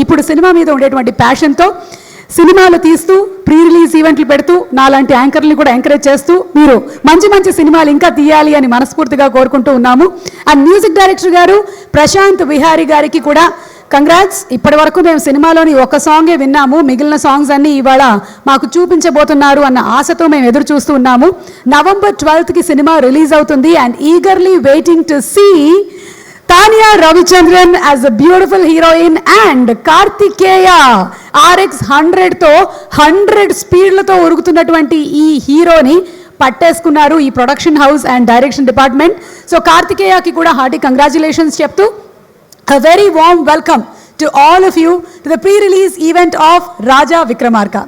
ఇప్పుడు సినిమా మీద ఉండేటువంటి ప్యాషన్తో సినిమాలు తీస్తూ ప్రీ రిలీజ్ ఈవెంట్లు పెడుతూ నాలాంటి యాంకర్ని కూడా ఎంకరేజ్ చేస్తూ మీరు మంచి మంచి సినిమాలు ఇంకా తీయాలి అని మనస్ఫూర్తిగా కోరుకుంటూ ఉన్నాము. అండ్ మ్యూజిక్ డైరెక్టర్ గారు ప్రశాంత్ విహారీ గారికి కూడా కంగ్రాట్స్. ఇప్పటి వరకు మేము సినిమాలోని ఒక సాంగే విన్నాము, మిగిలిన సాంగ్స్ అన్నీ ఇవాళ మాకు చూపించబోతున్నారు అన్న ఆశతో మేము ఎదురు చూస్తూ ఉన్నాము. November 12th సినిమా రిలీజ్ అవుతుంది and eagerly waiting to see Tanya Ravichandran as a beautiful heroine and Kartikeya RX 100తో 100 స్పీడ్లతో ఉరుగుతున్నటువంటి ఈ హీరోని పట్టేసుకున్నారు ఈ production house and direction department. So కార్తికేయకి కూడా హార్టీ కంగ్రాచులేషన్స్ చెప్తూ a very warm welcome to all of you to the pre-release event of Raja Vikramarka.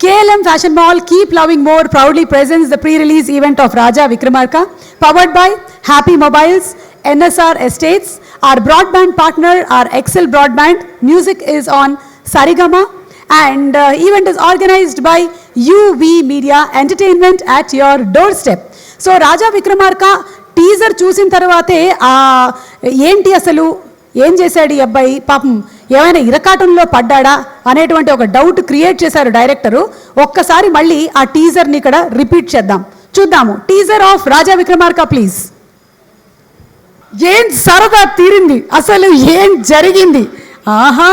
KLM Fashion Mall Keep Loving More proudly presents the pre-release event of Raja Vikramarka, powered by Happy Mobiles, NSR Estates. Our broadband partner, our Excel Broadband. Music is on Sarigama and event is organized by UV Media Entertainment at your doorstep. So Raja Vikramarka teaser చూసిన తర్వాతే ఏంటి అసలు ఏం చేశాడు ఈ అబ్బాయి, పాపం ఏమైనా ఇరకాటంలో పడ్డాడా అనేటువంటి ఒక డౌట్ క్రియేట్ చేశారు డైరెక్టరు. ఒక్కసారి మళ్ళీ ఆ టీజర్ని ఇక్కడ రిపీట్ చేద్దాం, చూద్దాము. Teaser of Raja Vikramarka please. ఏం సరదా తీరింది, అసలు ఏం జరిగింది? ఆహా,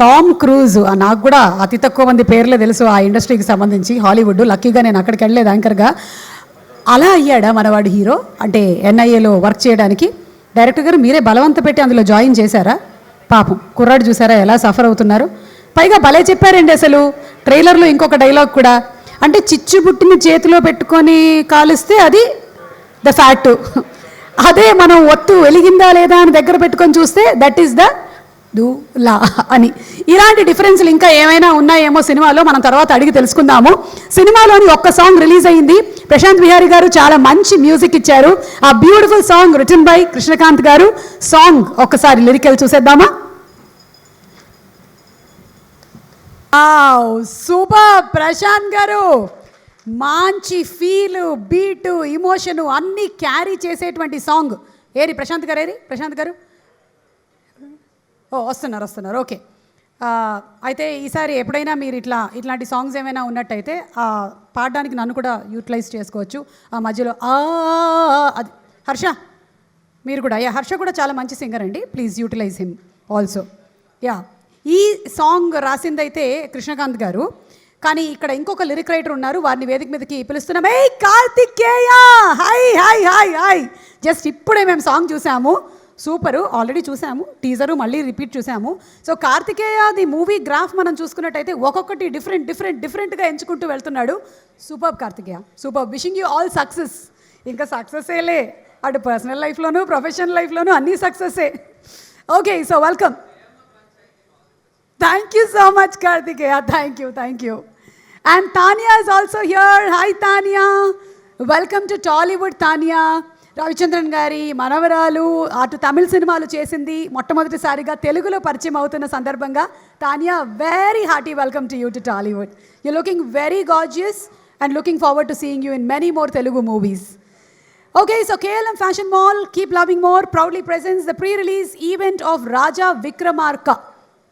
టామ్ క్రూజ్. నాకు కూడా అతి తక్కువ మంది పేర్లే తెలుసు ఆ ఇండస్ట్రీకి సంబంధించి, హాలీవుడ్. లక్కీగా నేను అక్కడికి వెళ్ళలేదు యాంకర్గా. అలా అయ్యాడా మనవాడు హీరో? అంటే ఎన్ఐఏలో వర్క్ చేయడానికి డైరెక్టర్ గారు మీరే బలవంత పెట్టి అందులో జాయిన్ చేశారా? పాపం కుర్రాడు చూసారా ఎలా సఫర్ అవుతున్నారు. పైగా భలే చెప్పారండి అసలు ట్రైలర్లో ఇంకొక డైలాగ్ కూడా, అంటే చిచ్చుబుట్టిని చేతిలో పెట్టుకొని కాలిస్తే అది ద ఫ్యాక్ట్, అదే మనం ఒత్తు వెలిగిందా లేదా అని దగ్గర పెట్టుకొని చూస్తే దట్ ఈస్ ద లా అని. ఇలాంటి డిఫరెన్స్లు ఇంకా ఏమైనా ఉన్నాయేమో సినిమాలో, మనం తర్వాత అడిగి తెలుసుకుందాము. సినిమాలోని ఒక్క సాంగ్ రిలీజ్ అయింది, ప్రశాంత్ విహారీ గారు చాలా మంచి మ్యూజిక్ ఇచ్చారు. ఆ beautiful song written by Krishnakanth garu. Song ఒక్కసారి లిరికల్ చూసేద్దామా? సూపర్ ప్రశాంత్ గారు, మంచి ఫీలు, బీటు, ఇమోషను అన్నీ క్యారీ చేసేటువంటి సాంగ్. ఏరి ప్రశాంత్ గారు, ఏరి ప్రశాంత్ గారు? వస్తున్నారు. ఓకే, అయితే ఈసారి ఎప్పుడైనా మీరు ఇట్లాంటి సాంగ్స్ ఏమైనా ఉన్నట్టయితే పాడడానికి నన్ను కూడా యూటిలైజ్ చేసుకోవచ్చు. ఆ మధ్యలో అది హర్ష, మీరు కూడా హర్ష కూడా చాలా మంచి సింగర్ అండి, ప్లీజ్ యూటిలైజ్ హిమ్ ఆల్సో. ఈ సాంగ్ రాసిందైతే కృష్ణకాంత్ గారు, కానీ ఇక్కడ ఇంకొక లిరిక్ రైటర్ ఉన్నారు, వారిని వేదిక మీదకి పిలుస్తున్నాం. ఏ Kartikeya, hi hi hi hi. Just ఇప్పుడే మేము సాంగ్ చూసాము, సూపరు, ఆల్రెడీ చూసాము టీజరు, మళ్ళీ రిపీట్ చూసాము. So Kartikeya the movie graph మనం చూసుకున్నట్టయితే ఒక్కొక్కటి డిఫరెంట్గా ఎంచుకుంటూ వెళ్తున్నాడు. Super Kartikeya, super. Wishing you all success. ఇంకా సక్సెస్ఏలే, అటు పర్సనల్ లైఫ్లోను ప్రొఫెషనల్ లైఫ్లోను అన్నీ సక్సెస్సే. Okay, so welcome. Thank you so much Kartikeya, thank you. And Tanya is also here. Hi Tanya, welcome to Tollywood. Tania Ravichandran గారి మనవరాలు, అటు తమిళ సినిమాలు చేసింది, మొట్టమొదటిసారిగా తెలుగులో పరిచయం అవుతున్న సందర్భంగా Tanya, very hearty welcome to you to Tollywood. You looking very gorgeous and looking forward to seeing you in many more Telugu movies. Okay, so KLM Fashion Mall Keep Loving More proudly presents the pre-release event of Raja Vikramarka,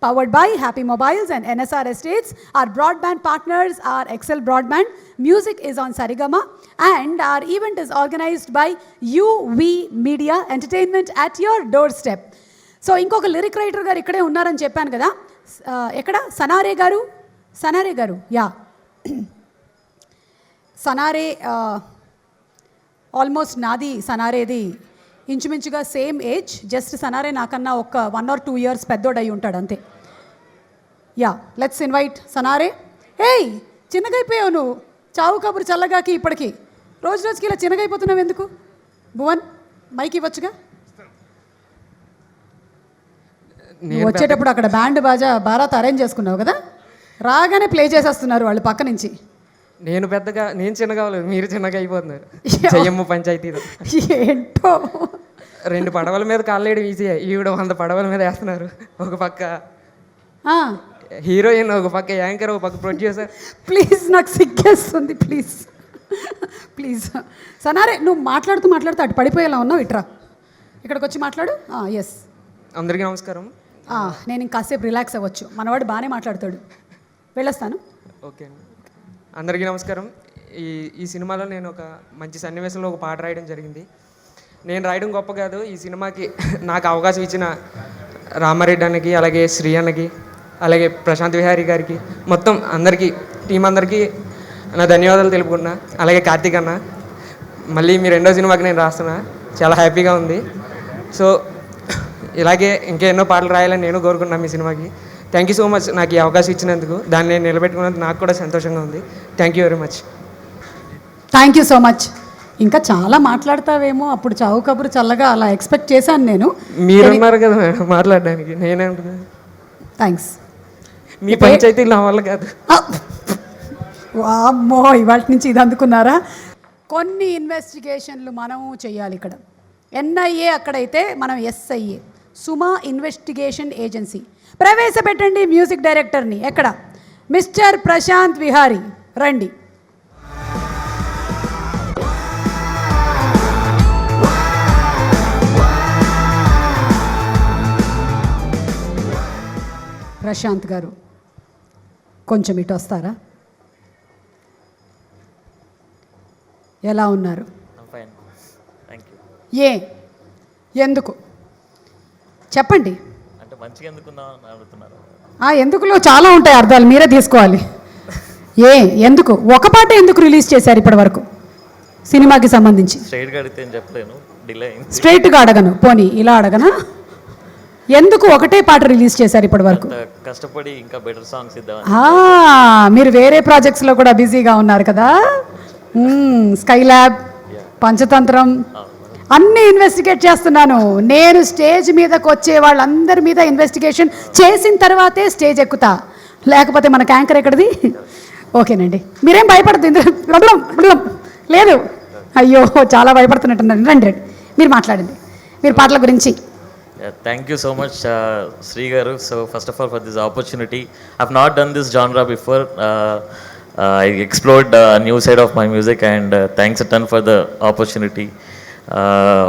powered by Happy Mobiles and NSR Estates. Our broadband partners are Excel Broadband. Music is on Sarigama and our event is organized by UV Media Entertainment at your doorstep. So ఇంకొక lyric writer గారు ఇక్కడే ఉన్నారని చెప్పాను కదా, ఎక్కడ? సనారే గారు yeah. సనారే almost నాది సనారేది ఇంచుమించుగా సేమ్ ఏజ్, జస్ట్ సనారే నాకన్నా ఒక 1 or 2 years పెద్దోడై ఉంటాడు అంతే. Yeah, let's invite Sanare. ఏయ్, చిన్నగా అయిపోయావు నువ్వు, చావు కబురు చల్లగాకి ఇప్పటికి రోజుకి ఇలా చిన్నగా అయిపోతున్నావు ఎందుకు? భువన్ మైక్ ఇవ్వచ్చుగా. వచ్చేటప్పుడు అక్కడ బ్యాండ్ బాజా బారాత్ అరేంజ్ చేసుకున్నావు కదా, రాగానే ప్లే చేసేస్తున్నారు వాళ్ళు పక్క నుంచి. నేను చిన్నగా మీరు చిన్నగా అయిపోతున్నారు. జయమ్మ పంచాయతీలో ఏంటో 2 పడవల మీద కాళ్ళేయడం ఈజీ, ఈవిడ 100 పడవల మీద వేస్తున్నారు. ఒక పక్క హీరోయిన్, ఒక పక్క యాంకర్, ఒక పక్క ప్రొడ్యూసర్. ప్లీజ్, నాకు సిగ్గేస్తుంది, ప్లీజ్ సనారే, నువ్వు మాట్లాడుతూ అటు పడిపోయేలా ఉన్నావు, ఇట్రా ఇక్కడికి వచ్చి మాట్లాడు. ఎస్, అందరికీ నమస్కారం. నేను ఇంకాసేపు రిలాక్స్ అవ్వచ్చు, మనవాడు బాగానే మాట్లాడతాడు. వెళ్ళొస్తాను. ఓకే అండి. అందరికీ నమస్కారం. ఈ సినిమాలో నేను ఒక మంచి సన్నివేశంలో ఒక పాట రాయడం జరిగింది. నేను రాయడం గొప్ప కాదు, ఈ సినిమాకి నాకు అవకాశం ఇచ్చిన రామారెడ్డి అన్నకి, అలాగే శ్రీ అన్నకి, అలాగే ప్రశాంత్ విహారీ గారికి, మొత్తం అందరికీ, టీం అందరికీ నా ధన్యవాదాలు తెలుపుకుంటున్నా. అలాగే కార్తీక్ అన్న, మళ్ళీ మీ రెండో సినిమాకి నేను రాస్తున్నా, చాలా హ్యాపీగా ఉంది. సో ఇలాగే ఇంకా ఎన్నో పాటలు రాయాలని నేను కోరుకున్నాను మీ సినిమాకి. థ్యాంక్ యూ సో మచ్ నాకు ఈ అవకాశం ఇచ్చినందుకు. దాన్ని నేను నిలబెట్టుకున్నందుకు నాకు కూడా సంతోషంగా ఉంది. Thank you very much. Thank you so much. ఇంకా చాలా మాట్లాడతావేమో, అప్పుడు చావు కబురు చల్లగా అలా ఎక్స్పెక్ట్ చేశాను నేను. మీరున్నారు కదా మేడం మాట్లాడడానికి, నేనే అంటున్నాను. థ్యాంక్స్. మీ పంచాయతీ నా వల్ల కాదు. అమ్మో, ఇవాళ నుంచి ఇది అందుకున్నారా? కొన్ని ఇన్వెస్టిగేషన్లు మనము చేయాలి ఇక్కడ. ఎన్ఐఏ అక్కడైతే మనం ఎస్ఐఏ, సుమా ఇన్వెస్టిగేషన్ ఏజెన్సీ. ప్రవేశపెట్టండి మ్యూజిక్ డైరెక్టర్ని. ఎక్కడ? మిస్టర్ ప్రశాంత్ విహారీ, రండి. ప్రశాంత్ గారు కొంచెం ఇటు వస్తారా? ఎలా ఉన్నారు? ఎందుకు చెప్పండి. అంటే మంచిగా ఎందుకున్నావు అడుగుతున్నారు. ఎందుకులో చాలా ఉంటాయి అర్థాలు, మీరే తీసుకోవాలి. ఎందుకు ఒక పాట ఎందుకు రిలీజ్ చేశారు ఇప్పటి వరకు సినిమాకి సంబంధించి? స్ట్రైట్గా అడిగితే ఏం చెప్పలేను, డిలే అయింది. స్ట్రైట్గా అడగను, పోనీ ఇలా అడగనా? ఎందుకు ఒకటే పాట రిలీజ్ చేశారు ఇప్పటి వరకు? కష్టపడి ఇంకా బెటర్ సాంగ్స్ ఇద్దామని. మీరు వేరే ప్రాజెక్ట్స్లో కూడా బిజీగా ఉన్నారు కదా. స్కై ల్యాబ్, పంచతంత్రం అన్నీ ఇన్వెస్టిగేట్ చేస్తున్నాను నేను. స్టేజ్ మీదకి వచ్చే వాళ్ళందరి మీద ఇన్వెస్టిగేషన్ చేసిన తర్వాతే స్టేజ్ ఎక్కుతా, లేకపోతే మనకు యాంకర్ ఎక్కడిది? ఓకేనండి, మీరేం భయపడద్దు. లేదు, అయ్యో చాలా భయపడుతున్నట్టున్నారు. రండి రండి, మీరు మాట్లాడండి, మీరు పాటల గురించి. Thank you so much, Sri Garu. So first of all, for this opportunity. I've not done this genre before. I explored a new side of my music, and thanks a ton for the opportunity.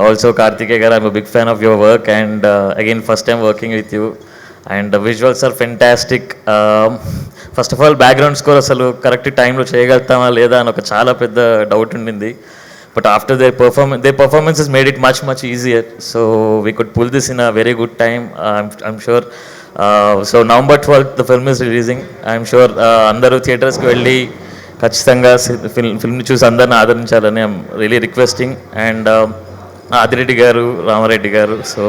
Also, Karthikeya Garu, I'm a big fan of your work, and again, first time working with you. And the visuals are fantastic. First of all, background score asalu correct time lo cheyagaltama leda ani oka chaala pedda doubt undindi. But after their performances made it much easier. So we could pull this in a very good time. I'm sure. So November 12th the film is releasing. I'm sure andaru theaters ki velli ఖచ్చితంగా ఫిల్మ్ని చూసి అందరిని ఆదరించాలని I'm really requesting. And Adireddy garu, Ramareddy garu, so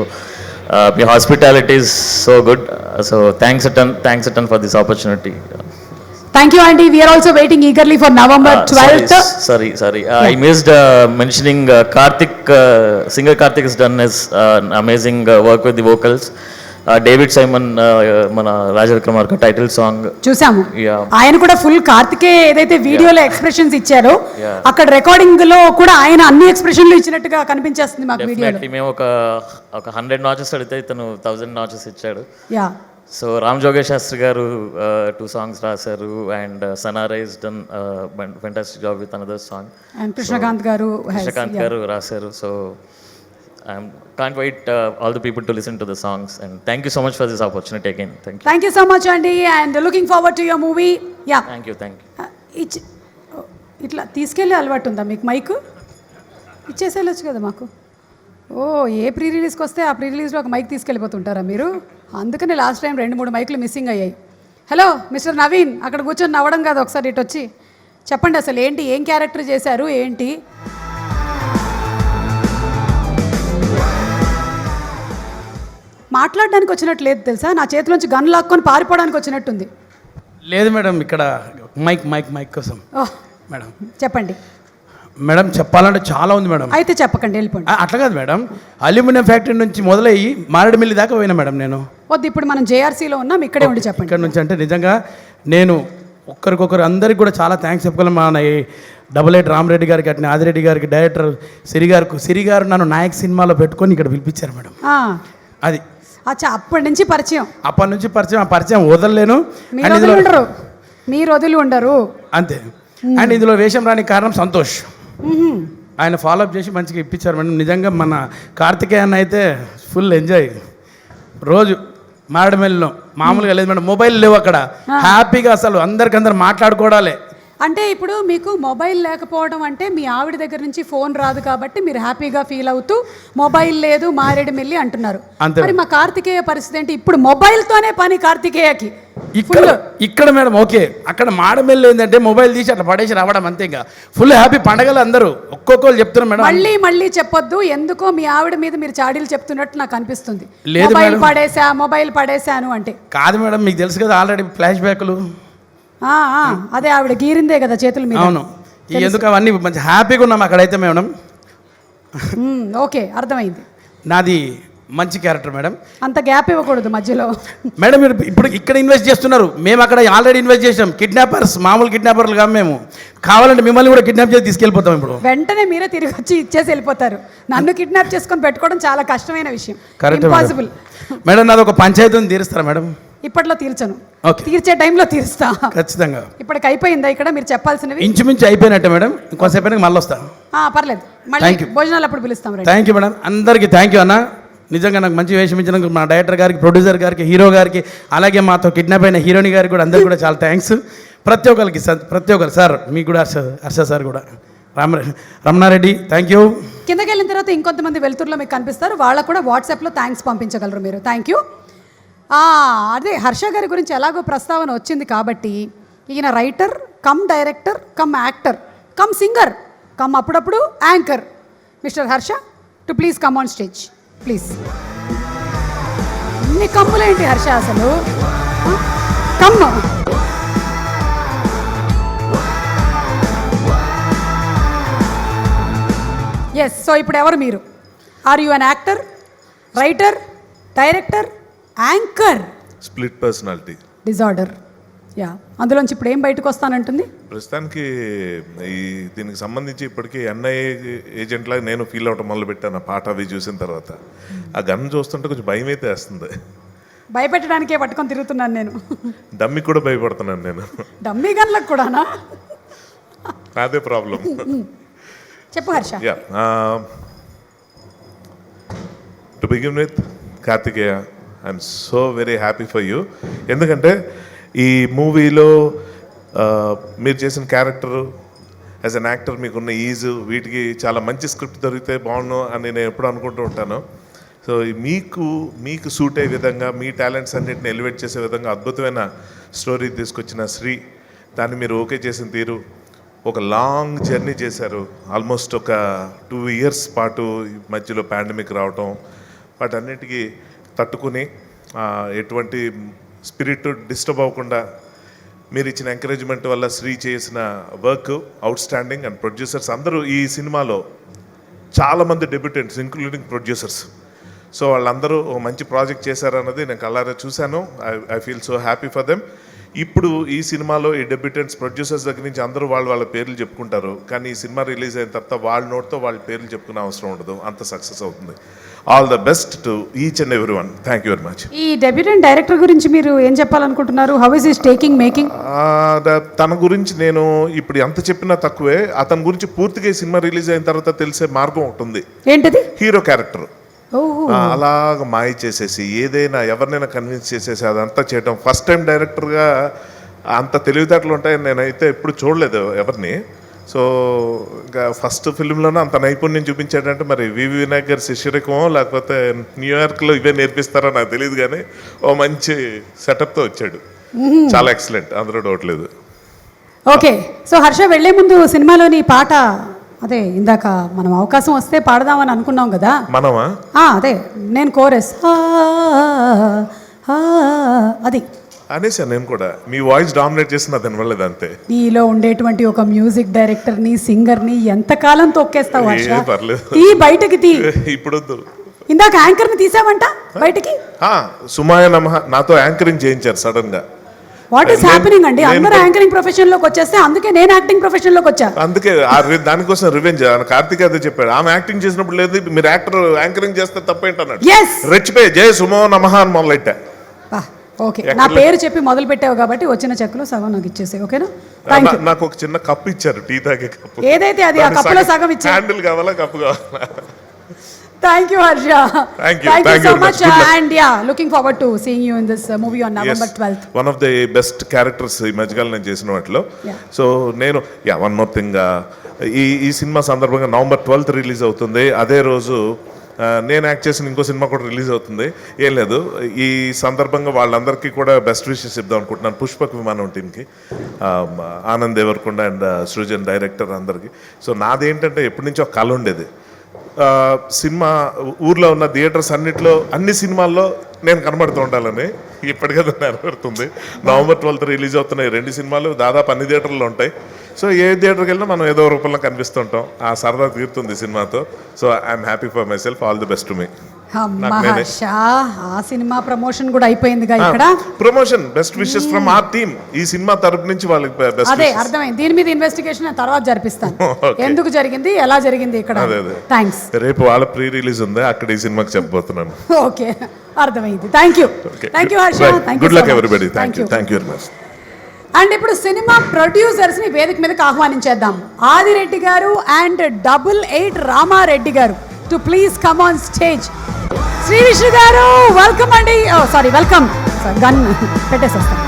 మీ hospitality is so good. So thanks a ton for this opportunity. Thank you, Andy. We are also waiting eagerly for November 12th. Sorry. I missed mentioning Karthik. Singer Karthik has done his amazing work with the vocals. David Simon మన రాజవిక్రమార్క title song చూసాము. ఆయన కూడా full కార్తికే ఏదైతే వీడియోలో expressions ఇచ్చారో అక్కడ recording లో కూడా ఆయన అన్ని ఎక్స్ప్రెషన్లు ఇచ్చినట్టుగా కనిపించేస్తుంది మాకు వీడియోలో. మేము ఒక 100 నాచెస్ అడిగితే ఇతను 1000 నాచెస్ ఇచ్చాడు. యా. సో రామ్ జోగేష్ శాస్త్రి గారు 2 songs రాశారు, and Sanara is done fantastic job with another song. And Krishnakant garu రాశారు. So I can't wait all the people to listen to the songs, and thank you so much for this opportunity again. Thank you so much, Andy, and looking forward to your movie. Yeah. Thank you. ఇట్లా తీసుకెళ్ళే అలవాటు ఉందా మీకు? Mic ఇచ్చేసేయచ్చు కదా మాకు. ఏ pre రిలీజ్కి వస్తే ఆ pre రిలీజ్లో ఒక మైక్ తీసుకెళ్ళిపోతుంటారా మీరు? అందుకని లాస్ట్ టైం 2-3 మైకులు మిస్సింగ్ అయ్యాయి. హలో మిస్టర్ నవీన్, అక్కడ కూర్చొని నవ్వడం కాదు, ఒకసారి ఇటు వచ్చి చెప్పండి అసలు ఏంటి, ఏం క్యారెక్టర్ చేశారు ఏంటి? మాట్లాడడానికి వచ్చినట్టు లేదు తెలుసా, నా చేతిలోంచి గన్ లాక్కొని పారిపోవడానికి వచ్చినట్టుంది. లేదు మేడం, ఇక్కడ మైక్ కోసం. మేడం చెప్పండి. మేడం చెప్పాలంటే చాలా ఉంది మేడం. అయితే చెప్పకండి, వెళ్ళిపోండి. అట్లా కాదు మేడం, అల్యూమినియం ఫ్యాక్టరీ నుంచి మొదలయ్యి మారేడుమిల్లి దాకా పోయినా మేడం నేను. వద్దు, ఇప్పుడు మనం జేఆర్సీలో ఉన్నాం, ఇక్కడే ఉండి చెప్పండి. ఇక్కడ నుంచి అంటే నిజంగా నేను ఒక్కరికొకరు అందరికి కూడా చాలా థ్యాంక్స్ చెప్పుకోవాలి. మా 88 రామరెడ్డి గారికి, అట్నే ఆదిరెడ్డి గారికి, డైరెక్టర్ సిరి గారు నన్ను నాయక్ సినిమాలో పెట్టుకొని ఇక్కడ పిలిపించారు మేడం. అది అచ్చా, అప్పటి నుంచి పరిచయం. ఆ పరిచయం వదలలేను. మీరు వదిలి ఉండరు అంతే. అండ్ ఇందులో వేషం రాని కారణం సంతోష్, ఆయన ఫాలోఅప్ చేసి మంచిగా ఇప్పించారు మేడం. నిజంగా మన కార్తికేయ అన్న అయితే ఫుల్ ఎంజాయ్. రోజు మారేడుమిల్లిలో మామూలుగా లేదు మేడం, మొబైల్ లేవు అక్కడ. హ్యాపీగా అసలు అందరికందరు మాట్లాడుకోవడాలే. అంటే ఇప్పుడు మీకు మొబైల్ లేకపోవడం అంటే మీ ఆవిడ దగ్గర నుంచి ఫోన్ రాదు కాబట్టి మీరు హ్యాపీగా ఫీల్ అవుతూ మొబైల్ లేదు మారేడుమిల్లి అంటున్నారు. అంతే. మరి మా కార్తికేయ పరిస్థితి ఏంటి? ఇప్పుడు మొబైల్తోనే పని కార్తికేయకి. ఇక్కడ మేడం ఓకే, అక్కడ మారేడుమిల్లి ఏంటంటే మొబైల్ తీసి అట్లా పడేసి రావడం అంతే. ఇంకా ఫుల్ హ్యాపీ పండగలు అందరూ ఒక్కొక్కరు చెప్తున్నారు మేడం. మళ్ళీ చెప్పొద్దు, ఎందుకో మీ ఆవిడ మీద మీరు చాడీలు చెప్తున్నట్టు నాకు అనిపిస్తుంది. లేదు మొబైల్ పడేశాను అంటే. కాదు మేడం, మీకు తెలుసు కదా ఆల్రెడీ ఫ్లాష్ బ్యాక్లు. అదే ఆవిడ గీరిందే కదా చేతుల మీద. అవును, ఎందుకు అవన్నీ మంచి హ్యాపీగా ఉన్నాం అక్కడైతే మేడం. ఓకే, అర్థమైంది. నాది మంచి క్యారెక్టర్ మేడం, అంత గ్యాప్ ఇవ్వకూడదు మధ్యలో. మేడం మీరు ఇప్పుడు ఇక్కడ ఇన్వెస్ట్ చేస్తున్నారు, మేము అక్కడ ఆల్రెడీ ఇన్వెస్ట్ చేసాం. కిడ్నాపర్స్ మామూలు కిడ్నాపర్లు కాదు మేము, కావాలంటే మిమ్మల్ని కూడా కిడ్నాప్ చేసి తీసుకెళ్ళిపోతాం. ఇప్పుడు వెంటనే మీరే తిరిగి వచ్చి ఇచ్చేసి వెళ్ళిపోతారు. నన్ను కిడ్నాప్ చేసుకొని పెట్టుకోవడం చాలా కష్టమైన విషయం. Correct impossible. మేడం నాది ఒక పంచాయతీని తీరుస్తారా మేడం? ఇప్పట్లో తీర్చను, ఓకే. తీర్చే టైంలో తీరుస్తా ఖచ్చితంగా. ఇప్పటికి అయిపోయిందా ఇక్కడ మీరు చెప్పాల్సినవి? ఇంచుమించు అయిపోయినట్టే మేడం, ఇంకోసేపు మళ్ళీ వస్తా. పర్లేదు, మళ్ళీ భోజనాలు అప్పుడు పిలుస్తాం. థ్యాంక్ యూ మేడం, అందరికీ థ్యాంక్ యూ అన్న. నిజంగా నాకు మంచి వేషం ఇచ్చినందుకు మా డైరెక్టర్ గారికి, ప్రొడ్యూసర్ గారికి, హీరో గారికి, అలాగే మాతో కిడ్నాప్ అయిన హీరోయిన్ గారికి కూడా అందరికీ కూడా చాలా థ్యాంక్స్. ప్రతి ఒక్కరికి సార్, మీకు కూడా హర్ష సార్ కూడా, రమణారెడ్డి థ్యాంక్ యూ. కిందకి వెళ్ళిన తర్వాత ఇంకొంతమంది వెలుతురులో మీకు కనిపిస్తారు, వాళ్ళకు కూడా వాట్సాప్లో థ్యాంక్స్ పంపించగలరు మీరు. Thank you. అదే హర్ష గారి గురించి ఎలాగో ప్రస్తావన వచ్చింది కాబట్టి, ఈయన writer come director come actor come singer come అప్పుడప్పుడు anchor. Mister Harsha to please come on stage please. ఇన్ని కమ్ములేంటి హర్ష అసలు? కమ్ము. ఎస్, సో ఇప్పుడు ఎవరు మీరు? Are you an actor, writer, director, anchor? Split personality disorder. Yeah, అందులోంచి ఇప్పుడు ఏం బయటకు వస్తానంటుంది? ప్రస్తుతానికి దీనికి సంబంధించి ఇప్పటికీ ఎన్ఐఏ ఏజెంట్ లాగా నేను ఫీల్ అవటం మొదలు పెట్టాను. ఆ పాట అవి చూసిన తర్వాత ఆ గన్ చూస్తుంటే కొంచెం భయం అయితే వేస్తుంది. భయపెట్టడానికే పట్టుకొని తిరుగుతున్నాను నేను. డమ్మి కూడా భయపడుతున్నాను నేను. డమ్మీ గన్లకు కూడానా? అదే ప్రాబ్లం. చెప్పు Harsha. Yeah, to begin with Karthikeya, I'm so very happy for you. ఎందుకంటే ఈ మూవీలో మీరు చేసిన క్యారెక్టర్ యాజ్ అన్ యాక్టర్ మీకున్న ఈజు, వీటికి చాలా మంచి స్క్రిప్ట్ దొరికితే బాగుండు అని నేను ఎప్పుడు అనుకుంటూ ఉంటాను. సో మీకు సూట్ అయ్యే విధంగా, మీ టాలెంట్స్ అన్నింటిని ఎలివేట్ చేసే విధంగా అద్భుతమైన స్టోరీ తీసుకొచ్చిన శ్రీ, దాన్ని మీరు ఓకే చేసిన తీరు, ఒక లాంగ్ జర్నీ చేశారు. ఆల్మోస్ట్ ఒక 2 years పాటు మధ్యలో పాండమిక్ రావటం, వాటన్నిటికీ తట్టుకుని ఎటువంటి స్పిరిట్ డిస్టర్బ్ అవ్వకుండా మీరు ఇచ్చిన ఎంకరేజ్మెంట్ వల్ల శ్రీ చేసిన work out standing. And producers అందరూ ఈ సినిమాలో చాలామంది డెబ్యూటెంట్స్ ఇంక్లూడింగ్ ప్రొడ్యూసర్స్, సో వాళ్ళందరూ మంచి ప్రాజెక్ట్ చేశారన్నది నేను కళ్ళారా చూశాను. I feel so happy for them. ఇప్పుడు ఈ సినిమాలో ఈ డెబ్యూటెంట్స్ ప్రొడ్యూసర్స్ దగ్గర నుంచి అందరూ వాళ్ళ పేర్లు చెప్పుకుంటారు, కానీ ఈ సినిమా రిలీజ్ అయిన తర్వాత వాళ్ళ నోట్తో వాళ్ళ పేర్లు చెప్పుకునే అవసరం ఉండదు, అంత సక్సెస్ అవుతుంది. All the best to each and every one. Thank you very much. ఈ డెబ్యూటెంట్ డైరెక్టర్ గురించి మీరు ఏం చెప్పాలనుకుంటున్నారు? How is is taking making? తన గురించి నేను ఇప్పుడు ఎంత చెప్పినా తక్కువే. అతని గురించి పూర్తిగా ఈ సినిమా రిలీజ్ అయిన తర్వాత తెలిసే మార్గం ఉంటుంది. ఏంటిది? హీరో క్యారెక్టర్ అలాగ మాయ చేసేసి ఏదైనా ఎవరినైనా కన్విన్స్ చేసేసి అదంతా చేయటం. ఫస్ట్ టైం డైరెక్టర్గా అంత తెలివితేటలు ఉంటాయని నేనైతే ఎప్పుడు చూడలేదు ఎవరిని. సో ఇంకా ఫస్ట్ ఫిల్మ్లోనే అంత నైపుణ్యం చూపించాడంటే మరి వివి వినాయక్ గారి శిష్యరికమో లేకపోతే న్యూయార్క్లో ఇవే నేర్పిస్తారో నాకు తెలియదు, కానీ ఓ మంచి సెటప్తో వచ్చాడు. చాలా ఎక్సలెంట్, అందులో డౌట్ లేదు. ఓకే, సో హర్ష వెళ్లే ముందు సినిమాలోని పాట, అదే ఇందాక మనం అవకాశం వస్తే పాడదామని అనుకున్నాం కదా మనమా? అదే నేను కోరస్ అది అనేసాను నేను కూడా. మీ వాయిస్ డామినేట్ చేసిన దానివల్ల అంతే. నీలో ఉండేటువంటి ఒక మ్యూజిక్ డైరెక్టర్ని, సింగర్ని ఎంతకాలం తొక్కేస్తావు హర్ష? తీ బయటకి తీ. ఇప్పుడు ఇందాక యాంకర్ని తీసావంట బయటకి. సుమాయ నమః నాతో యాంకరింగ్ చేయించారు సడన్ గా. వాట్ ఈస్ హ్యాపెనింగ్ అండి? అందరూ యాంకరింగ్ ప్రొఫెషన్ లోకి వచ్చేస్తే అందుకే నేను యాక్టింగ్ ప్రొఫెషన్ లోకి వచ్చా. అందుకే దానికోసం రివెంజ్. కార్తిక్ అదే చెప్పాడు, ఆమె యాక్టింగ్ చేసినప్పుడు లేదు, మీరు యాక్టర్ యాంకరింగ్ చేస్తే తప్పేంటన్నాడు. రెచ్చిపోయి జయ సుమో నమః అని మొదలెట్టా. ఓకే, నా పేరు చెప్పి మొదలు పెట్టావు కాబట్టి వచ్చిన చెక్కులో సగం నాకు ఇచ్చేసి. ఓకేనా? నాకు ఒక చిన్న కప్ ఇచ్చారు, టీ తాగే కప్పు. ఏదైతే అది ఆ కప్పులో సగం ఇచ్చారు. హ్యాండిల్ కావాలా కప్పు కావాలా? Thank you, Harsha. Thank you. Thank you Thank you so very much. much. Good luck. And yeah, looking forward to seeing you in this movie on November 12th. One of the best characters ఈ మధ్యకాలం నేను చేసిన వాటిలో. Yeah. So నేను one more thing, ఈ cinema సందర్భంగా November 12th release అవుతుంది. అదే రోజు నేను యాక్ట్ చేసిన ఇంకో సినిమా కూడా రిలీజ్ అవుతుంది. ఏం లేదు, ఈ సందర్భంగా వాళ్ళందరికీ కూడా బెస్ట్ విషెస్ చెప్దాం అనుకుంటున్నాను. పుష్పక్ విమానం టీంకి, ఆనంద్ దేవరకొండ అండ్ సృజన్ డైరెక్టర్ అందరికీ. సో నాదేంటంటే ఎప్పటి నుంచో కళ ఉండేది, సినిమా ఊర్లో ఉన్న థియేటర్స్ అన్నిట్లో అన్ని సినిమాల్లో నేను కనబడుతూ ఉండాలని. ఇప్పటికైతే నెరవేరుతుంది. November 12th రిలీజ్ అవుతున్నాయి 2 సినిమాలు, దాదాపు అన్ని థియేటర్లో ఉంటాయి. సో ఏ థియేటర్కి వెళ్ళినా మనం ఏదో రూపంలో కనిపిస్తుంటాం. ఆ సరదా తీరుతుంది సినిమాతో. So I'm happy for myself. All the best to మీ. హర్ష, ఆ సినిమా ప్రమోషన్ కూడా అయిపోయిందిగా ఇక్కడ. Promotion, best wishes from our team. ఈ సినిమా తరపు నుంచి వాళ్ళకి బెస్ట్. అదే అర్థమైంది. దీని మీద ఇన్వెస్టిగేషన్ తర్వాత జరిపిస్తాను. Okay. ఎందుకు జరిగింది, ఎలా జరిగింది ఇక్కడ. అదే. థ్యాంక్స్. రేపు వాళ్ళ ప్రీ రిలీజ్ ఉంది, అక్కడ ఈ సినిమాకి చెప్పబోతున్నాను. ఓకే, అర్థమైంది. Thank you. Thank you Harsha. Good luck everybody. Thank you very much. And ఇప్పుడు సినిమా ప్రొడ్యూసర్స్ ని వేదిక మీదకి ఆహ్వానించేద్దాం. Adireddy garu and 88 Ramareddy garu to please come on stage. Sree Vishnu garu, welcome అండి. Sorry, welcome. గన్ పెట్టేసేస్తాం.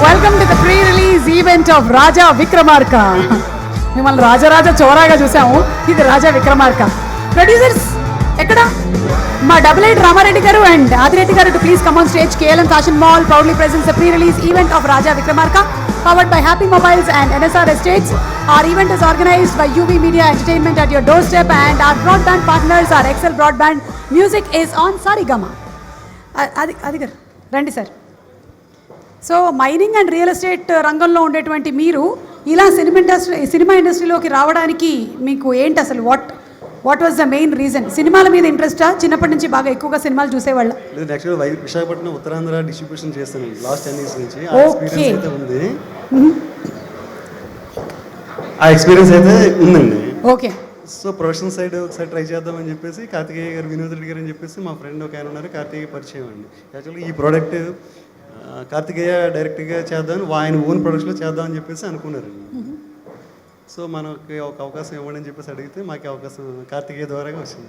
Welcome to the pre release event of Raja Vikramarka. మిమ్మల్ని రాజరాజా చోరాగా చూసాము, ఇది రాజా Vikramarka. Producers ఎక్కడ? మా 88 రామారెడ్డి గారు అండ్ ఆదిరెడ్డి గారు to please come on stage. KLM fashion mall proudly presents the pre-release event of Raja Vikramarka, powered by Happy Mobiles and NSR Estates. Our event is organized by UV Media Entertainment at your doorstep, and our broadband partners are Excel Broadband. Music is on Sarigama. అది గారు రండి sir. So mining and real estate రంగంలో ఉండేటువంటి మీరు ఇలా cinema ఇండస్ట్రీలోకి రావడానికి మీకు ఏంటి అసలు? What was the main reason? సినిమాల మీద ఇంట్రెస్టా? చిన్నప్పటి నుంచి బాగా ఎక్కువగా సినిమాలు చూసేవాళ్ళ? లేదు, యాక్చువల్గా విశాఖపట్నం ఉత్తరాంధ్ర డిస్ట్రిబ్యూషన్ చేస్తాను లాస్ట్ 10 years నుంచి. ఓకే, ఆ ఎక్స్పీరియన్స్ అయితే ఉందండి. ఓకే. సో ప్రొఫెషనల్ సైడ్ ఒకసారి ట్రై చేద్దామని చెప్పేసి కార్తికేయ గారు, వినోద్ రెడ్డి గారు అని చెప్పేసి మా ఫ్రెండ్ ఒక ఆయన ఉన్నారు, కార్తికేయ పరిచయం అండి. యాక్చువల్గా ఈ ప్రోడక్ట్ కార్తికేయ డైరెక్ట్గా చేద్దామని, ఆయన ఓన్ ప్రొడక్షన్లో చేద్దామని చెప్పేసి అనుకున్నారండి. సో మనకి ఒక అవకాశం ఇవ్వండి అని చెప్పేసి అడిగితే మాకు అవకాశం కార్తికేయ ద్వారాగా వచ్చింది.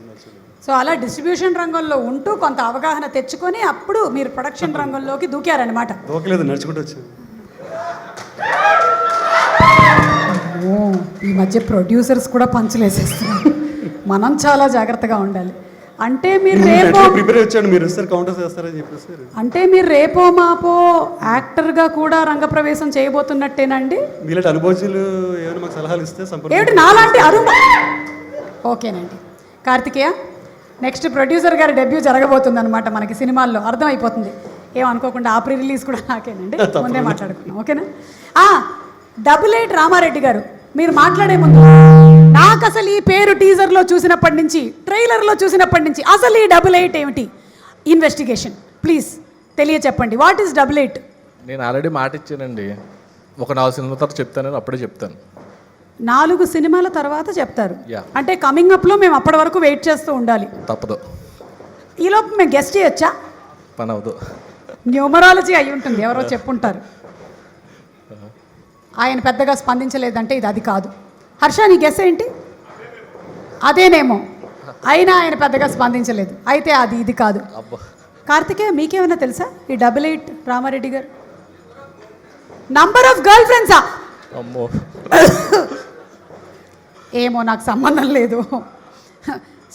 సో అలా డిస్ట్రిబ్యూషన్ రంగంలో ఉంటూ కొంత అవగాహన తెచ్చుకొని అప్పుడు మీరు ప్రొడక్షన్ రంగంలోకి దూకారనమాట. దూకలేదు, నడుచుకుంటూ వచ్చాను. ఈ మధ్య ప్రొడ్యూసర్స్ కూడా పంచులేసేస్తున్నారు. మనం చాలా జాగ్రత్తగా ఉండాలి. అంటే మీరు రేపో ప్రిపేర్ వచ్చాను, మీరు వస్తారు కౌంటర్ చేస్తారని చెప్పేసి. అంటే మీరు రేపో మాపో యాక్టర్గా కూడా రంగప్రవేశం చేయబోతున్నట్టేనండి? మీలాంటి అనుభవజ్ఞులు ఏమైనా మాకు సలహాలు ఇస్తే ఏమిటి నాలాంటి ఓకేనండి. కార్తికేయ, నెక్స్ట్ ప్రొడ్యూసర్ గారి డెబ్యూ జరగబోతుంది అనమాట మనకి సినిమాల్లో. అర్థమైపోతుంది. ఏమనుకోకుండా ఆ ప్రీ రిలీజ్ కూడా నాకేనండి, ముందే మాట్లాడుకున్నాం. ఓకేనా? 88 రామారెడ్డి గారు, మీరు మాట్లాడే ముందు నాకు అసలు ఈ పేరు టీజర్లో చూసినప్పటి నుంచి, ట్రైలర్లో చూసినప్పటి నుంచి అసలు ఈ 88 ఏమిటి? ఇన్వెస్టిగేషన్ ప్లీజ్ చెప్పండి. What is 88? నేను ఆల్రెడీ మాట ఇచ్చానండి, ఒక 4 సినిమా తర్వాత చెప్తానని. అప్పుడే చెప్తాను. 4 సినిమాల తర్వాత చెప్తారు. Yeah. అంటే కమింగ్ అప్లో మేము అప్పటి వరకు వెయిట్ చేస్తూ ఉండాలి. తప్పదు. ఈలోపు మేము గెస్ట్ చేయొచ్చా? పని అవదు. న్యూమరాలజీ అయి ఉంటుంది, ఎవరో చెప్పుంటారు. ఆయన పెద్దగా స్పందించలేదంటే ఇది అది కాదు. హర్ష, నీ గెస్ ఏంటి? అదేనేమో. అయినా ఆయన పెద్దగా స్పందించలేదు, అయితే అది ఇది కాదు. కార్తికేయ, మీకేమైనా తెలుసా ఈ 88 రామారెడ్డి గారు? నంబర్ ఆఫ్ గర్ల్ ఫ్రెండ్సా? అమ్మో, ఏమో, నాకు సంబంధం లేదు.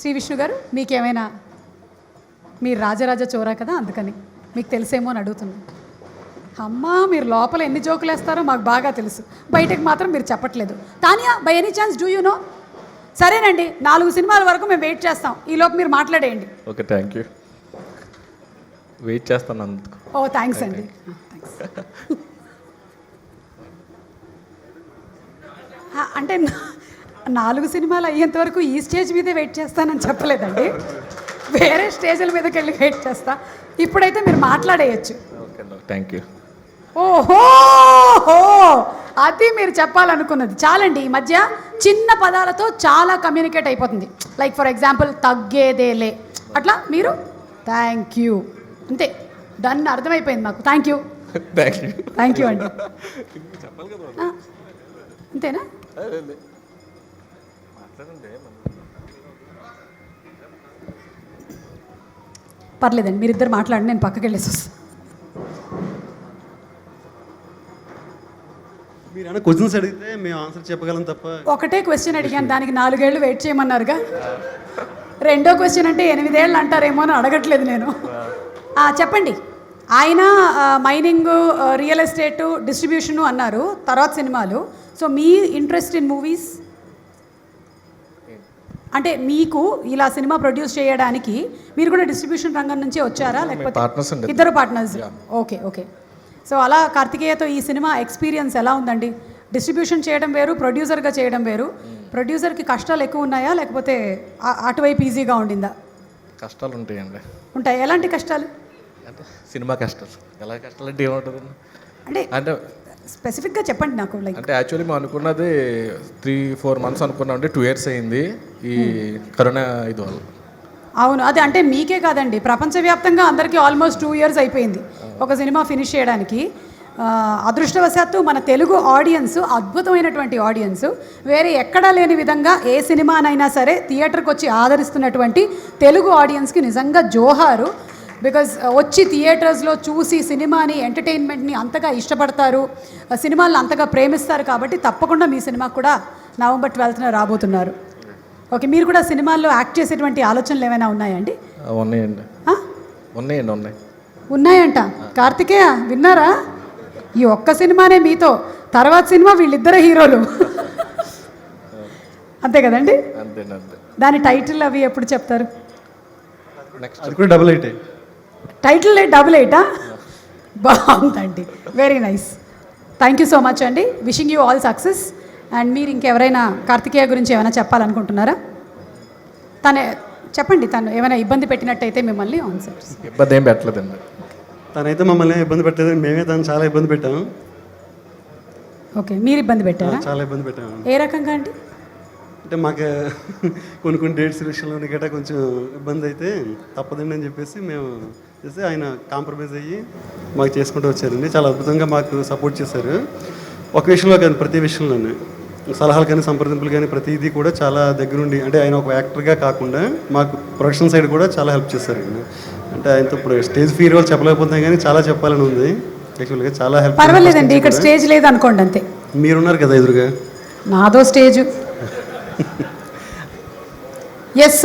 శ్రీ విష్ణు గారు, మీకేమైనా? మీరు రాజరాజ చోరా కదా, అందుకని మీకు తెలిసేమో అని అడుగుతున్నాను. అమ్మా, మీరు లోపల ఎన్ని జోకులు వేస్తారో మాకు బాగా తెలుసు, బయటకు మాత్రం మీరు చెప్పట్లేదు. Tanya, by any chance do you know? సరేనండి, 4 సినిమాల వరకు మేము వెయిట్ చేస్తాం. ఈలోపు మీరు మాట్లాడేయండి. Okay, thank you. వెయిట్ చేస్తాను అందుకు. ఓ, థ్యాంక్స్ అండి. థ్యాంక్స్. అంటే 4 సినిమాలు అయ్యేంత వరకు ఈ స్టేజ్ మీదే వెయిట్ చేస్తానని చెప్పలేదండి, వేరే స్టేజ్ల మీదకి వెళ్ళి వెయిట్ చేస్తా. ఇప్పుడైతే మీరు మాట్లాడేయచ్చు. Okay, thank you. ఓహో, అది మీరు చెప్పాలనుకున్నది. చాలండి, ఈ మధ్య చిన్న పదాలతో చాలా కమ్యూనికేట్ అయిపోతుంది. లైక్ ఫర్ ఎగ్జాంపుల్, తగ్గేదేలే, అట్లా మీరు థ్యాంక్ యూ, అంతే, డన్, అర్థమైపోయింది నాకు. Thank you. Thank you. Thank you అండి. అంతేనా? పర్లేదండి, మీరిద్దరు మాట్లాడండి, నేను పక్కకి వెళ్ళేసి వస్తాను. మీరు ఏమైనా క్వశ్చన్స్ అడిగితే మేము ఆన్సర్ చెప్పగలం తప్ప ఒకటే క్వశ్చన్ అడిగాను, దానికి 4 ఏళ్ళు వెయిట్ చేయమన్నారుగా. రెండో క్వశ్చన్ అంటే 8 ఏళ్ళు అంటారేమో అని అడగట్లేదు నేను. చెప్పండి. ఆయన మైనింగ్, రియల్ ఎస్టేట్, డిస్ట్రిబ్యూషను అన్నారు, తర్వాత సినిమాలు. So me interest in movies అంటే మీకు ఇలా సినిమా ప్రొడ్యూస్ చేయడానికి మీరు కూడా డిస్ట్రిబ్యూషన్ రంగం నుంచే వచ్చారా, లేకపోతే partners అండి. ఇద్దరు పార్ట్నర్స్? Okay okay. సో అలా కార్తికేయతో ఈ సినిమా ఎక్స్పీరియన్స్ ఎలా ఉందండి? డిస్ట్రిబ్యూషన్ చేయడం వేరు, ప్రొడ్యూసర్గా చేయడం వేరు. ప్రొడ్యూసర్కి కష్టాలు ఎక్కువ ఉన్నాయా, లేకపోతే అటువైపు ఈజీగా ఉండిందా? కష్టాలు ఉంటాయండి. ఉంటాయి. ఎలాంటి కష్టాలు? అంటే సినిమా కష్టాలు ఎలా కష్టాలు అంటే ఏముంటుంది అంటే అంటే స్పెసిఫిక్గా చెప్పండి నాకు. లైక్ అంటే యాక్చువల్లీ మేము అనుకున్నది 3-4 months అనుకున్నాం, అంటే 2 years అయింది ఈ కరోనా ఇది వల్ల. అవును, అది అంటే మీకే కాదండి, ప్రపంచవ్యాప్తంగా అందరికీ ఆల్మోస్ట్ 2 years అయిపోయింది ఒక సినిమా ఫినిష్ చేయడానికి. అదృష్టవశాత్తు మన తెలుగు ఆడియన్స్ అద్భుతమైనటువంటి ఆడియన్స్. వేరే ఎక్కడా లేని విధంగా ఏ సినిమానైనా సరే థియేటర్కి వచ్చి ఆదరిస్తున్నటువంటి తెలుగు ఆడియన్స్కి నిజంగా జోహారు. బికాజ్ వచ్చి థియేటర్స్లో చూసి సినిమాని, ఎంటర్టైన్మెంట్ని అంతగా ఇష్టపడతారు, సినిమాలను అంతగా ప్రేమిస్తారు. కాబట్టి తప్పకుండా మీ సినిమా కూడా November 12th రాబోతున్నారు. ఓకే, మీరు కూడా సినిమాల్లో యాక్ట్ చేసేటువంటి ఆలోచనలు ఏమైనా ఉన్నాయండి? ఉన్నాయండి. ఉన్నాయి. ఉన్నాయంట. కార్తికేయ విన్నారా? ఈ ఒక్క సినిమానే మీతో, తర్వాత సినిమా వీళ్ళిద్దరే హీరోలు. అంతే కదండి? అంతే. దాని టైటిల్ అవి ఎప్పుడు చెప్తారు? నెక్స్ట్ అది కూడా డబుల్ ఎయిట్. టైటిల్ 88 బాగుందండి. Very nice. Thank you so much అండి. Wishing you all success. And మీరు ఇంకెవరైనా కార్తికేయ గురించి ఏమైనా చెప్పాలనుకుంటున్నారా? చెప్పండి, తను ఏమైనా ఇబ్బంది పెట్టినట్టయితే మిమ్మల్ని ఆన్సర్. ఇబ్బంది ఏం పెట్టలేదండి. తనైతే మమ్మల్ని ఇబ్బంది పెట్టలేదు, మేమే తను చాలా ఇబ్బంది పెట్టాము. ఓకే, మీరు ఇబ్బంది పెట్టారా? చాలా ఇబ్బంది పెట్టాము. ఏ రకంగా అండి? అంటే మాకు కొన్ని డేట్స్ విషయంలో గట్రా కొంచెం ఇబ్బంది అయితే తప్పదండి అని చెప్పేసి మేము చేసి ఆయన కాంప్రమైజ్ అయ్యి మాకు చేసుకుంటూ వచ్చారండి. చాలా అద్భుతంగా మాకు సపోర్ట్ చేశారు. ఒక విషయంలో కానీ ప్రతి విషయంలోనే సలహాలు కానీ సంప్రదింపులు కానీ ప్రతిదీ కూడా చాలా దగ్గరుండి, అంటే ఆయన ఒక యాక్టర్గా కాకుండా మాకు ప్రొడక్షన్ సైడ్ కూడా చాలా హెల్ప్ చేశారండి. అంటే ఆయనతో ఇప్పుడు స్టేజ్ ఫీర్ వాళ్ళు చెప్పలేకపోతే కానీ చాలా చెప్పాలని ఉంది యాక్చువల్గా. చాలా హెల్ప్. పర్వాలేదండి, ఇక్కడ స్టేజ్ లేదు అనుకోండి, అంతే. మీరున్నారు కదా ఎదురుగా. నాదో స్టేజ్. ఎస్,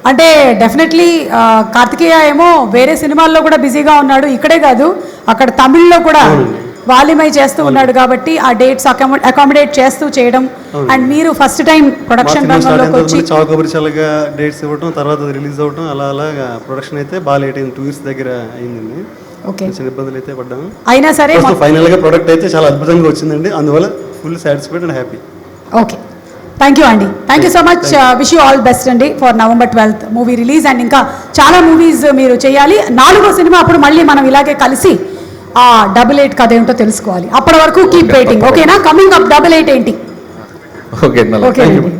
అంటే డెఫినెట్లీ కార్తికేయ ఏమో వేరే సినిమాల్లో కూడా బిజీగా ఉన్నాడు, ఇక్కడే కాదు అక్కడ తమిళ్లో కూడా వాల్యూమై చేస్తూ ఉన్నాడు. కాబట్టి ఆ డేట్స్ అకామిడేట్ చేస్తూ చేయడం. అండ్ మీరు ఫస్ట్ టైం ప్రొడక్షన్ రంగంలోకి వచ్చి చావుకబరిచాలుగా డేట్స్ ఇవ్వడం, తర్వాత అది రిలీజ్ అవ్వడం, అలాగా ప్రొడక్షన్ అయితే బాగా లేట్ అయింది. 2 years దగ్గర అయిందండి. ఓకే, చిన్న ఇబ్బందులు అయితే పడ్డాము. అయినా సరే ఫైనల్గా ప్రోడక్ట్ అయితే చాలా అద్భుతంగా వచ్చిందండి. అందువల్ల full satisfied and happy. Okay, thank you అండి. Thank you so much. Wish you all best అండి for November 12th movie release. And ఇంకా చాలా మూవీస్ మీరు చేయాలి. 4వ సినిమా అప్పుడు మళ్ళీ మనం ఇలాగే కలిసి ఆ 88 కథ ఏంటో తెలుసుకోవాలి. అప్పటి వరకు కీప్ వెయిటింగ్. ఓకేనా? కమింగ్ అప్ 88 ఏంటి? ఓకే ఓకేనండి.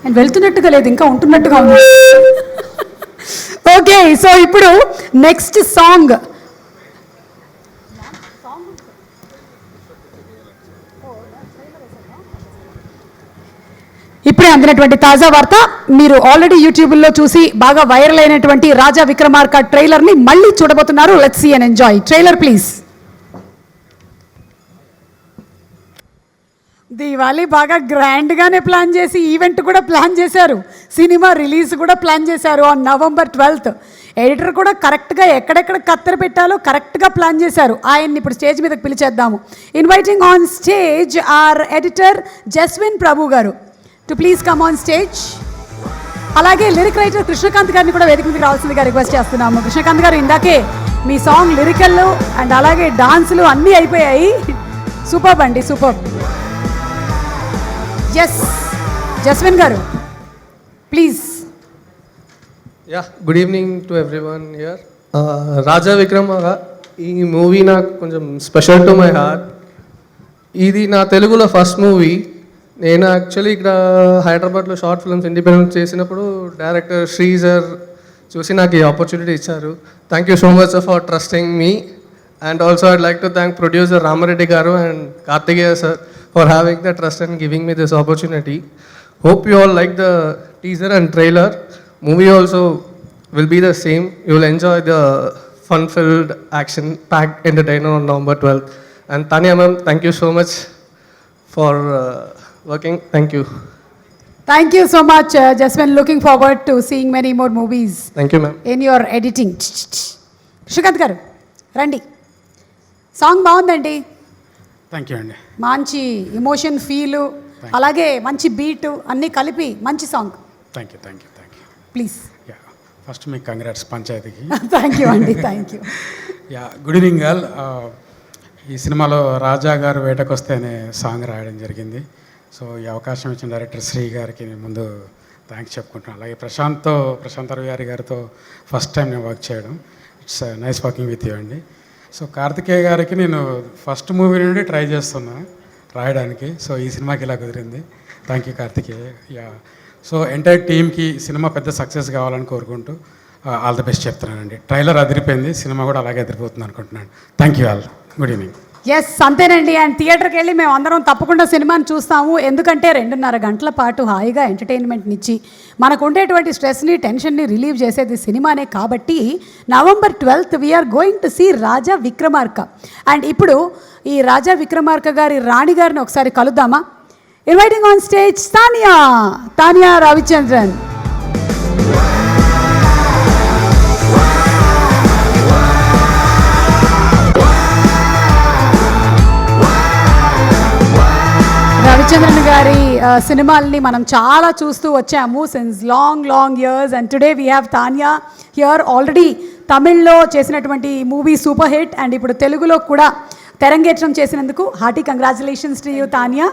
నేను వెళ్తున్నట్టుగా లేదు, ఇంకా ఉంటున్నట్టుగా ఉంది. ఓకే, సో ఇప్పుడు నెక్స్ట్ సాంగ్ ఇప్పుడే అందినటువంటి తాజా వార్త. మీరు ఆల్రెడీ యూట్యూబ్లో చూసి బాగా వైరల్ అయినటువంటి రాజా విక్రమార్క ట్రైలర్ని మళ్ళీ చూడబోతున్నారు. Let's see and enjoy. Trailer please. Diwali బాగా గ్రాండ్గానే ప్లాన్ చేసి ఈవెంట్ కూడా ప్లాన్ చేశారు, సినిమా రిలీజ్ కూడా ప్లాన్ చేశారు ఆన్ November 12th. ఎడిటర్ కూడా కరెక్ట్గా ఎక్కడెక్కడ కత్తెర పెట్టాలో కరెక్ట్గా ప్లాన్ చేశారు. ఆయన్ని ఇప్పుడు స్టేజ్ మీదకి పిలిచేద్దాము. Inviting on stage our editor Jaswin Prabhu garu to please come on stage. అలాగే లిరిక్ రైటర్ కృష్ణకాంత్ గారిని కూడా వేదిక మీదకి రావాల్సిందిగా రిక్వెస్ట్ చేస్తున్నాము. కృష్ణకాంత్ గారు, ఇందాకే మీ సాంగ్ లిరికల్ అండ్ అలాగే డాన్సులు అన్నీ అయిపోయాయి. సూపర్ అండి, super. Yes, Jaswin garu please. Yeah, good evening to everyone here. Raja Vikram ఈ మూవీ నాకు కొంచెం స్పెషల్ టు మై హార్ట్. ఇది నా తెలుగులో ఫస్ట్ మూవీ. నేను యాక్చువల్లీ ఇక్కడ హైదరాబాద్లో షార్ట్ ఫిల్మ్స్ ఇండిపెండెంట్ చేసినప్పుడు డైరెక్టర్ శ్రీజర్ చూసి నాకు ఈ ఆపర్చునిటీ ఇచ్చారు. Thank you so much for trusting me. And also I'd like to thank producer Ramareddy Garu and Kartikeya sir for having the trust and giving me this opportunity. Hope you all like the teaser and trailer. Movie also will be the same. You will enjoy the fun-filled, action-packed entertainer on November 12th. And Tanya ma'am, thank you so much for working. Thank you. Thank you so much Jasmine, looking forward to seeing many more movies Thank you ma'am. In your editing. Srikanth గారు రండి. Song బాగుందండి, thank you అండి. మంచి emotion feel, అలాగే మంచి beat అన్నీ కలిపి మంచి song. Thank you, thank you, thank you. Please. Yeah, first మీకు కంగ్రాట్స్ పంచాయతీకి. థ్యాంక్ యూ అండి, thank you. Yeah, good evening all. ఈ సినిమాలో రాజా గారు వేటకొస్తే అనే సాంగ్ రాయడం జరిగింది. సో ఈ అవకాశం ఇచ్చిన డైరెక్టర్ శ్రీ గారికి నేను ముందు థ్యాంక్స్ చెప్పుకుంటున్నాను. అలాగే ప్రశాంత్ రవి గారితో ఫస్ట్ టైం నేను వర్క్ చేయడం. It's nice working with you అండి. సో కార్తికేయ గారికి నేను ఫస్ట్ మూవీ నుండి ట్రై చేస్తున్నా రాయడానికి. సో ఈ సినిమాకి ఇలా కుదిరింది. Thank you Karthikeya. Yeah, so entire టీమ్కి సినిమా పెద్ద సక్సెస్ కావాలని కోరుకుంటూ ఆల్ ద బెస్ట్ చెప్తున్నానండి. ట్రైలర్ అదిరిపోయింది, సినిమా కూడా అలాగే అదిరిపోతుంది అనుకుంటున్నాను. Thank you all. Good evening. Yes, అంతేనండి. అండ్ థియేటర్కి వెళ్ళి మేము అందరం తప్పకుండా సినిమాని చూస్తాము. ఎందుకంటే 2.5 గంటల పాటు హాయిగా ఎంటర్టైన్మెంట్నిచ్చి మనకు ఉండేటువంటి స్ట్రెస్ని, టెన్షన్ని రిలీవ్ చేసేది సినిమానే. కాబట్టి November 12th we're going to see Raja Vikramarka. And ఇప్పుడు ఈ రాజా విక్రమార్క గారి రాణి గారిని ఒకసారి కలుద్దామా? Inviting on stage Tanya Ravichandran. Ravichandran గారి సినిమాల్ని మనం చాలా చూస్తూ వచ్చాము since long years. And today we have Tanya here. Already తమిళ్లో చేసినటువంటి మూవీ సూపర్ హిట్, అండ్ ఇప్పుడు తెలుగులో కూడా తెరంగేట్రం చేసినందుకు hearty congratulations to you Tanya.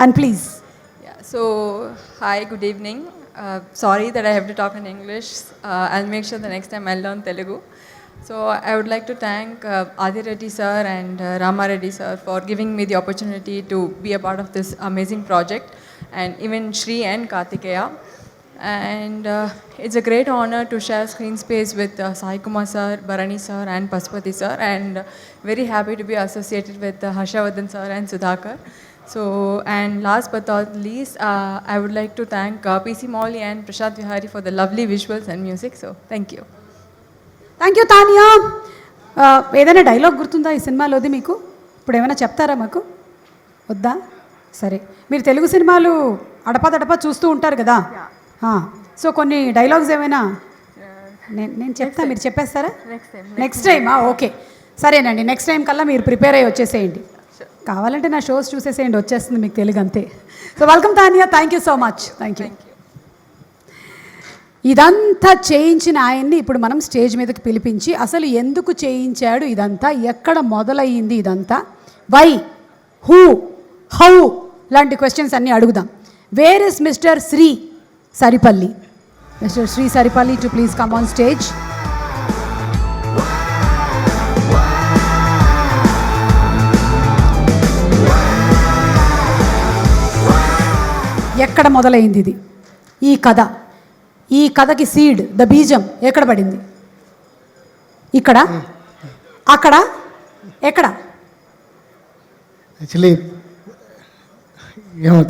And please. So, hi, good evening. Sorry that I have to talk in English. I'll make sure the next time I'll learn Telugu. So, I would like to thank Adi Reddy sir and Rama Reddy sir for giving me the opportunity to be a part of this amazing project, and even Shri and Kartikeya. And it's a great honor to share screen space with Sai Kumar sir, Bharani sir and Pasupati sir, and very happy to be associated with Harshavardhan sir and Sudhakar. So, and last but not least, I would like to thank PC Mauli and Prashant Vihari for the lovely visuals and music. So, thank you. Thank you Tanya. ఏదైనా dialogue గుర్తుందా ఈ సినిమాలోది మీకు? ఇప్పుడు ఏమైనా చెప్తారా మాకు? వద్దా? సరే, మీరు తెలుగు సినిమాలు అడపా చూస్తూ ఉంటారు కదా. సో కొన్ని డైలాగ్స్ ఏమైనా నేను చెప్తా, మీరు చెప్పేస్తారా? నెక్స్ట్ టైమా? ఓకే, సరేనండి. నెక్స్ట్ టైం కల్లా మీరు ప్రిపేర్ అయ్యి వచ్చేసేయండి. కావాలంటే నా షోస్ చూసేసేయండి, వచ్చేస్తుంది మీకు తెలుగు అంతే. So welcome Tanya, thank you so much. Thank you. ఇదంతా చేయించిన ఆయన్ని ఇప్పుడు మనం స్టేజ్ మీదకి పిలిపించి అసలు ఎందుకు చేయించాడు ఇదంతా, ఎక్కడ మొదలయ్యింది ఇదంతా, వై, హూ, హౌ లాంటి క్వశ్చన్స్ అన్నీ అడుగుదాం. Where is mister Shri Saripalli? Mister Shri Saripalli to please come on stage. ఎక్కడ మొదలైంది ఇది ఈ కథ? ఈ కథకి సీడ్, ద బీజం ఎక్కడ పడింది? ఇక్కడ, అక్కడ, ఎక్కడ? యాక్చువల్లీ ఏమో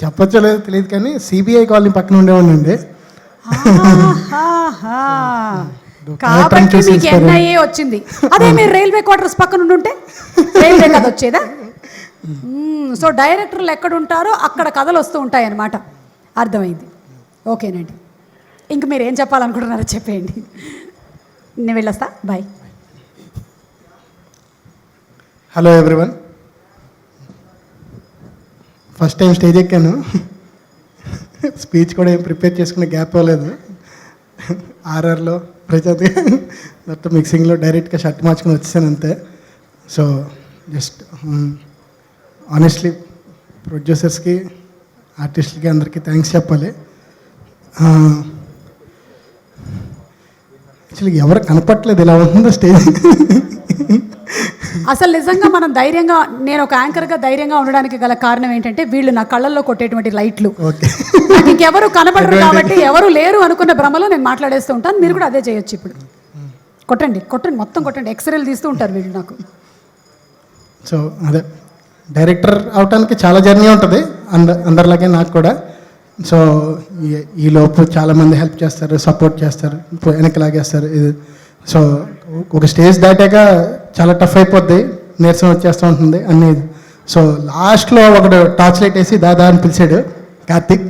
చెప్పచ్చో లేదో తెలియదు కానీ సిబిఐ కాలనీ పక్కన ఉండేవాడినండి. కాబట్టి మీకు ఎన్ఐఏ వచ్చింది. అదే మీరు రైల్వే క్వార్టర్స్ పక్కన ఉండుంటే రైల్వే కథ వచ్చేదా? సో డైరెక్టర్లు ఎక్కడ ఉంటారో అక్కడ కథలు వస్తూ ఉంటాయి అన్నమాట. అర్థమైంది. ఓకేనండి, ఇంక మీరు ఏం చెప్పాలనుకుంటున్నారో చెప్పేయండి. నేను వెళ్ళొస్తా, bye. Hello everyone, first time stage ఎక్కాను. స్పీచ్ కూడా ఏం ప్రిపేర్ చేసుకునే గ్యాప్ అవ్వలేదు. ఆర్ఆర్లో ప్రజాతి మొత్తం మిక్సింగ్లో డైరెక్ట్గా షర్ట్ మార్చుకొని వచ్చేసాను అంతే. సో జస్ట్ ఆనెస్ట్లీ ప్రొడ్యూసర్స్కి, ఆర్టిస్టులకి అందరికీ థ్యాంక్స్ చెప్పాలి. యాక్చువల్లీ ఎవరు కనపట్లేదు, ఇలా ఉంటుందో స్టేజ్. అసలు నిజంగా మనం ధైర్యంగా, నేను ఒక యాంకర్గా ధైర్యంగా ఉండడానికి గల కారణం ఏంటంటే వీళ్ళు నా కళ్ళల్లో కొట్టేటువంటి లైట్లు. నాకు ఇంకెవరు కనపడరు కాబట్టి ఎవరు లేరు అనుకున్న భ్రమలో నేను మాట్లాడేస్తూ ఉంటాను. మీరు కూడా అదే చేయొచ్చు ఇప్పుడు. కొట్టండి కొట్టండి, మొత్తం కొట్టండి. ఎక్స్రేలు తీస్తూ ఉంటారు వీళ్ళు నాకు. సో అదే డైరెక్టర్ అవటానికి చాలా జర్నీ ఉంటుంది అందరిలాగే నాకు కూడా. సో ఈ లోపు చాలామంది హెల్ప్ చేస్తారు, సపోర్ట్ చేస్తారు, వెనక్కి లాగేస్తారు. ఇది సో ఒక స్టేజ్ దాటాక చాలా టఫ్ అయిపోద్ది, నీరసం వచ్చేస్తూ ఉంటుంది అన్నీ. సో లాస్ట్లో ఒకడు టార్చ్ లైట్ వేసి దాదా అని పిలిచాడు కార్తిక్.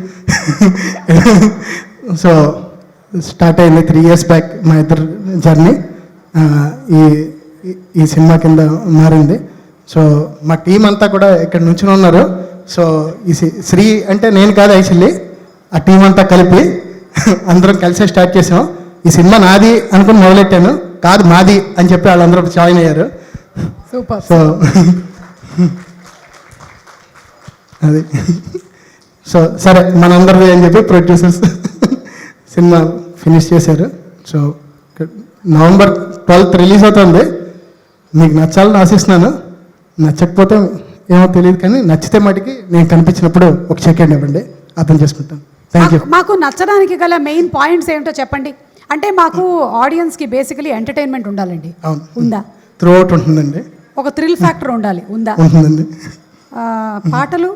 సో స్టార్ట్ అయింది 3 years బ్యాక్ మా ఇద్దరు జర్నీ. ఈ సినిమా కింద మారింది. సో మా టీం అంతా కూడా ఇక్కడ నుంచి ఉన్నారు. సో ఈ శ్రీ అంటే నేను కాదు, యాక్చువల్లీ ఆ టీం అంతా కలిపి అందరం కలిసే స్టార్ట్ చేసాం. ఈ సినిమా నాది అనుకుని మొదలెట్టాను, కాదు మాది అని చెప్పి వాళ్ళందరూ జాయిన్ అయ్యారు. సూపర్. సో అది సో సరే మనందరిది అని చెప్పి ప్రొడ్యూసర్స్ సినిమా ఫినిష్ చేశారు. సో November 12th రిలీజ్ అవుతుంది. మీకు నచ్చాలని ఆశిస్తున్నాను. నచ్చకపోతే ఏమో తెలియదు, కానీ నచ్చితే మటుకి నేను కనిపించినప్పుడు ఒక సెకండ్ ఇవ్వండి, అర్థం చేసుకుంటాను. Thank you. మాకు నచ్చడానికి గల మెయిన్ పాయింట్స్ ఏమిటో చెప్పండి. అంటే మాకు ఆడియన్స్కి బేసికలీ ఎంటర్టైన్మెంట్ ఉండాలండి. అవును, ఉందా? త్రూ అవుట్ ఉంటుందండి. ఒక థ్రిల్ ఫ్యాక్టర్ ఉండాలి. ఉందా? ఉంటుందండి. పాటలు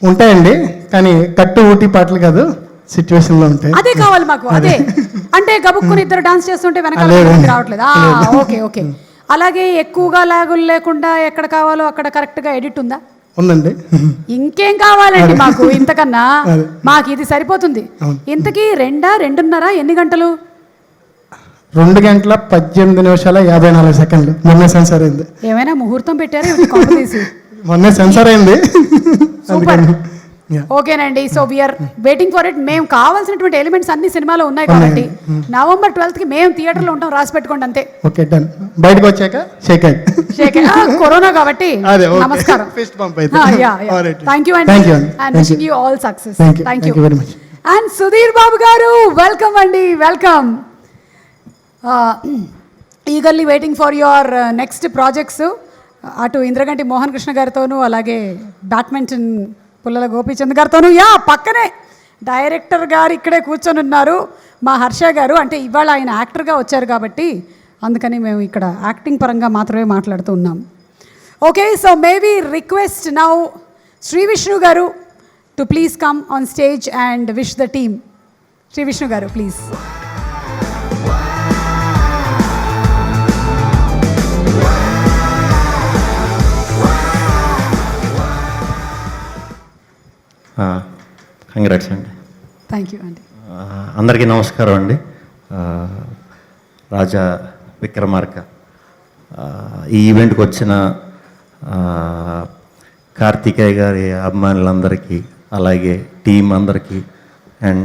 ఉంటాయండి, కానీ కట్టు ఊటీ పాటలు కాదు, సిచ్యువేషన్లో ఉంటాయి. అదే కావాలి మాకు. అదే అంటే గబుక్కుని ఇద్దరు డాన్స్ చేస్తుంటే వెనకాల రావట్లేదు. Okay okay. అలాగే ఎక్కువగా లాగులు లేకుండా ఎక్కడ కావాలో అక్కడ కరెక్ట్గా ఎడిట్ ఉందా? ఉందండి. ఇంకేం కావాలండి మాకు ఇంతకన్నా? మాకు ఇది సరిపోతుంది. ఇంతకీ 2:30 ఎన్ని గంటలు? 2 గంటల 18 నిమిషాల 54 సెకండ్లు. మొన్నే సెన్సార్ అయింది. ఏమైనా ముహూర్తం పెట్టారు తీసి? మొన్నే సెన్సార్ అయింది. సూపర్. ఓకేనండి. So we are waiting for it. మేము కావాల్సినటువంటి ఎలిమెంట్స్ అన్ని సినిమాలో ఉన్నాయి కాబట్టి November 12th మేము థియేటర్లో ఉంటాం. రాసి పెట్టుకోండి అంతే. Okay, done. బయటకు వచ్చాక షేక్ కరోనా కాబట్టి నమస్కారం. థ్యాంక్ యూ అండి. And wishing you all success. Thank you very much. And Sudheer Babu garu, welcome అండి, welcome. Eagerly waiting for your next projects. అటు ఇంద్రగంటి మోహన్ కృష్ణ గారితోనూ, అలాగే బ్యాడ్మింటన్ పుల్లల గోపీచంద్ గారితోనూ, పక్కనే డైరెక్టర్ గారు ఇక్కడే కూర్చొని ఉన్నారు, మా హర్ష గారు. అంటే ఇవాళ ఆయన యాక్టర్గా వచ్చారు కాబట్టి అందుకని మేము ఇక్కడ యాక్టింగ్ పరంగా మాత్రమే మాట్లాడుతూ ఉన్నాం. Okay, so maybe request now Sree Vishnu garu to please come on stage and wish the team. Sree Vishnu garu please. Congrats అండి. థ్యాంక్ యూ అండి. అందరికీ నమస్కారం అండి. రాజా విక్రమార్క ఈ ఈవెంట్కి వచ్చిన కార్తికేయ గారి అభిమానులందరికీ, అలాగే టీం అందరికీ, అండ్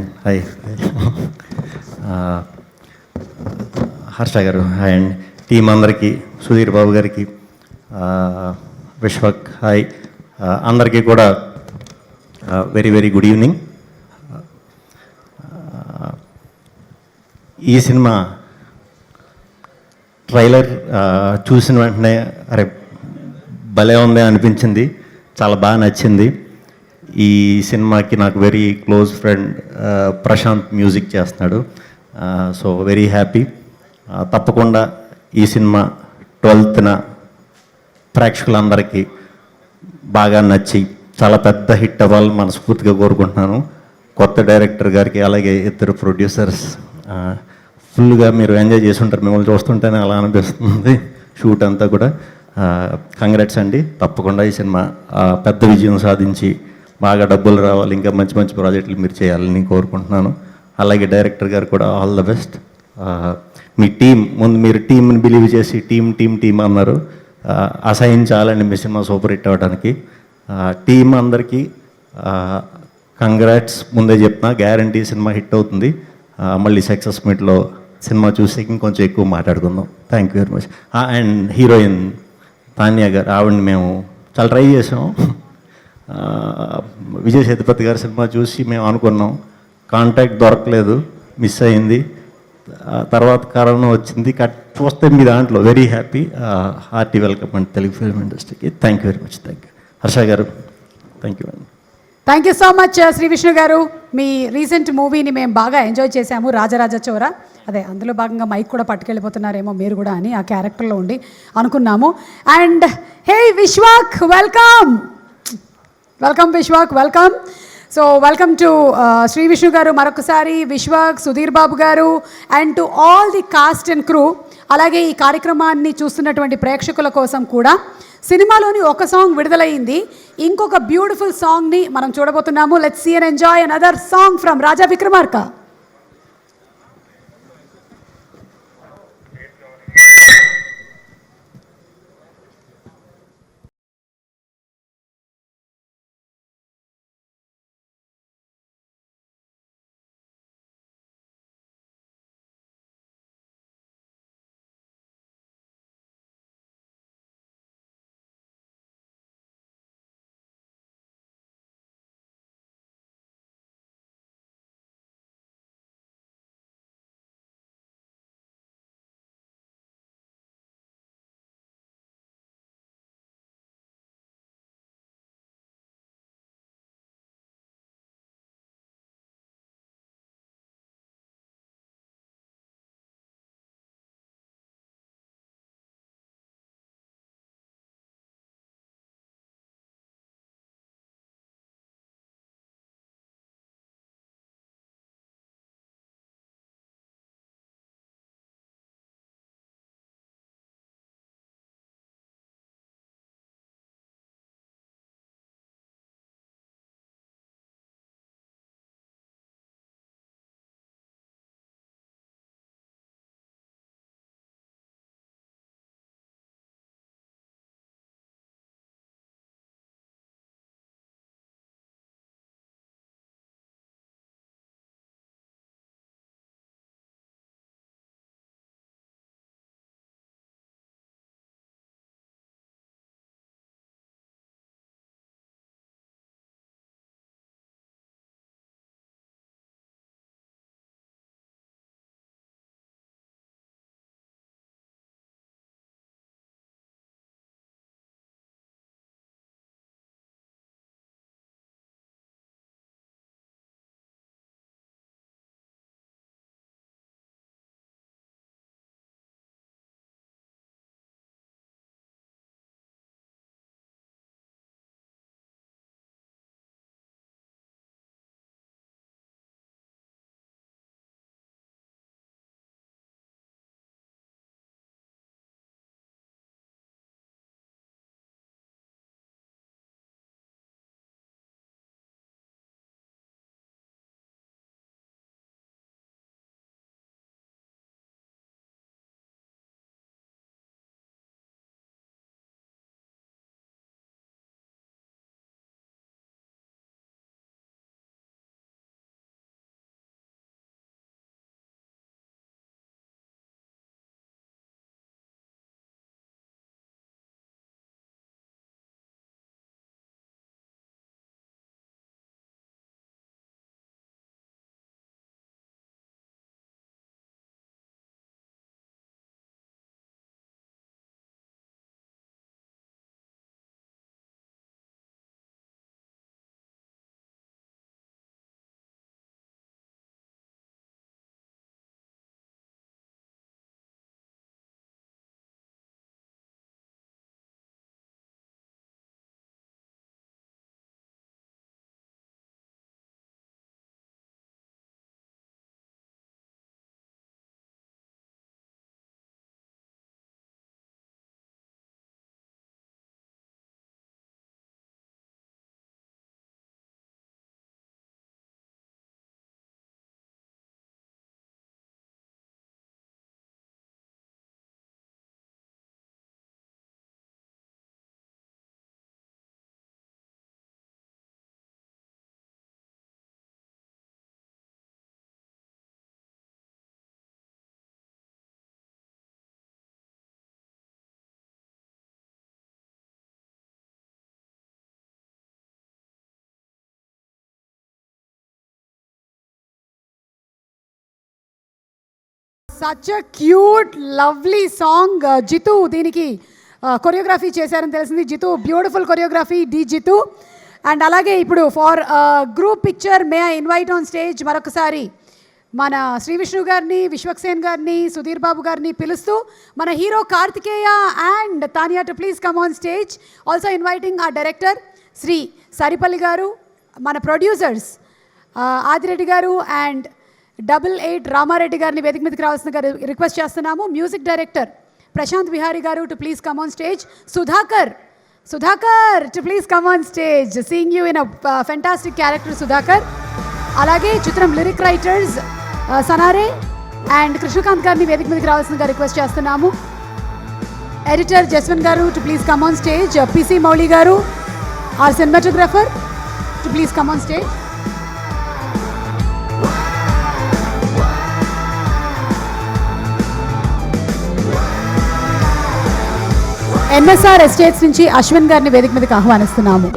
హర్ష గారు అండ్ టీం అందరికీ, సుధీర్ బాబు గారికి, విశ్వక్ హాయ్, అందరికీ కూడా వెరీ వెరీ గుడ్ ఈవినింగ్. ఈ సినిమా ట్రైలర్ చూసిన వెంటనే అరే భలే ఉంది అనిపించింది, చాలా బాగా నచ్చింది. ఈ సినిమాకి నాకు very close friend Prashanth music చేస్తున్నాడు. So very happy. తప్పకుండా ఈ సినిమా 12th ప్రేక్షకులందరికీ బాగా నచ్చి చాలా పెద్ద హిట్ అవ్వాలని మనస్ఫూర్తిగా కోరుకుంటున్నాను. కొత్త డైరెక్టర్ గారికి, అలాగే ఇద్దరు ప్రొడ్యూసర్స్ ఫుల్గా మీరు ఎంజాయ్ చేసి ఉంటారు. మిమ్మల్ని చూస్తుంటేనే అలా అనిపిస్తుంది షూట్ అంతా కూడా. కంగ్రాట్స్ అండి. తప్పకుండా ఈ సినిమా పెద్ద విజయం సాధించి బాగా డబ్బులు రావాలి, ఇంకా మంచి మంచి ప్రాజెక్టులు మీరు చేయాలని కోరుకుంటున్నాను. అలాగే డైరెక్టర్ గారు కూడా all the best. Me team ముందు మీరు టీంని బిలీవ్ చేసి టీం అన్నారు, అసహించాలండి మీ సినిమా సూపర్ హిట్ అవ్వడానికి. టీం అందరికీ కంగ్రాట్స్ ముందే చెప్తున్నా, గ్యారంటీ సినిమా హిట్ అవుతుంది. మళ్ళీ సక్సెస్ మీట్లో సినిమా చూసి ఇంకొంచెం ఎక్కువ మాట్లాడుకుందాం. Thank you very much. And heroine Tanya గారు, ఆవిడని మేము చాలా ట్రై చేసాం. విజయ్ సేతుపతి గారి సినిమా చూసి మేము అనుకున్నాం, కాంటాక్ట్ దొరకలేదు, మిస్ అయింది. తర్వాత కరోనా వచ్చింది, చూస్తే మీ దాంట్లో వెరీ హ్యాపీ. హార్టీ వెల్కమ్ అండి తెలుగు ఫిల్మ్ ఇండస్ట్రీకి. Thank you very much. Thank you. Harsha garu thank you అండి. Thank you so much Shri Vishnu garu. మీ రీసెంట్ మూవీని మేము బాగా ఎంజాయ్ చేశాము, రాజరాజ చోర. అదే అందులో భాగంగా మైక్ కూడా పట్టుకెళ్ళిపోతున్నారేమో మీరు కూడా అని ఆ క్యారెక్టర్లో ఉండి అనుకున్నాము. And hey Vishwak, welcome welcome Vishwak, welcome. So welcome to Shri Vishnu garu మరొకసారి, Vishwak, Sudheer Babu garu, and to all the cast and crew. అలాగే ఈ కార్యక్రమాన్ని చూస్తున్నటువంటి ప్రేక్షకుల కోసం కూడా సినిమాలోని ఒక సాంగ్ విడుదలైంది, ఇంకొక బ్యూటిఫుల్ సాంగ్ని మనం చూడబోతున్నాము. Let's see and enjoy another song from Raja Vikramarka. Such a cute lovely song. Jithu దీనికి కొరియోగ్రఫీ చేశారని తెలిసింది. Jithu beautiful choreography, the Jithu. And అలాగే ఇప్పుడు for group picture may I invite on stage మరొకసారి మన శ్రీ విష్ణు గారిని, విశ్వక్సేన్ గారిని, సుధీర్ బాబు గారిని పిలుస్తూ మన hero Karthikeya and Tanya to please come on stage. Also inviting uh director Shri Saripalli garu, మన ప్రొడ్యూసర్స్ ఆదిరెడ్డి గారు అండ్ 88 రామారెడ్డి గారిని వేదిక మీదకి రావాల్సిన రిక్వెస్ట్ చేస్తున్నాము. Music director Prashanth Vihari garu to please come on stage. Sudhakar to please come on stage. Seeing you in a fantastic character Sudhakar. అలాగే చిత్రం lyric writers Sanare and Krishnakant గారిని వేదిక మీదకి రావాల్సిందిగా రిక్వెస్ట్ చేస్తున్నాము. Editor Jaswanth garu to please come on stage. PC Mouli garu our cinematographer to please come on stage. NSR estates నుంచి అశ్విన్ గారిని వేదిక మీదకి ఆహ్వానిస్తున్నాము.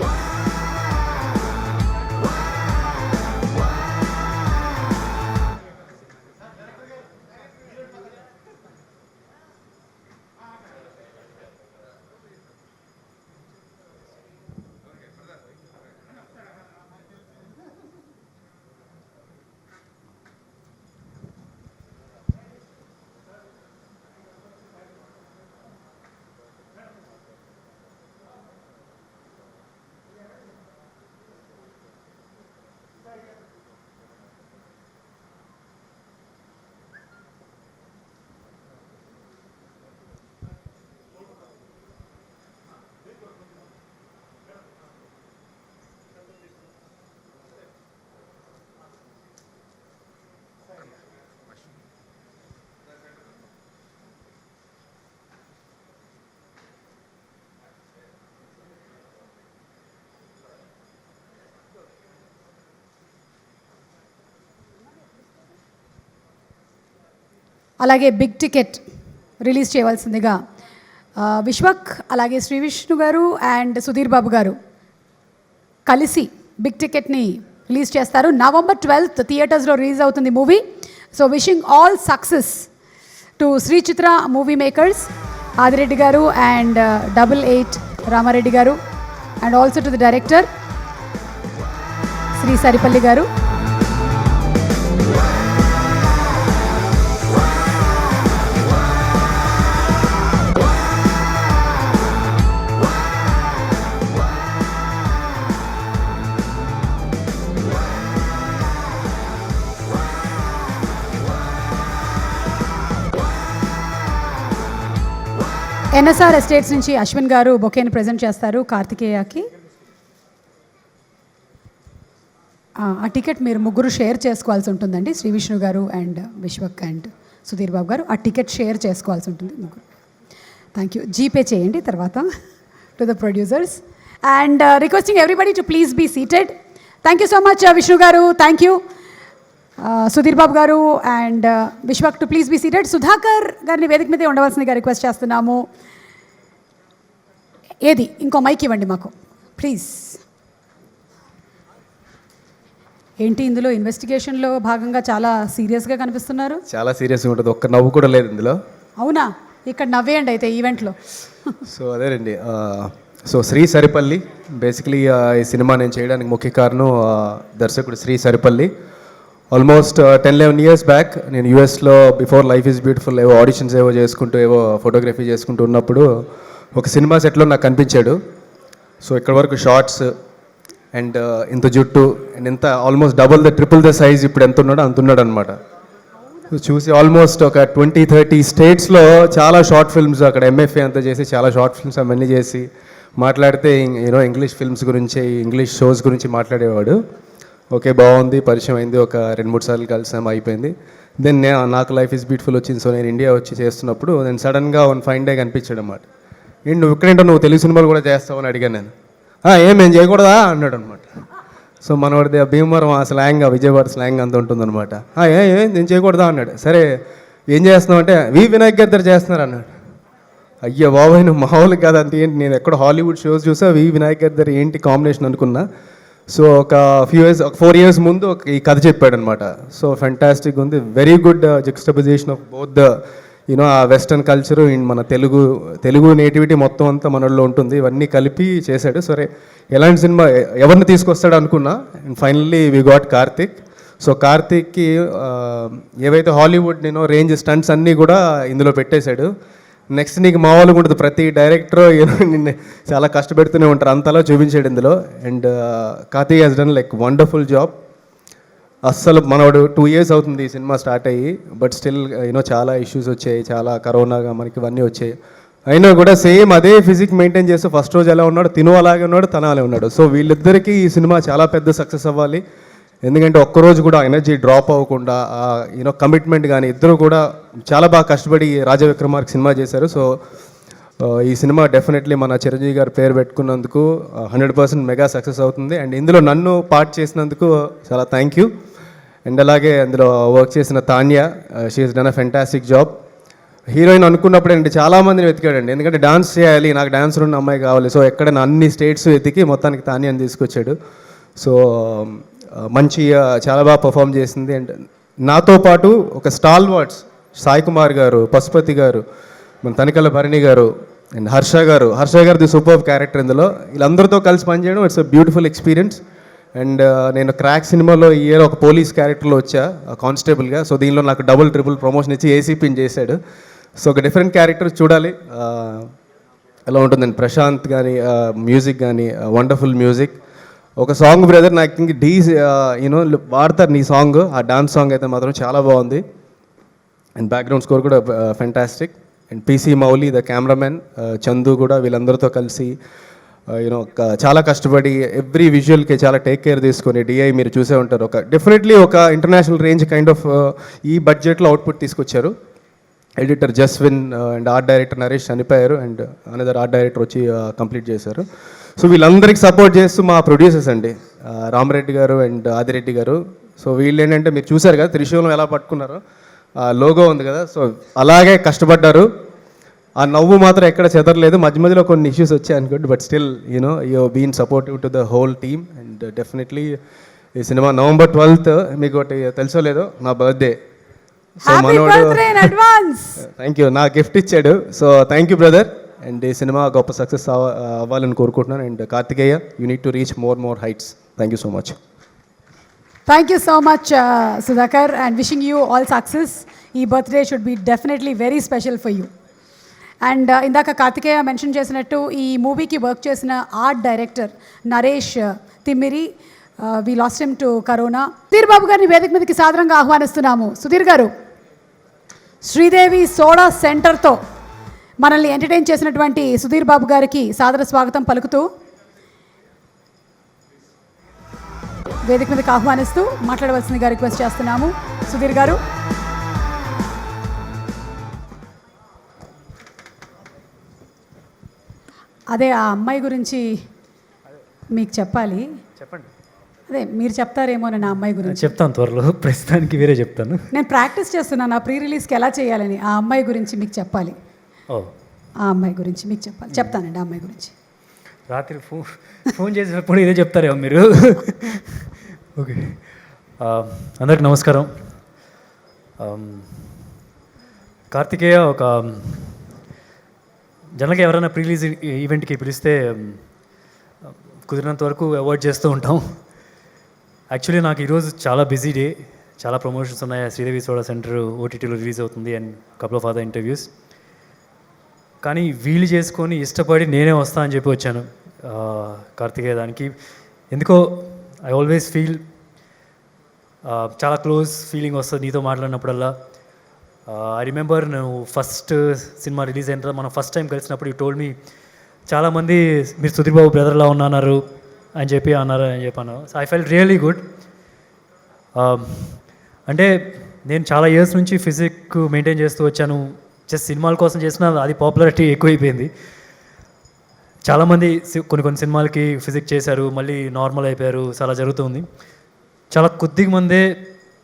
అలాగే బిగ్ టికెట్ రిలీజ్ చేయవలసిందిగా విశ్వక్, అలాగే శ్రీ విష్ణు గారు అండ్ సుధీర్ బాబు గారు కలిసి బిగ్ టికెట్ని రిలీజ్ చేస్తారు. November 12th థియేటర్స్లో రిలీజ్ అవుతుంది movie. So wishing all success to Sri Chitra movie makers Adireddy garu and 88 Ramareddy garu and also to the director Shri Saripalli garu. NSR estates నుంచి అశ్విన్ గారు బొకేని ప్రజెంట్ చేస్తారు కార్తికేయకి. ఆ టికెట్ మీరు ముగ్గురు షేర్ చేసుకోవాల్సి ఉంటుందండి. శ్రీ విష్ణు గారు అండ్ విశ్వక్ అండ్ సుధీర్ బాబు గారు ఆ టికెట్ షేర్ చేసుకోవాల్సి ఉంటుంది ముగ్గురు. Thank you. జీపే చేయండి తర్వాత to the producers and requesting everybody to please be seated. Thank you so much Vishnu garu, thank you. Sudheer Babu garu and Vishwak to please be seated. Sudhakar గారిని వేదిక మీదే ఉండవలసిందిగా రిక్వెస్ట్ చేస్తున్నాము. ఏది ఇంకో మైక్ ఇవ్వండి మాకు ప్లీజ్. ఏంటి ఇందులో ఇన్వెస్టిగేషన్లో భాగంగా చాలా సీరియస్గా కనిపిస్తున్నారు? చాలా సీరియస్గా ఉంటుంది, ఒక్క నవ్వు కూడా లేదు ఇందులో. అవునా? ఇక్కడ నవ్వేయండి అయితే ఈవెంట్లో. సో అదేనండి. సో శ్రీ సరిపల్లి బేసికలీ ఈ సినిమా నేను చేయడానికి ముఖ్య కారణం దర్శకుడు Shri Saripalli. Almost 10-11 years back నేను యూఎస్లో బిఫోర్ లైఫ్ ఈజ్ బ్యూటిఫుల్ ఏవో ఆడిషన్స్ ఏవో చేసుకుంటూ ఏవో ఫోటోగ్రఫీ చేసుకుంటూ ఉన్నప్పుడు ఒక సినిమా సెట్లో నాకు కనిపించాడు. సో ఇక్కడ వరకు షార్ట్స్ అండ్ ఇంత జుట్టు అండ్ ఇంత ఆల్మోస్ట్ ట్రిపుల్ ద సైజ్ ఇప్పుడు ఎంత ఉన్నాడో అంత ఉన్నాడు అనమాట. సో చూసి ఆల్మోస్ట్ ఒక 20-30 స్టేట్స్లో చాలా షార్ట్ ఫిల్మ్స్ అక్కడ ఎంఎఫ్ఏ అంతా చేసి చాలా షార్ట్ ఫిల్మ్స్ అవన్నీ చేసి మాట్లాడితే ఇంగ్లీష్ ఫిల్మ్స్ గురించి ఇంగ్లీష్ షోస్ గురించి మాట్లాడేవాడు. ఓకే బాగుంది, పరిచయం అయింది, ఒక 2-3 సార్లు కలిసాము, అయిపోయింది. దెన్ నాకు లైఫ్ ఈజ్ బ్యూటిఫుల్ వచ్చింది. సో నేను ఇండియా వచ్చి చేస్తున్నప్పుడు నేను సడన్గా ఫైన్ డే కనిపించాడు అన్నమాట. ఏంటి నువ్వు ఇక్కడేంటో నువ్వు తెలుగు సినిమాలు కూడా చేస్తావని అడిగాను నేను. ఏం చేయకూడదా అన్నాడు అనమాట. సో మనవాడిది భీమవరం ఆ స్లాంగ్, విజయవాడ స్లాంగ్ అంత ఉంటుందన్నమాట. నేను చేయకూడదా అన్నాడు. సరే ఏం చేస్తున్నావు అంటే వినాయక్ గారి దగ్గర చేస్తున్నారు అన్నాడు. అయ్యో బాబాయ్ నువ్వు మామూలు కాదు అంటే ఏంటి, నేను ఎక్కడ హాలీవుడ్ షోస్ చూసా వినాయక్ గారి దగ్గర ఏంటి కాంబినేషన్ అనుకున్నా. సో ఒక 4 years ముందు ఈ కథ చెప్పాడనమాట. సో ఫెంటాస్టిక్ ఉంది, very good juxtaposition of both the uh western culture మన తెలుగు నేటివిటీ మొత్తం అంతా మనలో ఉంటుంది. ఇవన్నీ కలిపి చేశాడు. సరే ఎలాంటి సినిమా ఎవరిని తీసుకొస్తాడు అనుకున్నా and finally we got Karthik. So కార్తీక్కి ఏవైతే హాలీవుడ్ నేను రేంజ్ స్టంట్స్ అన్నీ కూడా ఇందులో పెట్టేశాడు. నెక్స్ట్ నీకు మామూలుగా ఉంటుంది, ప్రతి డైరెక్టర్ నిన్ను చాలా కష్టపెడుతూనే ఉంటారు, అంతలా చూపించాడు ఇందులో. And Karthik has done like wonderful job. అస్సలు మనవాడు 2 years అవుతుంది ఈ సినిమా స్టార్ట్ అయ్యి, బట్ స్టిల్ చాలా ఇష్యూస్ వచ్చాయి, చాలా కరోనాగా మనకి ఇవన్నీ వచ్చాయి. అయినా కూడా సేమ్ అదే ఫిజిక్ మెయింటైన్ చేస్తూ ఫస్ట్ రోజు ఎలా ఉన్నాడు, తిను అలాగే ఉన్నాడు, తన అలాగే ఉన్నాడు. సో వీళ్ళిద్దరికీ ఈ సినిమా చాలా పెద్ద సక్సెస్ అవ్వాలి. ఎందుకంటే ఒక్కరోజు కూడా ఎనర్జీ డ్రాప్ అవ్వకుండా కమిట్మెంట్ కానీ ఇద్దరు కూడా చాలా బాగా కష్టపడి రాజా విక్రమార్క సినిమా చేశారు. సో ఈ సినిమా డెఫినెట్లీ మన చిరంజీవి గారు పేరు పెట్టుకున్నందుకు 100% మెగా సక్సెస్ అవుతుంది. అండ్ ఇందులో నన్ను పార్ట్ చేసినందుకు చాలా థ్యాంక్ యూ. అండ్ అలాగే అందులో వర్క్ చేసిన Tanya, she has done a fantastic job. Heroine అనుకున్నప్పుడు అండి చాలామందిని వెతికాడండి, ఎందుకంటే డాన్స్ చేయాలి, నాకు డాన్సర్ ఉన్న అమ్మాయి కావాలి. సో ఎక్కడ అన్ని స్టేట్స్ వెతికి మొత్తానికి తాన్యాని తీసుకొచ్చాడు. సో మంచి చాలా బాగా పర్ఫామ్ చేసింది. అండ్ నాతో పాటు ఒక స్టాల్ వార్డ్స్ సాయి కుమార్ గారు, పశుపతి గారు, మన తనికల భరణి గారు అండ్ హర్ష గారు ది సూపర్ క్యారెక్టర్ ఇందులో. వీళ్ళందరితో కలిసి పనిచేయడం it's a beautiful experience. And నేను క్రాక్ సినిమాలో ఈ ఇయర్ ఒక పోలీస్ క్యారెక్టర్లో వచ్చా కానిస్టేబుల్గా. సో దీనిలో నాకు డబుల్ ట్రిపుల్ ప్రమోషన్ ఇచ్చి ఏసీపీని చేశాడు. సో ఒక డిఫరెంట్ క్యారెక్టర్ చూడాలి ఎలా ఉంటుందండి. ప్రశాంత్ కానీ మ్యూజిక్ కానీ వండర్ఫుల్ మ్యూజిక్. ఒక సాంగ్ బ్రదర్ నాకు ఇంక వాడతారు నీ సాంగ్, ఆ డాన్స్ సాంగ్ అయితే మాత్రం చాలా బాగుంది. అండ్ బ్యాక్గ్రౌండ్ స్కోర్ కూడా fantastic. And PC Mouli the cameraman, Chandu కూడా వీళ్ళందరితో కలిసి చాలా కష్టపడి ఎవ్రీ విజువల్కి చాలా టేక్ కేర్ తీసుకొని డిఐ మీరు చూసే ఉంటారు. డెఫినెట్లీ ఒక ఇంటర్నేషనల్ రేంజ్ కైండ్ ఆఫ్ ఈ బడ్జెట్లో అవుట్పుట్ తీసుకొచ్చారు. Editor Jaswin and art director Naresh చనిపోయారు, అండ్ అనదర్ ఆర్ట్ డైరెక్టర్ వచ్చి కంప్లీట్ చేశారు. సో వీళ్ళందరికీ సపోర్ట్ చేస్తూ మా ప్రొడ్యూసర్స్ అండి, రామరెడ్డి గారు అండ్ ఆదిరెడ్డి గారు. సో వీళ్ళు ఏంటంటే మీరు చూసారు కదా త్రిశూలం ఎలా పట్టుకున్నారో, లోగో ఉంది కదా, సో అలాగే కష్టపడ్డారు. ఆ నవ్వు మాత్రం ఎక్కడ చెదరలేదు. మధ్యలో కొన్ని ఇష్యూస్ వచ్చాయి అనుకోండి, but still you been supportive to the whole team. And definitely ఈ సినిమా November 12th మీకు ఒకటి తెలుసో లేదో నా బర్త్డే. సో మనోడు థ్యాంక్ యూ, నా గిఫ్ట్ ఇచ్చాడు. So thank you brother. And ఈ సినిమా గొప్ప సక్సెస్ అవ్వాలని కోరుకుంటున్నాను. And Karthikeya, you need to reach more heights. Thank you so much. Thank you so much Sudhakar, and wishing you all success. ఈ birthday should be definitely very special for you. And ఇందాక Karthikeya mention చేసినట్టు ఈ మూవీకి work చేసిన art director Naresh Thimmiri, we lost him to corona. Sudheer Babu గారిని వేదిక మీదకి సాదరంగా ఆహ్వానిస్తున్నాము. సుధీర్ గారు, శ్రీదేవి సోడా సెంటర్తో మనల్ని ఎంటర్టైన్ చేసినటువంటి సుధీర్ బాబు గారికి సాదర స్వాగతం పలుకుతూ వేదిక మీదకి ఆహ్వానిస్తూ మాట్లాడవలసిందిగా రిక్వెస్ట్ చేస్తున్నాము. సుధీర్ గారు. అదే ఆ అమ్మాయి గురించి మీకు చెప్పాలి. చెప్పండి. అదే మీరు చెప్తారేమోనని ఆ అమ్మాయి గురించి. చెప్తాను త్వరలో, ప్రస్తుతానికి వేరే చెప్తాను. నేను ప్రాక్టీస్ చేస్తున్నాను ఆ ప్రీ రిలీజ్కి ఎలా చేయాలని. ఆ అమ్మాయి గురించి మీకు చెప్పాలి. ఆ అమ్మాయి గురించి మీకు చెప్పాలి. చెప్తానండి ఆ అమ్మాయి గురించి. రాత్రి ఫోన్ చేసినప్పుడు ఇదే చెప్తారేమో మీరు. ఓకే, అందరికి నమస్కారం. కార్తికేయ ఒక జనరల్గా ఎవరైనా ప్రీ రిలీజ్ ఈవెంట్కి పిలిస్తే కుదిరినంత వరకు అవాయిడ్ చేస్తూ ఉంటాం. యాక్చువల్లీ నాకు ఈరోజు చాలా బిజీ డే, చాలా ప్రమోషన్స్ ఉన్నాయి. శ్రీదేవి సోడా సెంటర్ ఓటీటీలో రిలీజ్ అవుతుంది and couple of other interviews. కానీ వీలు చేసుకొని ఇష్టపడి నేనే వస్తా అని చెప్పి వచ్చాను కార్తికేయ దానికి. ఎందుకో ఐ ఆల్వేస్ ఫీల్ చాలా క్లోజ్ ఫీలింగ్ వస్తుంది నీతో మాట్లాడినప్పుడల్లా. ఐ రిమెంబర్ నువ్వు ఫస్ట్ సినిమా రిలీజ్ అయిన తర్వాత మనం ఫస్ట్ టైం కలిసినప్పుడు యూ టోల్డ్ మీ చాలామంది మీరు సుధీర్ బాబు బ్రదర్లా ఉన్నారు అని చెప్పి అన్నారు. So I felt really good. అంటే నేను చాలా ఇయర్స్ నుంచి ఫిజిక్ మెయింటైన్ చేస్తూ వచ్చాను. జస్ట్ సినిమాల కోసం చేసిన అది పాపులారిటీ ఎక్కువైపోయింది. చాలామంది కొన్ని సినిమాలకి ఫిజిక్ చేశారు, మళ్ళీ నార్మల్ అయిపోయారు. చాలా జరుగుతుంది. చాలా కొద్దిగా మందే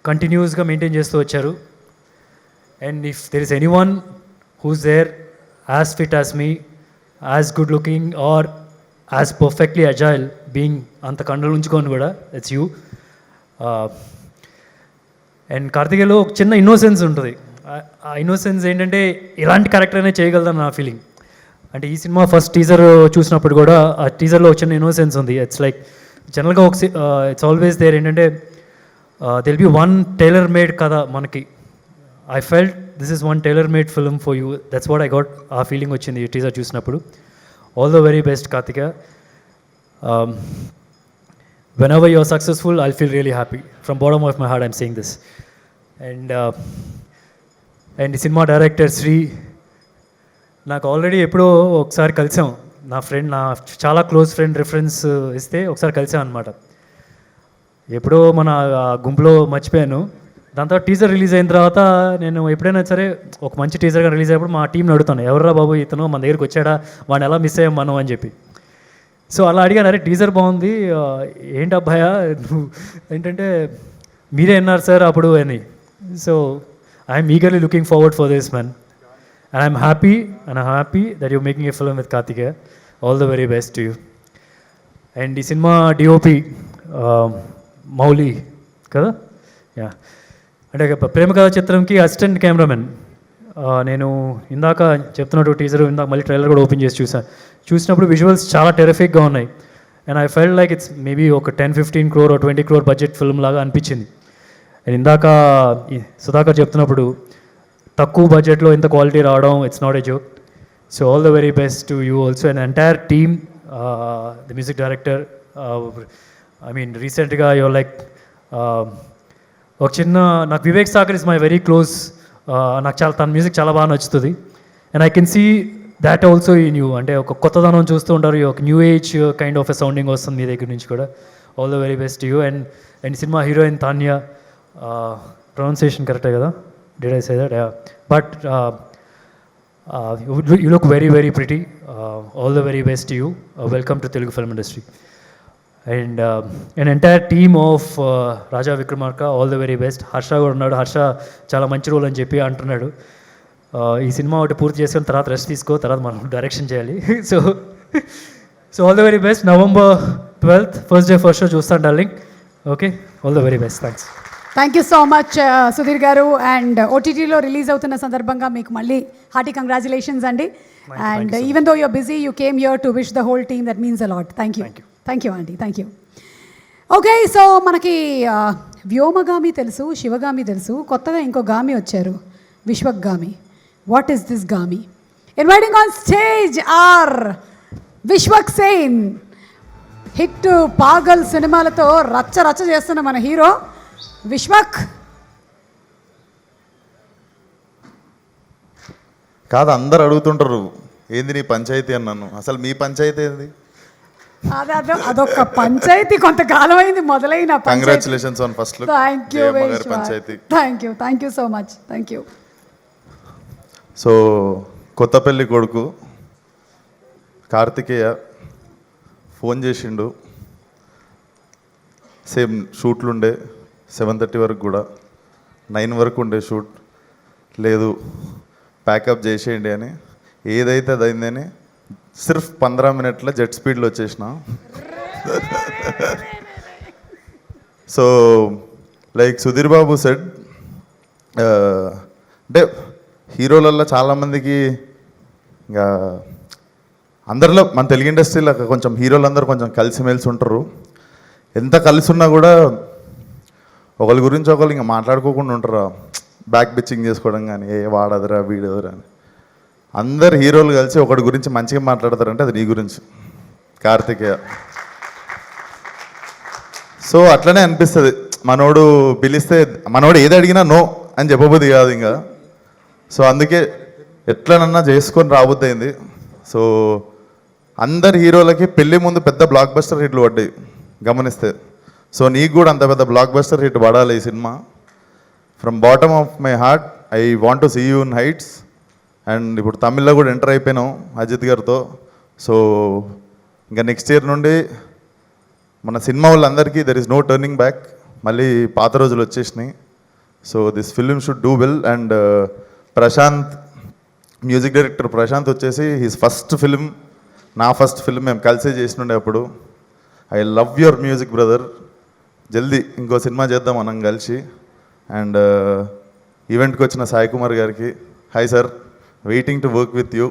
కంటిన్యూస్గా మెయింటైన్ చేస్తూ వచ్చారు. And if there is anyone who's there as fit as me, as good looking or as perfectly agile being, అంత కండలు ఉంచుకొని కూడా ఇట్స్ యూ. అండ్ కార్తికేయలో ఒక చిన్న ఇన్నోసెన్స్ ఉంటుంది. ఆ ఇన్నోసెన్స్ ఏంటంటే ఇలాంటి క్యారెక్టర్ అనే చేయగలదని నా ఫీలింగ్. అంటే ఈ సినిమా ఫస్ట్ టీజర్ చూసినప్పుడు కూడా ఆ టీజర్లో ఒక చిన్న ఇన్నోసెన్స్ ఉంది. ఇట్స్ లైక్ జనరల్గా ఇట్స్ ఆల్వేస్ దేర్ ఏంటంటే they'll be one tailor made కదా మనకి. I felt this is one tailor-made film for you. That's what I got ఆ ఫీలింగ్ వచ్చింది ఈ టీజర్ చూసినప్పుడు. All the very best Karthika. Whenever you are successful, I'll feel really happy. From bottom of my heart, I'm saying this. And ఈ cinema director Shri నాకు already ఎప్పుడో ఒకసారి కలిసాం. నా చాలా క్లోజ్ ఫ్రెండ్ రిఫరెన్స్ ఇస్తే ఒకసారి కలిసాం అనమాట. ఎప్పుడో మన గుంపులో మర్చిపోయాను. దాని తర్వాత టీజర్ రిలీజ్ అయిన తర్వాత నేను ఎప్పుడైనా సరే ఒక మంచి టీజర్గా రిలీజ్ అయినప్పుడు మా టీంని అడుగుతాను, ఎవర్రా బాబు ఇతను మన దగ్గరికి వచ్చాడా, వాడిని ఎలా మిస్ అయ్యాం మనం అని చెప్పి. సో అలా అడిగాను, అరే టీజర్ బాగుంది, ఏంటి అబ్బాయా నువ్వు ఏంటంటే మీరే అన్నారు సార్ అప్పుడు అని. So I'm eagerly looking forward for this man and I'm happy that you making a film with Karthikeya. All the very best to you. And ఈ సినిమా డిఓపి మౌలి కదా, యా, అంటే ప్రేమ కథా చిత్రంకి అసిస్టెంట్ కెమెరామెన్. నేను ఇందాక చెప్తున్నట్టు టీజర్ ఇందాక మళ్ళీ ట్రైలర్ కూడా ఓపెన్ చేసి చూసినప్పుడు విజువల్స్ చాలా టెరిఫిక్గా ఉన్నాయి. And I felt like it's maybe ఒక 10-15 crore or 20 crore budget film లాగా అనిపించింది. అండ్ ఇందాక సుధాకర్ చెప్తున్నప్పుడు తక్కువ బడ్జెట్లో ఇంత క్వాలిటీ రావడం it's not a joke. So all the very best to you also and entire team, the music director. I mean రీసెంట్గా యువర్ లైక్ ఒక చిన్న నాకు Vivek Sagar is my very close. నాకు తన మ్యూజిక్ చాలా బాగా నచ్చుతుంది. And I can see that also in you. అంటే ఒక కొత్తదనం చూస్తూ ఉంటారు, ఒక new age kind of a sounding వస్తుంది మీ దగ్గర నుంచి కూడా. All the very best you. And cinema heroine Tanya, pronunciation కరెక్టే కదా, did I say that? But you look very very pretty. All the very best you. Welcome to Telugu film industry. And an entire team of Raja Vikramarka, all the very best. Harsha కూడా ఉన్నాడు. హర్ష చాలా మంచి role అని చెప్పి అంటున్నాడు. ఈ సినిమా ఒకటి పూర్తి చేసుకుని తర్వాత రెస్ట్ తీసుకో, తర్వాత మనం డైరెక్షన్ చేయాలి. So all the very best. November 12th first day first show చూస్తాను darling. Okay, all the very best. Thanks. Thank you so much Sudheer garu. And ఓటీటీలో రిలీజ్ అవుతున్న సందర్భంగా మీకు మళ్ళీ హార్టీ కంగ్రాచులేషన్స్ అండి. And even though you're busy, you came here to wish the whole team. That means a lot. Thank you అండి. Thank you. Okay, so మనకి వ్యోమగామి తెలుసు, శివగామి తెలుసు, కొత్తగా ఇంకో గామి వచ్చారు, విశ్వగామి. వాట్ ఈస్ దిస్ గామి? Inviting on stage our Vishwak Sen. Hit Paagal సినిమాలతో రచ్చ చేస్తున్న మన హీరో విశ్వక్. కాదు, అందరు అడుగుతుంటారు ఏంది నీ పంచాయతీ అన్నాను. అసలు మీ పంచాయతీ ఏంది? అదొక పంచాయతీ కొంతకాలం అయింది మొదలైన. Congratulations on first look. Thank you Panchayati. Thank you so much. Thank you. So Kothapalli కొడుకు కార్తికేయ ఫోన్ చేసిండు. సేమ్ షూట్లు ఉండే 7:30 వరకు, కూడా 9 వరకు ఉండే షూట్. లేదు ప్యాకప్ చేసేయండి అని. ఏదైతే అది అయిందని సిర్ఫ్ 15 మినిట్ల జెట్ స్పీడ్లో వచ్చేసిన. So like Sudheer Babu said, అంటే హీరోలలో చాలామందికి ఇంకా అందరిలో మన తెలుగు ఇండస్ట్రీలో కొంచెం హీరోలందరూ కొంచెం కలిసిమెలిసి ఉంటారు. ఎంత కలిసి ఉన్నా కూడా ఒకరి గురించి ఒకరు ఇంకా మాట్లాడుకోకుండా ఉంటారా, బ్యాక్ బిచ్చింగ్ చేసుకోవడం కానీ, ఏ వాడదురా వీడదురా అని. అందరు హీరోలు కలిసి ఒకటి గురించి మంచిగా మాట్లాడతారంటే అది నీ గురించి, కార్తికేయ. సో అట్లనే అనిపిస్తుంది. మనోడు పిలిస్తే మనోడు ఏది అడిగినా నో అని చెప్పబోద్ది కాదు ఇంకా. సో అందుకే ఎట్లనన్నా చేసుకొని రాబోద్ది అయింది. సో అందరు హీరోలకి పెళ్ళి ముందు పెద్ద బ్లాక్ బస్టర్ హిట్లు పడ్డాయి గమనిస్తే. సో నీకు కూడా అంత పెద్ద బ్లాక్ బస్టర్ హిట్ పడాలి ఈ cinema. From bottom of my heart I want to see you in heights. And ఇప్పుడు తమిళ్లో కూడా ఎంటర్ అయిపోయినాం అజిత్ గారితో. సో ఇంకా నెక్స్ట్ ఇయర్ నుండి మన సినిమా వాళ్ళందరికీ there is no turning back. మళ్ళీ పాత రోజులు వచ్చేసినాయి. So this film should do well. And Prashanth, music director Prashanth వచ్చేసి హిస్ ఫస్ట్ ఫిలిం, నా ఫస్ట్ ఫిలిం మేము కలిసే చేసినుండే అప్పుడు. I love your music brother. జల్దీ ఇంకో సినిమా చేద్దాం మనం కలిసి. అండ్ ఈవెంట్కి వచ్చిన సాయి కుమార్ గారికి, hi sir, waiting to work with you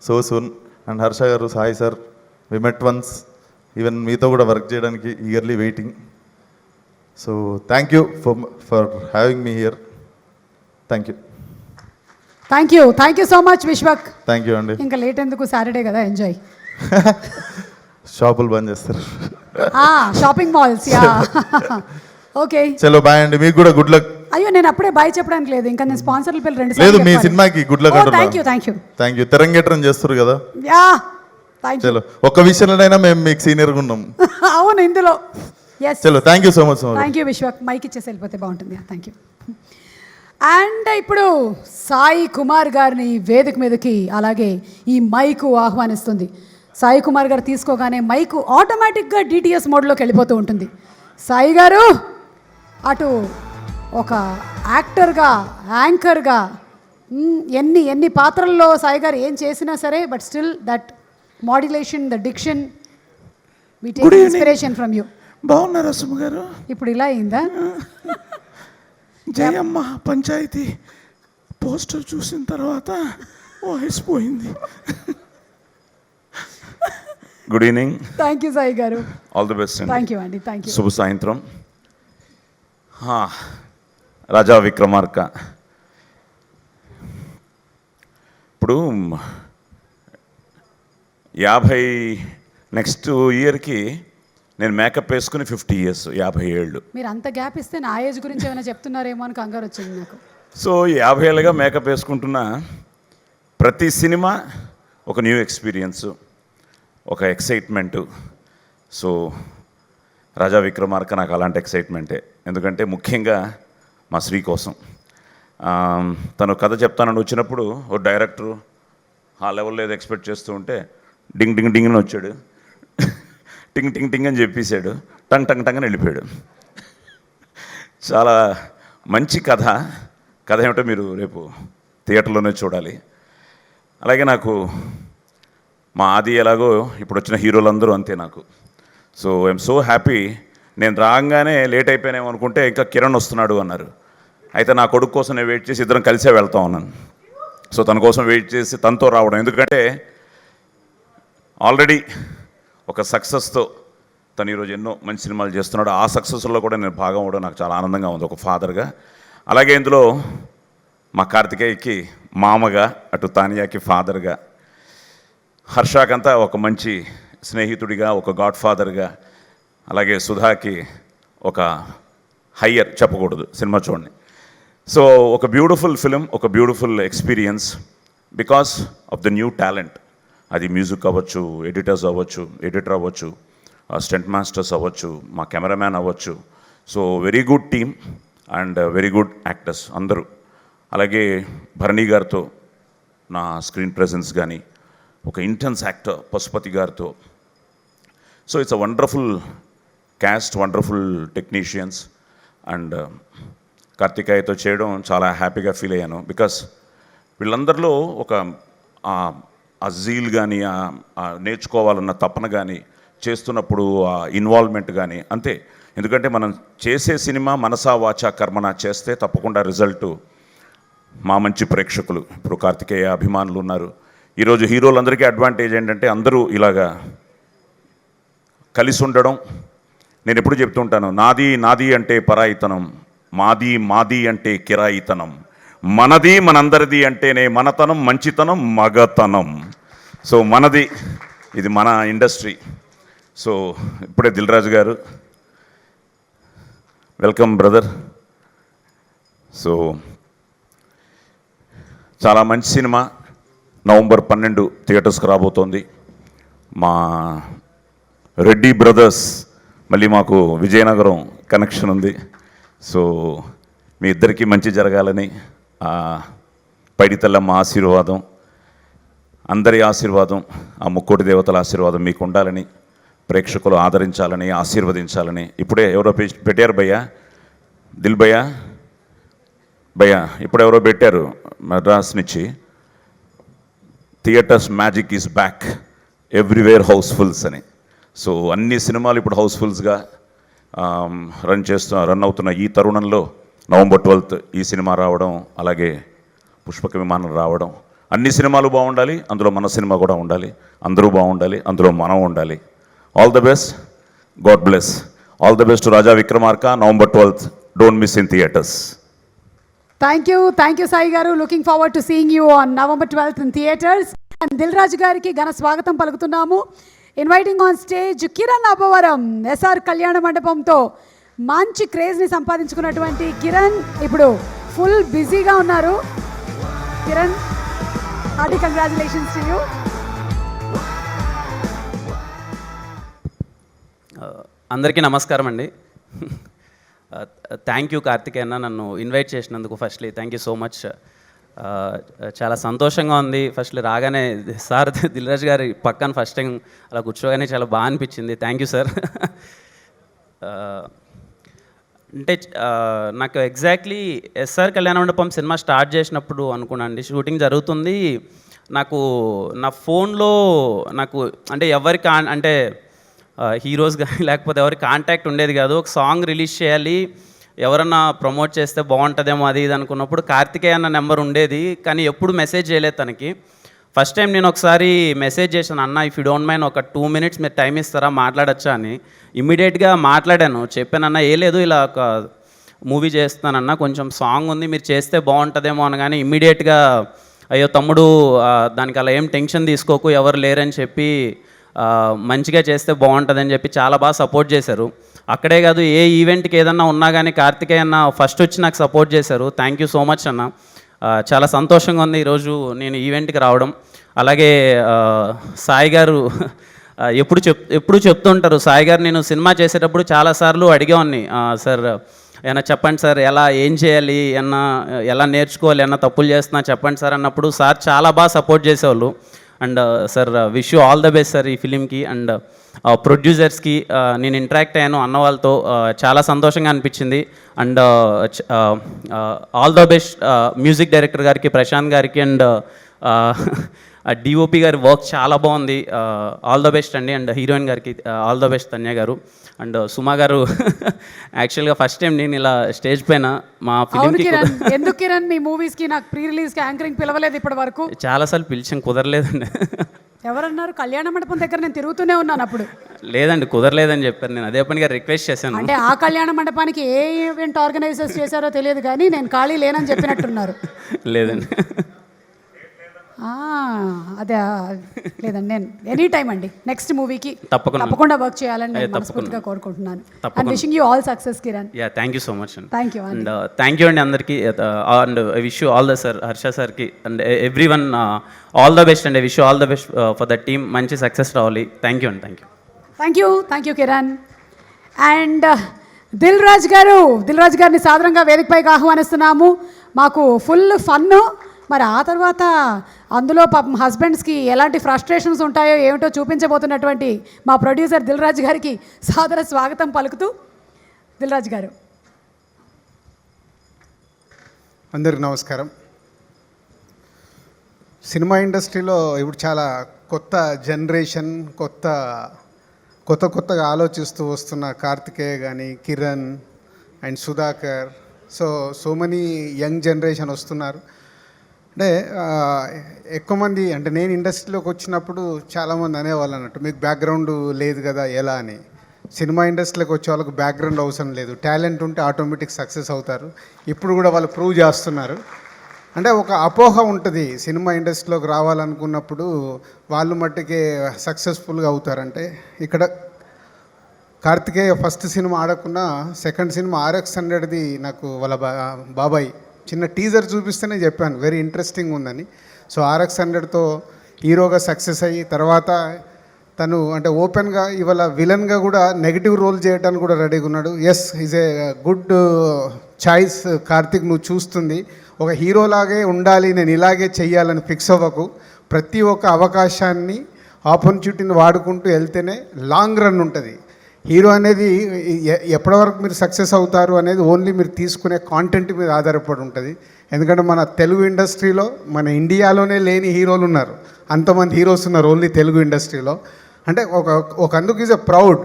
so soon. And Harsha గారు, హాయ్ సార్, వి మెట్ వన్స్. ఈవెన్ మీతో కూడా వర్క్ చేయడానికి eagerly waiting. So thank you for having me here. Thank you. Thank you so much Vishwak. Thank you అండి. ఇంకా late ఎందుకు, Saturday కదా, enjoy. షాపులు బంద్ చేస్తారు. Shopping malls, yeah. ఓకే, చలో బాయ్ అండి. మీకు కూడా గుడ్ లక్. అయ్యో నేను అప్పుడే బాయ్ చెప్పడానికి లేదు, ఇంకా నేను స్పాన్సర్ల పేరు 2 లేదు మీ సినిమాకి గుడ్ లక్ అంటున్నా. Thank you. తెరంగేట్రం చేస్తారు కదా. Yeah, thank you. చలో ఒక్క విషయంలోనైనా మేము మీకు సీనియర్గా ఉన్నాం. అవును, ఇందులో. చలో thank you so much. Thank you Vishwak. Mike ఇచ్చేసి వెళ్ళిపోతే బాగుంటుంది. Thank you. అండ్ ఇప్పుడు సాయి కుమార్ గారిని వేదిక మీదకి, అలాగే ఈ మైకు ఆహ్వానిస్తుంది. సాయి కుమార్ గారు తీసుకోగానే మైకు ఆటోమేటిక్గా డిటిఎస్ మోడ్లోకి వెళ్ళిపోతూ ఉంటుంది. సాయి గారు అటు ఒక యాక్టర్గా, యాంకర్గా, ఎన్ని పాత్రల్లో సాయి గారు ఏం చేసినా సరే, but still that modulation, the diction, we take inspiration from you. బాగున్నారా సుమ గారు? ఇప్పుడు ఇలా అయిందా? జయమ్మ పంచాయతీ పోస్టర్ చూసిన తర్వాత వాయిస్ పోయింది. Good evening. Thank you Sai garu. All the best. Thank you అండి. Thank you. శుభ సాయంత్రం. రాజా విక్రమార్క. ఇప్పుడు 50 నెక్స్ట్ ఇయర్కి నేను మేకప్ వేసుకుని 50 years, 50 ఏళ్ళు. మీరు అంత గ్యాప్ ఇస్తే నా ఏజ్ గురించి ఏమైనా చెప్తున్నారేమో అని కంగారు వచ్చింది నాకు. సో 50 ఏళ్ళుగా మేకప్ వేసుకుంటున్న ప్రతి సినిమా ఒక న్యూ ఎక్స్పీరియన్స్, ఒక ఎక్సైట్మెంటు. సో రాజా విక్రమార్క నాకు అలాంటి ఎక్సైట్మెంటే. ఎందుకంటే ముఖ్యంగా మా శ్రీ కోసం. తను కథ చెప్తానని వచ్చినప్పుడు ఓ డైరెక్టరు ఆ లెవెల్లో ఏదో ఎక్స్పెక్ట్ చేస్తూ ఉంటే డింగ్ డింగ్ డింగ్ అని వచ్చాడు, టింగ్ టింగ్ టింగ్ అని చెప్పేశాడు, టంగ్ టంగ్ టంగ్ అని వెళ్ళిపోయాడు. చాలా మంచి కథ. కథ ఏమిటో మీరు రేపు థియేటర్లోనే చూడాలి. అలాగే నాకు మా ఆది ఎలాగో ఇప్పుడు వచ్చిన హీరోలందరూ అంతే నాకు. So I'm so happy. నేను రాగానే లేట్ అయిపోయానేమో అనుకుంటే ఇంకా కిరణ్ వస్తున్నాడు అన్నారు. అయితే నా కొడుకు కోసం నేను వెయిట్ చేసి ఇద్దరం కలిసే వెళ్తా ఉన్నాను. సో తన కోసం వెయిట్ చేసి తనతో రావడం, ఎందుకంటే ఆల్రెడీ ఒక సక్సెస్తో తను ఈరోజు ఎన్నో మంచి సినిమాలు చేస్తున్నాడు. ఆ సక్సెస్లో కూడా నేను భాగం అవ్వడం నాకు చాలా ఆనందంగా ఉంది ఒక ఫాదర్గా. అలాగే ఇందులో మా కార్తికేయకి మామగా, అటు తానియాకి ఫాదర్గా, హర్షాకంతా ఒక మంచి స్నేహితుడిగా, ఒక గాడ్ ఫాదర్గా, అలాగే సుధాకి ఒక హయ్యర్ చెప్పకూడదు, సినిమా చూడండి. సో ఒక బ్యూటిఫుల్ ఫిలిం, ఒక beautiful experience because of the new talent. అది మ్యూజిక్ అవ్వచ్చు, ఎడిటర్స్ అవ్వచ్చు, ఎడిటర్ అవ్వచ్చు, స్టంట్ మాస్టర్స్ అవ్వచ్చు, మా కెమెరామ్యాన్ అవ్వచ్చు. So very good team and very good actors అందరూ. అలాగే భరణి గారితో నా స్క్రీన్ ప్రెజెన్స్ కానీ, ఒక ఇంటెన్స్ యాక్టర్ పశుపతి గారితో. So it's a wonderful cast, wonderful technicians. And కార్తికేయతో చేయడం చాలా హ్యాపీగా ఫీల్ అయ్యాను. బికాస్ వీళ్ళందరిలో ఒక ఆ జీల్ కానీ, నేర్చుకోవాలన్న తపన కానీ, చేస్తున్నప్పుడు ఆ ఇన్వాల్వ్మెంట్ కానీ అంతే. ఎందుకంటే మనం చేసే సినిమా మనసా వాచా కర్మన చేస్తే తప్పకుండా రిజల్టు మా మంచి ప్రేక్షకులు. ఇప్పుడు కార్తికేయ అభిమానులు ఉన్నారు. ఈరోజు హీరోలందరికీ అడ్వాంటేజ్ ఏంటంటే అందరూ ఇలాగా కలిసి ఉండడం. నేను ఎప్పుడు చెప్తుంటాను, నాది నాది అంటే పరాయితనం, మాది మాది అంటే కిరాయితనం, మనది మనందరిది అంటేనే మనతనం, మంచితనం, మగతనం. సో మనది, ఇది మన ఇండస్ట్రీ. సో ఇప్పుడే దిల్ రాజు గారు, వెల్కమ్ బ్రదర్. సో చాలా మంచి సినిమా నవంబర్ 12 థియేటర్స్కి రాబోతోంది. మా రెడ్డి బ్రదర్స్, మళ్ళీ మాకు విజయనగరం కనెక్షన్ ఉంది. సో మీ ఇద్దరికీ మంచి జరగాలని, పైడితల్లమ్మ ఆశీర్వాదం, అందరి ఆశీర్వాదం, ఆ ముక్కోటి దేవతల ఆశీర్వాదం మీకు ఉండాలని, ప్రేక్షకులు ఆదరించాలని, ఆశీర్వదించాలని. ఇప్పుడే ఎవరో పెట్టారు భయ్యా, దిల్ భయ్యా ఇప్పుడు ఎవరో పెట్టారు మద్రాస్ నుంచి, theatres magic is back, everywhere housefuls అని. సో అన్ని సినిమాలు ఇప్పుడు హౌస్ఫుల్స్గా రన్ అవుతున్న ఈ తరుణంలో నవంబర్ 12th ఈ సినిమా రావడం, అలాగే పుష్పక విమానం రావడం, అన్ని సినిమాలు బాగుండాలి, అందులో మన సినిమా కూడా ఉండాలి, అందరూ బాగుండాలి, అందులో మనం ఉండాలి. All the best, God bless all the best to Raja Vikramarka. November 12th, don't miss in theatres. Thank you Sai garu. Looking forward to seeing you on November 12th in theatres. And Dil Raju గారికి ఘన స్వాగతం పలుకుతున్నాము. Inviting on stage Kiran Abbavaram. SR కళ్యాణ మండపంతో మంచి క్రేజ్ని సంపాదించుకున్నటువంటి కిరణ్ ఇప్పుడు full బిజీగా ఉన్నారు. Kiran, hearty congratulations to you. అందరికీ నమస్కారం అండి. థ్యాంక్ యూ కార్తికేయ అన్న, నన్ను ఇన్వైట్ చేసినందుకు firstly thank you so much. చాలా సంతోషంగా ఉంది. ఫస్ట్లీ రాగానే సార్ దిల్రాజ్ గారి పక్కన ఫస్ట్ టైం అలా కూర్చోగానే చాలా బాగా అనిపించింది. Thank you sir. అంటే నాకు ఎగ్జాక్ట్లీ ఎస్ఆర్ కళ్యాణ మండపం సినిమా స్టార్ట్ చేసినప్పుడు అనుకున్నానండి, షూటింగ్ జరుగుతుంది. నాకు నా ఫోన్లో నాకు అంటే ఎవరికి అంటే హీరోస్ కానీ లేకపోతే ఎవరి కాంటాక్ట్ ఉండేది కాదు. ఒక సాంగ్ రిలీజ్ చేయాలి, ఎవరన్నా ప్రమోట్ చేస్తే బాగుంటుందేమో అది ఇది అనుకున్నప్పుడు కార్తికేయ అన్న నెంబర్ ఉండేది, కానీ ఎప్పుడు మెసేజ్ చేయలేదు తనకి. ఫస్ట్ టైం నేను ఒకసారి మెసేజ్ చేశాను, అన్న ఇఫ్ యూ డోంట్ మైండ్ ఒక 2 minutes మీరు టైం ఇస్తారా మాట్లాడచ్చా అని. ఇమ్మీడియట్గా మాట్లాడాను, చెప్పానన్న ఏ లేదు ఇలా ఒక మూవీ చేస్తానన్నా, కొంచెం సాంగ్ ఉంది మీరు చేస్తే బాగుంటుందేమో అనగానే ఇమ్మీడియట్గా అయ్యో తమ్ముడు దానికి అలా ఏం టెన్షన్ తీసుకోకు ఎవరు లేరని చెప్పి మంచిగా చేస్తే బాగుంటుందని చెప్పి చాలా బాగా సపోర్ట్ చేశారు. అక్కడే కాదు ఏ ఈవెంట్కి ఏదన్నా ఉన్నా కానీ కార్తికేయ అన్న ఫస్ట్ వచ్చి నాకు సపోర్ట్ చేశారు. థ్యాంక్ యూ సో మచ్ అన్న. చాలా సంతోషంగా ఉంది ఈరోజు నేను ఈవెంట్కి రావడం. అలాగే సాయి గారు ఎప్పుడు చెప్తుంటారు, సాయి గారు నేను సినిమా చేసేటప్పుడు చాలాసార్లు అడిగేవాడిని, సార్ ఏమన్నా చెప్పండి సార్ ఏం చేయాలి ఎలా నేర్చుకోవాలి తప్పులు చేస్తున్నా చెప్పండి సార్ అన్నప్పుడు సార్ చాలా బాగా సపోర్ట్ చేసేవాళ్ళు. And sir wish you all the best sir ఈ ఫిలింకి. అండ్ ప్రొడ్యూసర్స్కి నేను ఇంటరాక్ట్ అయ్యాను అన్న వాళ్ళతో, చాలా సంతోషంగా అనిపించింది. And all the best music director గారికి, ప్రశాంత్ గారికి, అండ్ డిఓపి గారి వర్క్ చాలా బాగుంది. ఆల్ ద బెస్ట్ అండి. అండ్ హీరోయిన్ గారికి ఆల్ ద బెస్ట్ తన్య గారు. అండ్ సుమా గారు యాక్చువల్గా ఫస్ట్ టైం నేను ఇలా స్టేజ్ పైన మా ఫిలింకి ఎందుకు కిరణ్ మీ మూవీస్కి నాకు ప్రీ రిలీజ్కి యాంకరింగ్ పిలవలేదు ఇప్పటి వరకు? చాలాసార్లు పిలిచాం, కుదరలేదండి. ఎవరన్నారు? కళ్యాణ మండపం దగ్గర నేను తిరుగుతూనే ఉన్నాను అప్పుడు. లేదండి కుదరలేదని చెప్పారు. నేను అదే పనిగా రిక్వెస్ట్ చేశాను. అంటే ఆ కళ్యాణ మండపానికి ఏ ఈవెంట్ ఆర్గనైజర్స్ చేశారో తెలియదు కానీ నేను ఖాళీ లేనని చెప్పినట్టున్నారు. లేదండి అదే లేదండి, నేను ఎనీ టైం అండి నెక్స్ట్ మూవీకి తప్పకుండా వర్క్ చేయాలని నేను మనస్ఫూర్తిగా కోరుకుంటున్నాను. And wishing you all success Kiran. Thank you so much అండి. Thank you and thank you అండి అందరికీ. And I wish you all the sir Harsha సార్కి and everyone all the best and I wish you all the best for the team. మంచి success రావాలి. Thank you అండి. Thank you Kiran. And Dil Raju గారిని సాధారణంగా వేదికపైకి ఆహ్వానిస్తున్నాము. మాకు ఫుల్ ఫన్ను. మరి ఆ తర్వాత అందులో పాపం హస్బెండ్స్కి ఎలాంటి ఫ్రస్ట్రేషన్స్ ఉంటాయో ఏమిటో చూపించబోతున్నటువంటి మా ప్రొడ్యూసర్ దిల్ రాజు గారికి సాదర స్వాగతం పలుకుతూ, దిల్ రాజు గారు. అందరికి నమస్కారం. సినిమా ఇండస్ట్రీలో ఇప్పుడు చాలా కొత్త జనరేషన్ కొత్తగా ఆలోచిస్తూ వస్తున్న కార్తికేయ కానీ, Kiran and Sudhakar, so many young generation వస్తున్నారు. అంటే ఎక్కువ మంది అంటే నేను ఇండస్ట్రీలోకి వచ్చినప్పుడు చాలామంది అనేవాళ్ళు అన్నట్టు, మీకు బ్యాక్గ్రౌండ్ లేదు కదా ఎలా అని. సినిమా ఇండస్ట్రీలోకి వచ్చే వాళ్ళకు బ్యాక్గ్రౌండ్ అవసరం లేదు, టాలెంట్ ఉంటే ఆటోమేటిక్ సక్సెస్ అవుతారు. ఇప్పుడు కూడా వాళ్ళు ప్రూవ్ చేస్తున్నారు. అంటే ఒక అపోహ ఉంటుంది, సినిమా ఇండస్ట్రీలోకి రావాలనుకున్నప్పుడు వాళ్ళు మట్టుకే సక్సెస్ఫుల్గా అవుతారంటే. ఇక్కడ కార్తికేయ ఫస్ట్ సినిమా ఆడకుండా సెకండ్ సినిమా RX-100ది నాకు వాళ్ళ బాబాయ్ చిన్న టీజర్ చూపిస్తేనే చెప్పాను వెరీ ఇంట్రెస్టింగ్ ఉందని. సో RX-100తో హీరోగా సక్సెస్ అయ్యి తర్వాత తను అంటే ఓపెన్గా ఇవాళ విలన్గా కూడా నెగిటివ్ రోల్ చేయడానికి కూడా రెడీగా ఉన్నాడు. Yes is a good choice Karthik. నువ్వు చూస్తుంది ఒక హీరోలాగే ఉండాలి, నేను ఇలాగే చెయ్యాలని ఫిక్స్ అవ్వకు. ప్రతి ఒక్క అవకాశాన్ని ఆపర్చునిటీని వాడుకుంటూ వెళ్తేనే లాంగ్ రన్ ఉంటుంది. హీరో అనేది ఎప్పటి వరకు మీరు సక్సెస్ అవుతారు అనేది ఓన్లీ మీరు తీసుకునే కాంటెంట్ మీద ఆధారపడి ఉంటుంది. ఎందుకంటే మన తెలుగు ఇండస్ట్రీలో మన ఇండియాలోనే లేని హీరోలు ఉన్నారు, అంతమంది హీరోస్ ఉన్నారు ఓన్లీ తెలుగు ఇండస్ట్రీలో. అంటే ఒక అందుకు ఈజ్ ఎ ప్రౌడ్.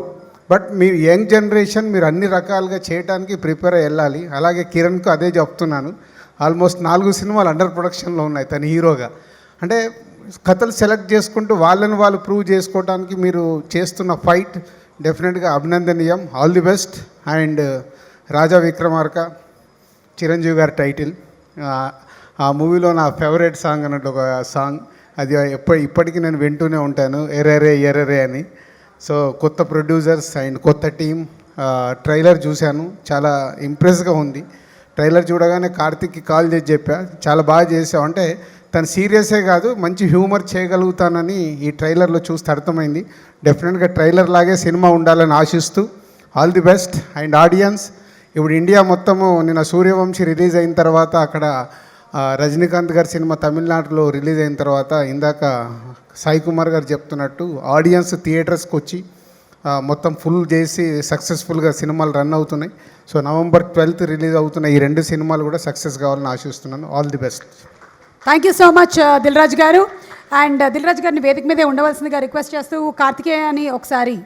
బట్ మీరు యంగ్ జనరేషన్ మీరు అన్ని రకాలుగా చేయడానికి ప్రిపేర్ అయ్యి వెళ్ళాలి. అలాగే కిరణ్కు అదే చెప్తున్నాను. ఆల్మోస్ట్ 4 సినిమాలు అండర్ ప్రొడక్షన్లో ఉన్నాయి తను హీరోగా. అంటే కథలు సెలెక్ట్ చేసుకుంటూ వాళ్ళని వాళ్ళు ప్రూవ్ చేసుకోవడానికి మీరు చేస్తున్న ఫైట్ డెఫినెట్గా అభినందనీయం. All the best. అండ్ రాజా విక్రమార్క చిరంజీవి గారి టైటిల్, ఆ మూవీలో నా ఫేవరెట్ సాంగ్ అన్నట్టు ఒక సాంగ్, అది ఇప్పటికీ నేను వింటూనే ఉంటాను, ఎర్రరే ఎర్రరే అని. సో కొత్త ప్రొడ్యూసర్స్ అండ్ కొత్త టీం, ట్రైలర్ చూశాను, చాలా ఇంప్రెస్గా ఉంది. ట్రైలర్ చూడగానే కార్తిక్కి కాల్ చేసి చెప్పా, చాలా బాగా చేసావు, అంటే తను సీరియసే కాదు మంచి హ్యూమర్ చేయగలుగుతానని ఈ ట్రైలర్లో చూస్తే అర్థమైంది. డెఫినెట్గా ట్రైలర్ లాగే సినిమా ఉండాలని ఆశిస్తూ all the best. And audience, ఇప్పుడు ఇండియా మొత్తము నిన్న సూర్యవంశి రిలీజ్ అయిన తర్వాత, అక్కడ రజనీకాంత్ గారి సినిమా తమిళనాడులో రిలీజ్ అయిన తర్వాత, ఇందాక సాయి కుమార్ గారు చెప్తున్నట్టు ఆడియన్స్ థియేటర్స్కి వచ్చి మొత్తం ఫుల్ చేసి సక్సెస్ఫుల్గా సినిమాలు రన్ అవుతున్నాయి. సో November 12th రిలీజ్ అవుతున్న ఈ 2 సినిమాలు కూడా సక్సెస్ కావాలని ఆశిస్తున్నాను. All the best. Thank you so much Dil Raju garu. And Dil Raju గారిని వేదిక మీదే ఉండవలసిందిగా రిక్వెస్ట్ చేస్తూ, కార్తికేయని ఒకసారి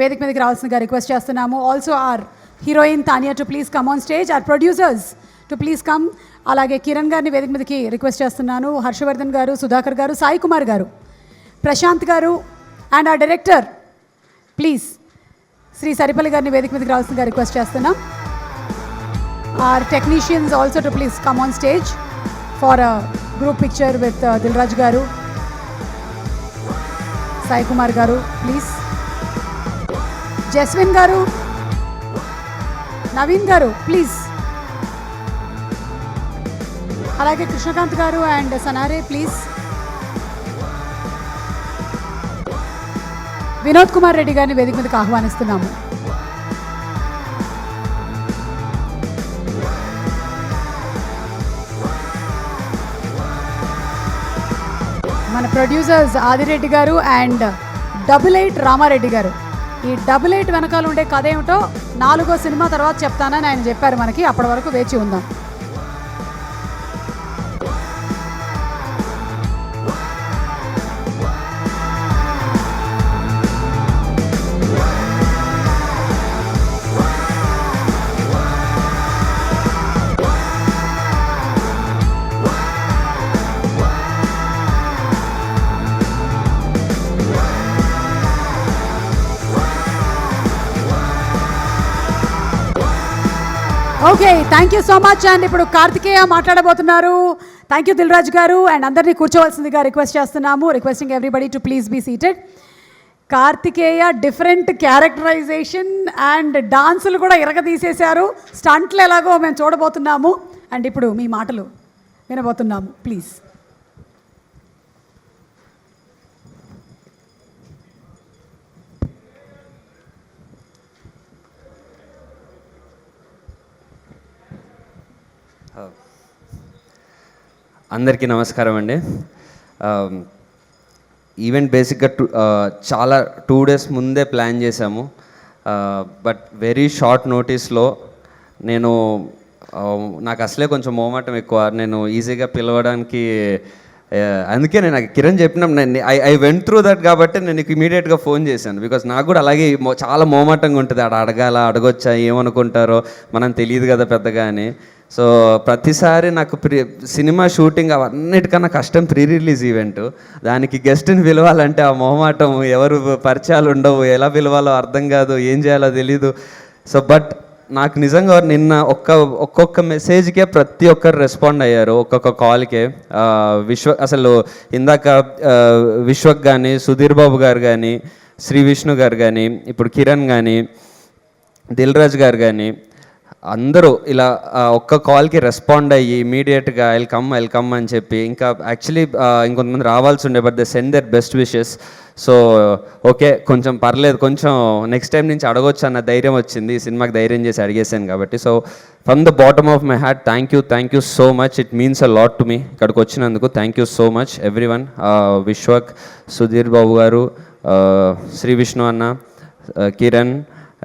వేదిక మీదకి రావాల్సిందిగా రిక్వెస్ట్ చేస్తున్నాము. Also our heroine Tania to please come on stage, our producers to please come. అలాగే కిరణ్ గారిని వేదిక మీదకి రిక్వెస్ట్ చేస్తున్నాను. హర్షవర్ధన్ గారు, సుధాకర్ గారు, సాయి కుమార్ గారు, ప్రశాంత్ గారు అండ్ ఆ డైరెక్టర్ ప్లీజ్ శ్రీ సరిపల్లి గారిని వేదిక మీదకి రావాల్సిందిగా రిక్వెస్ట్ చేస్తున్నాం. Our technicians also to please come on stage for a group picture with Dil Raju garu, Sai Kumar గారు ప్లీజ్, జస్విన్ గారు, నవీన్ గారు ప్లీజ్, అలాగే కృష్ణకాంత్ గారు అండ్ సనారే ప్లీజ్, వినోద్ కుమార్ రెడ్డి గారిని వేదిక మీదకి ఆహ్వానిస్తున్నాము. మన ప్రొడ్యూసర్స్ ఆదిరెడ్డి గారు అండ్ 88 రామారెడ్డి గారు. ఈ 88 వెనకాల ఉండే కథ ఏమిటో 4వ సినిమా తర్వాత చెప్తానని ఆయన చెప్పారు మనకి. అప్పటి వరకు వేచి ఉందాం. Okay, thank you so much. And ఇప్పుడు కార్తికేయ మాట్లాడబోతున్నారు. Thank you Dil Raju garu. And అందరినీ కూర్చోవలసిందిగా రిక్వెస్ట్ చేస్తున్నాము. Requesting everybody to please be seated. Karthikeya different characterization and డాన్సులు కూడా ఇరగదీసేశారు. స్టంట్లు ఎలాగో మేము చూడబోతున్నాము. అండ్ ఇప్పుడు మీ మాటలు వినబోతున్నాము ప్లీజ్. అందరికీ నమస్కారం అండి. ఈవెంట్ బేసిక్గా చాలా 2 days ముందే ప్లాన్ చేశాము. బట్ వెరీ షార్ట్ నోటీస్లో నాకు అసలే కొంచెం మోమాటం ఎక్కువ. నేను ఈజీగా పిలవడానికి, అందుకే నేను కిరణ్ చెప్పిన ఐ వెంట్ త్రూ దట్ కాబట్టి నేను నీకు ఇమీడియట్గా ఫోన్ చేశాను. బికాజ్ నాకు కూడా అలాగే చాలా మోమాటంగా ఉంటుంది. అడగొచ్చా, ఏమనుకుంటారో మనం తెలియదు కదా పెద్దగా అని. సో ప్రతిసారి నాకు సినిమా షూటింగ్ అవన్నిటికన్నా కష్టం ప్రీ రిలీజ్ ఈవెంట్. దానికి గెస్ట్ని పిలవాలంటే ఆ మొహమాటం, ఎవరు పరిచయాలు ఉండవు, ఎలా పిలవాలో అర్థం కాదు, ఏం చేయాలో తెలీదు. సో బట్ నాకు నిజంగా నిన్న ఒక్కొక్క మెసేజ్కే ప్రతి ఒక్కరు రెస్పాండ్ అయ్యారు, ఒక్కొక్క కాల్కే. అసలు ఇందాక విశ్వక్ కానీ, సుధీర్ బాబు గారు కానీ, శ్రీ విష్ణు గారు కానీ, ఇప్పుడు కిరణ్ కానీ, దిల్ రాజు గారు కానీ, అందరూ ఇలా ఒక్క కాల్కి రెస్పాండ్ అయ్యి ఇమీడియట్గా ఐల్ కమ్ అని చెప్పి, ఇంకా యాక్చువల్లీ ఇంకొంతమంది రావాల్సి ఉండే, but they send there best wishes. So okay, కొంచెం పర్లేదు, కొంచెం నెక్స్ట్ టైం నుంచి అడగొచ్చు అన్న ధైర్యం వచ్చింది. ఈ సినిమాకి ధైర్యం చేసి అడిగేశాను కాబట్టి. So from the bottom of my heart thank you so much. It means a lot to me ఇక్కడికి వచ్చినందుకు. Thank you so much everyone. Vishwak, Sudheer Babu garu, Shri Vishnu అన్న, Kiran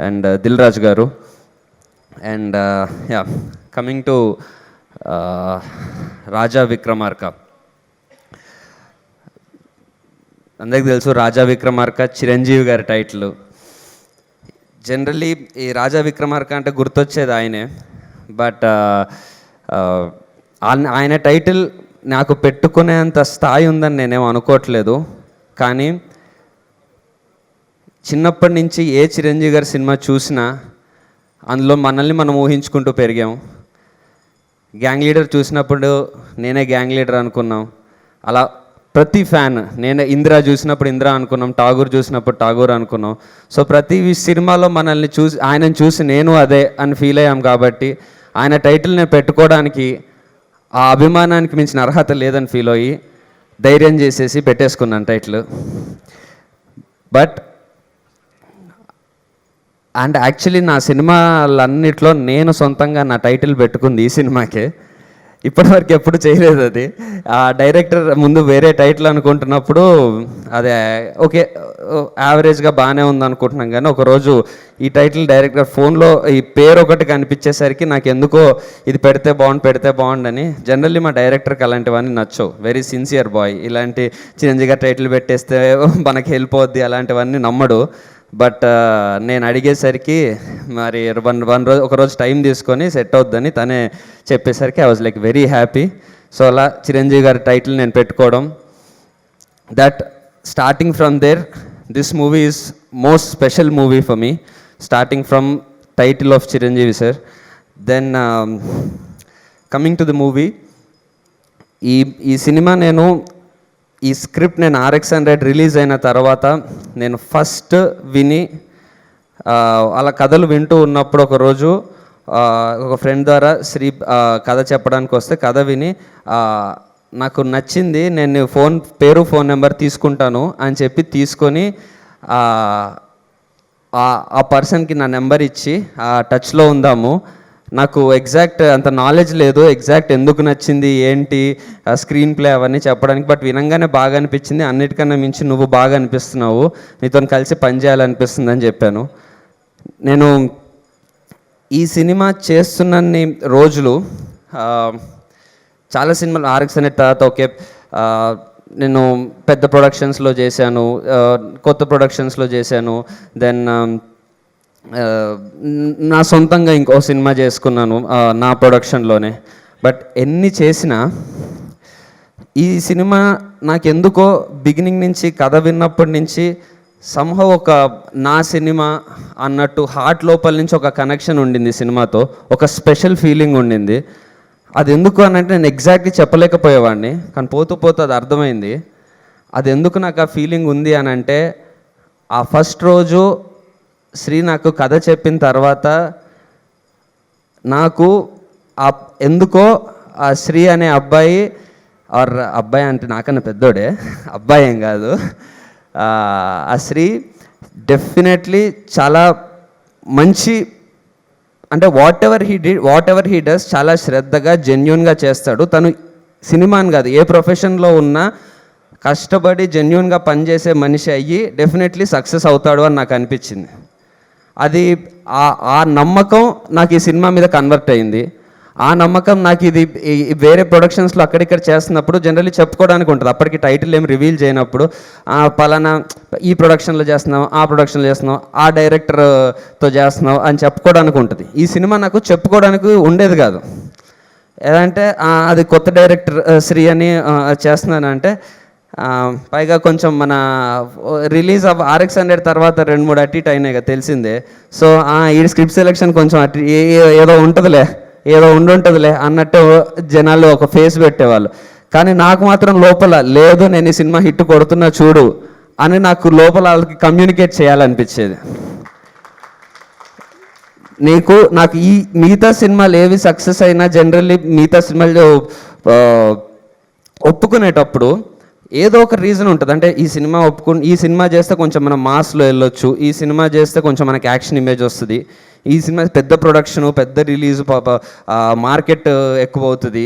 and Dil Raju garu. And ya, coming to Raja Vikramarka. అందరికీ తెలుసు రాజా విక్రమార్క చిరంజీవి గారి టైటిల్. జనరల్లీ ఈ రాజా విక్రమార్క అంటే గుర్తొచ్చేది ఆయనే. బట్ ఆయన టైటిల్ నాకు పెట్టుకునేంత స్థాయి ఉందని నేనేం అనుకోవట్లేదు. కానీ చిన్నప్పటి నుంచి ఏ చిరంజీవి గారి సినిమా చూసినా అందులో మనల్ని మనం ఊహించుకుంటూ పెరిగాం. గ్యాంగ్ లీడర్ చూసినప్పుడు నేనే గ్యాంగ్ లీడర్ అనుకున్నాం. అలా ప్రతి ఫ్యాన్, నేను ఇందిరా చూసినప్పుడు ఇందిరా అనుకున్నాం, ఠాగూర్ చూసినప్పుడు ఠాగూర్ అనుకున్నాం. సో ప్రతి సినిమాలో మనల్ని చూసి, ఆయనను చూసి నేను అదే అని ఫీల్ అయ్యాం. కాబట్టి ఆయన టైటిల్ నేను పెట్టుకోవడానికి ఆ అభిమానానికి మించిన అర్హత లేదని ఫీల్ అయ్యి ధైర్యం చేసేసి పెట్టేసుకున్నాను టైటిల్. బట్ అండ్ యాక్చువల్లీ నా సినిమాలన్నిట్లో నేను సొంతంగా నా టైటిల్ పెట్టుకుంది ఈ సినిమాకే. ఇప్పటివరకు ఎప్పుడు చేయలేదు అది. ఆ డైరెక్టర్ ముందు వేరే టైటిల్ అనుకుంటున్నప్పుడు అదే ఓకే యావరేజ్గా బాగానే ఉంది అనుకుంటున్నాం, కానీ ఒకరోజు ఈ టైటిల్ డైరెక్టర్ ఫోన్లో ఈ పేరు ఒకటి కనిపించేసరికి నాకు ఎందుకో ఇది పెడితే బాగుండని. జనరల్లీ మా డైరెక్టర్కి అలాంటివన్నీ నచ్చవు. Very sincere boy. ఇలాంటి చిరంజీవి టైటిల్ పెట్టేస్తే మనకి హెల్ప్ అవుద్ది అలాంటివన్నీ నమ్మడు. బట్ నేను అడిగేసరికి మరి ఒకరోజు టైం తీసుకొని సెట్ అవుద్దని తనే చెప్పేసరికి I was like very happy. So అలా చిరంజీవి గారి టైటిల్ నేను పెట్టుకోవడం, that starting from there this movie is most special movie for me, starting from title of Chiranjeevi sir. Then coming to the movie, ఈ cinema ఈ script నేను RX100 release అయిన తర్వాత నేను ఫస్ట్ విని అలా కథలు వింటూ ఉన్నప్పుడు ఒకరోజు ఒక ఫ్రెండ్ ద్వారా కథ చెప్పడానికి వస్తే కథ విని నాకు నచ్చింది, నేను ఫోన్ నెంబర్ తీసుకుంటాను అని చెప్పి తీసుకొని ఆ పర్సన్కి నా నెంబర్ ఇచ్చి టచ్లో ఉందాము. నాకు ఎగ్జాక్ట్ అంత నాలెడ్జ్ లేదు, ఎగ్జాక్ట్ ఎందుకు నచ్చింది ఏంటి స్క్రీన్ ప్లే అవన్నీ చెప్పడానికి. బట్ వినంగానే బాగా అనిపించింది. అన్నిటికన్నా మించి నువ్వు బాగా అనిపిస్తున్నావు, నీతో కలిసి పనిచేయాలనిపిస్తుంది అని చెప్పాను. నేను ఈ సినిమా చేస్తున్నన్ని రోజులు చాలా సినిమాలు RX100 తర్వాత ఓకే నేను పెద్ద ప్రొడక్షన్స్లో చేశాను, కొత్త ప్రొడక్షన్స్లో చేశాను, దెన్ నా సొంతంగా ఇంకో సినిమా చేసుకున్నాను నా ప్రొడక్షన్లోనే. బట్ ఎన్ని చేసినా ఈ సినిమా నాకెందుకో బిగినింగ్ నుంచి కథ విన్నప్పటి నుంచి సంహవ్ ఒక నా సినిమా అన్నట్టు హార్ట్ లోపల నుంచి ఒక కనెక్షన్ ఉండింది సినిమాతో, ఒక స్పెషల్ ఫీలింగ్ ఉండింది. అది ఎందుకు అని అంటే నేను ఎగ్జాక్ట్లీ చెప్పలేకపోయేవాడిని, కానీ పోతూ అది అర్థమైంది. అది ఎందుకు నాకు ఆ ఫీలింగ్ ఉంది అని అంటే ఆ ఫస్ట్ రోజు శ్రీ నాకు కథ చెప్పిన తర్వాత నాకు ఎందుకో ఆ శ్రీ అనే అబ్బాయి అంటే నాకన్నా పెద్దోడే, అబ్బాయి ఏం కాదు, ఆ శ్రీ డెఫినెట్లీ చాలా మంచి, అంటే వాట్ ఎవర్ హీ డస్ చాలా శ్రద్ధగా జెన్యూన్గా చేస్తాడు. తను సినిమాని కాదు ఏ ప్రొఫెషన్లో ఉన్నా కష్టపడి జెన్యూన్గా పనిచేసే మనిషి అయ్యి డెఫినెట్లీ సక్సెస్ అవుతాడు అని నాకు అనిపించింది. అది ఆ నమ్మకం నాకు ఈ సినిమా మీద కన్వర్ట్ అయింది. ఆ నమ్మకం నాకు ఇది వేరే ప్రొడక్షన్స్లో అక్కడిక్కడ చేస్తున్నప్పుడు జనరల్లీ చెప్పుకోవడానికి ఉంటుంది. అప్పటికి టైటిల్ ఏం రివీల్ చేయనప్పుడు పలానా ఈ ప్రొడక్షన్లో చేస్తున్నాం, ఆ ప్రొడక్షన్లో చేస్తున్నాం, ఆ డైరెక్టర్తో చేస్తున్నాం అని చెప్పుకోవడానికి ఉంటుంది. ఈ సినిమా నాకు చెప్పుకోవడానికి ఉండేది కాదు. ఏదంటే అది కొత్త డైరెక్టర్ శ్రీ అని చేస్తున్నానంటే పైగా కొంచెం మన రిలీజ్ ఆఫ్ RX100 తర్వాత 2-3 అటు ఇటు అయినాయి కదా తెలిసిందే. సో ఈ స్క్రిప్ట్ సెలెక్షన్ కొంచెం అటు ఏదో ఉంటుందిలే అన్నట్టు జనాలు ఒక ఫేస్ పెట్టేవాళ్ళు. కానీ నాకు మాత్రం లోపల లేదు, నేను ఈ సినిమా హిట్ కొడుతున్నా చూడు అని నాకు లోపల వాళ్ళకి కమ్యూనికేట్ చేయాలనిపించేది. నాకు ఈ మిగతా సినిమాలు ఏవి సక్సెస్ అయినా జనరల్లీ మిగతా సినిమాలు ఒప్పుకునేటప్పుడు ఏదో ఒక రీజన్ ఉంటుంది. అంటే ఈ సినిమా చేస్తే కొంచెం మనం మాస్లో వెళ్ళొచ్చు, ఈ సినిమా చేస్తే కొంచెం మనకి యాక్షన్ ఇమేజ్ వస్తుంది, ఈ సినిమా పెద్ద ప్రొడక్షను పెద్ద రిలీజ్ మార్కెట్ ఎక్కువ అవుతుంది,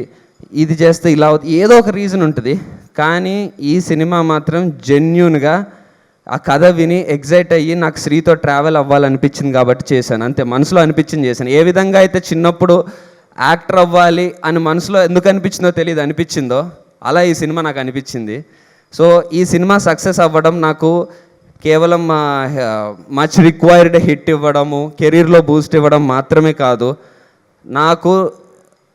ఇది చేస్తే ఇలా అవుతుంది, ఏదో ఒక రీజన్ ఉంటుంది. కానీ ఈ సినిమా మాత్రం జెన్యూన్గా ఆ కథ విని ఎగ్జైట్ అయ్యి నాకు శ్రీతో ట్రావెల్ అవ్వాలనిపించింది కాబట్టి చేశాను. అంతే, మనసులో అనిపించింది చేశాను. ఏ విధంగా అయితే చిన్నప్పుడు యాక్టర్ అవ్వాలి అని మనసులో ఎందుకు అనిపించిందో తెలియదు, అనిపించిందో అలా ఈ సినిమా నాకు అనిపించింది. సో ఈ సినిమా సక్సెస్ అవ్వడం నాకు కేవలం మచ్ రిక్వైర్డ్ హిట్ ఇవ్వడము, కెరీర్లో బూస్ట్ ఇవ్వడం మాత్రమే కాదు, నాకు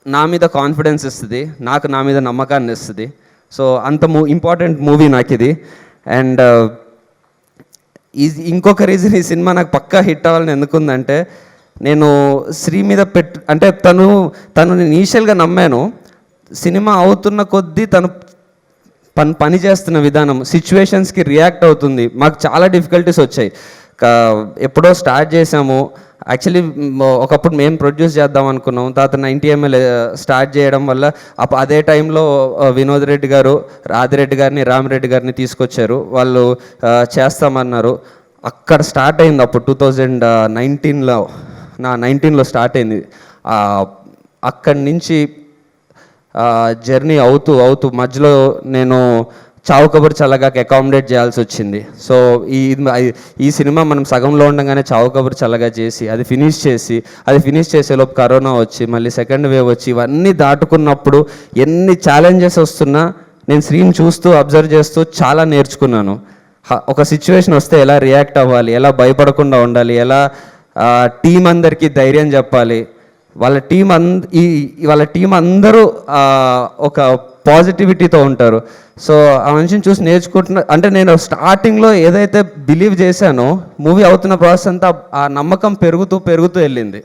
నా మీద కాన్ఫిడెన్స్ ఇస్తుంది, నాకు నా మీద నమ్మకాన్ని ఇస్తుంది. సో అంత ఇంపార్టెంట్ మూవీ నాకు ఇది. అండ్ ఇంకొక రీజన్ ఈ సినిమా నాకు పక్కా హిట్ అవ్వాలని ఎందుకుందంటే, నేను శ్రీ మీద అంటే తను ఇనీషియల్గా నమ్మాను. సినిమా అవుతున్న కొద్దీ తను పని చేస్తున్న విధానం, సిచ్యువేషన్స్కి రియాక్ట్ అవుతుంది. మాకు చాలా డిఫికల్టీస్ వచ్చాయి. ఎప్పుడో స్టార్ట్ చేసాము. యాక్చువల్లీ ఒకప్పుడు మేము ప్రొడ్యూస్ చేద్దాం అనుకున్నాం. తర్వాత 90 ml స్టార్ట్ చేయడం వల్ల అదే టైంలో వినోద్ రెడ్డి గారు ఆదిరెడ్డి గారిని రామిరెడ్డి గారిని తీసుకొచ్చారు. వాళ్ళు చేస్తామన్నారు. అక్కడ స్టార్ట్ అయింది. అప్పుడు 2019లో స్టార్ట్ అయింది. అక్కడి నుంచి జర్నీ అవుతూ మధ్యలో నేను చావు కబురు చల్లగాకి అకామిడేట్ చేయాల్సి వచ్చింది. సో ఈ సినిమా మనం సగంలో ఉండగానే చావు కబురు చల్లగా చేసి అది ఫినిష్ చేసేలోపు కరోనా వచ్చి మళ్ళీ సెకండ్ వేవ్ వచ్చి ఇవన్నీ దాటుకున్నప్పుడు ఎన్ని ఛాలెంజెస్ వస్తున్నా నేను శ్రీని చూస్తూ అబ్జర్వ్ చేస్తూ చాలా నేర్చుకున్నాను. ఒక సిచ్యువేషన్ వస్తే ఎలా రియాక్ట్ అవ్వాలి, ఎలా భయపడకుండా ఉండాలి, ఎలా టీం అందరికీ ధైర్యం చెప్పాలి. వాళ్ళ టీం అందరూ ఒక పాజిటివిటీతో ఉంటారు. సో ఆ మనిషిని చూసి నేర్చుకుంటున్నా. అంటే నేను స్టార్టింగ్లో ఏదైతే బిలీవ్ చేశానో మూవీ అవుతున్న ప్రాసెస్ అంతా ఆ నమ్మకం పెరుగుతూ వెళ్ళింది.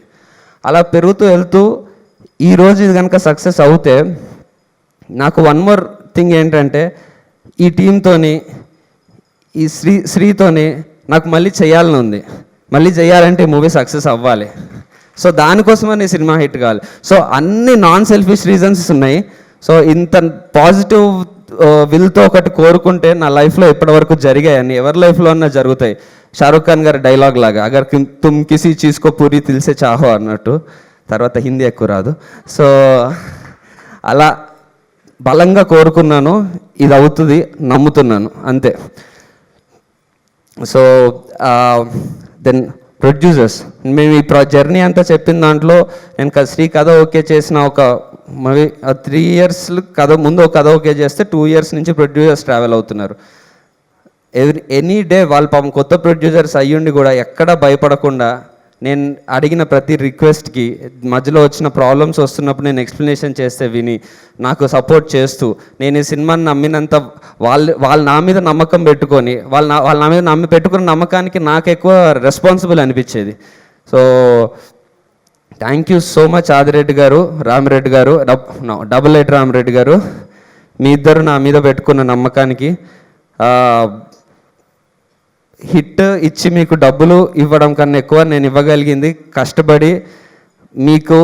అలా పెరుగుతూ వెళ్తూ ఈరోజు ఇది కనుక సక్సెస్ అవుతే నాకు వన్ మోర్ థింగ్ ఏంటంటే, ఈ టీంతోని ఈ శ్రీతోని నాకు మళ్ళీ చేయాలని ఉంది. మళ్ళీ చేయాలంటే ఈ మూవీ సక్సెస్ అవ్వాలి. సో దానికోసమని సినిమా హిట్ కావాలి. సో అన్ని నాన్ సెల్ఫిష్ రీజన్స్ ఉన్నాయి. సో ఇంత పాజిటివ్ విల్తో ఒకటి కోరుకుంటే నా లైఫ్లో ఇప్పటివరకు జరిగాయని ఎవరి లైఫ్లో అన్నా జరుగుతాయి. షారుఖ్ ఖాన్ గారి డైలాగ్ లాగా, అగర్ తుమ్ కిసి చీజ్ కో పూరి దిల్సే చాహో అన్నట్టు. తర్వాత హిందీ ఎక్కువ రాదు. సో అలా బలంగా కోరుకున్నాను, ఇది అవుతుంది, నమ్ముతున్నాను, అంతే. సో దెన్ ప్రొడ్యూసర్స్, మేము ఈ జర్నీ అంతా చెప్పిన దాంట్లో నేను శ్రీ కథ ఓకే చేసిన ఒక మరి 3 years ముందు ఒక కథ ఓకే చేస్తే 2 years నుంచి ప్రొడ్యూసర్స్ ట్రావెల్ అవుతున్నారు. ఎనీ డే వాళ్ళు పాపం కొత్త ప్రొడ్యూసర్స్ అయ్యుండి కూడా ఎక్కడ భయపడకుండా నేను అడిగిన ప్రతి రిక్వెస్ట్కి మధ్యలో వచ్చిన ప్రాబ్లమ్స్ వస్తున్నప్పుడు నేను ఎక్స్ప్లెనేషన్ చేస్తే విని నాకు సపోర్ట్ చేస్తూ, నేను ఈ సినిమాని నమ్మినంత వాళ్ళు నా మీద నమ్మకం పెట్టుకొని వాళ్ళ నా మీద పెట్టుకున్న నమ్మకానికి నాకు ఎక్కువ రెస్పాన్సిబుల్ అనిపించేది. So thank you so much Adireddy గారు, రామిరెడ్డి గారు, 88 రామిరెడ్డి గారు. మీ ఇద్దరు నా మీద పెట్టుకున్న నమ్మకానికి హిట్ ఇచ్చి మీకు డబ్బులు ఇవ్వడం కన్నా ఎక్కువ నేను ఇవ్వగలిగింది కష్టపడి మీకు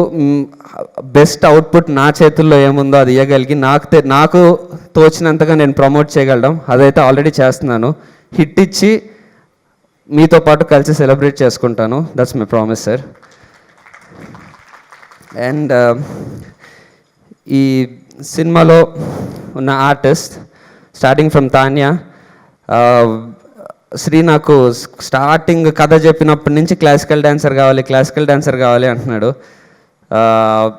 బెస్ట్ అవుట్పుట్ నా చేతుల్లో ఏముందో అది ఇవ్వగలిగి నాకు తోచినంతగా నేను ప్రమోట్ చేయగలడం, అదైతే ఆల్రెడీ చేస్తున్నాను. హిట్ ఇచ్చి మీతో పాటు కలిసి సెలబ్రేట్ చేసుకుంటాను. That's my promise sir. And ఈ సినిమాలో ఉన్న artist starting from Tanya, Sri నాకు స్టార్టింగ్ కథ చెప్పినప్పటి నుంచి క్లాసికల్ డాన్సర్ కావాలి అంటున్నాడు.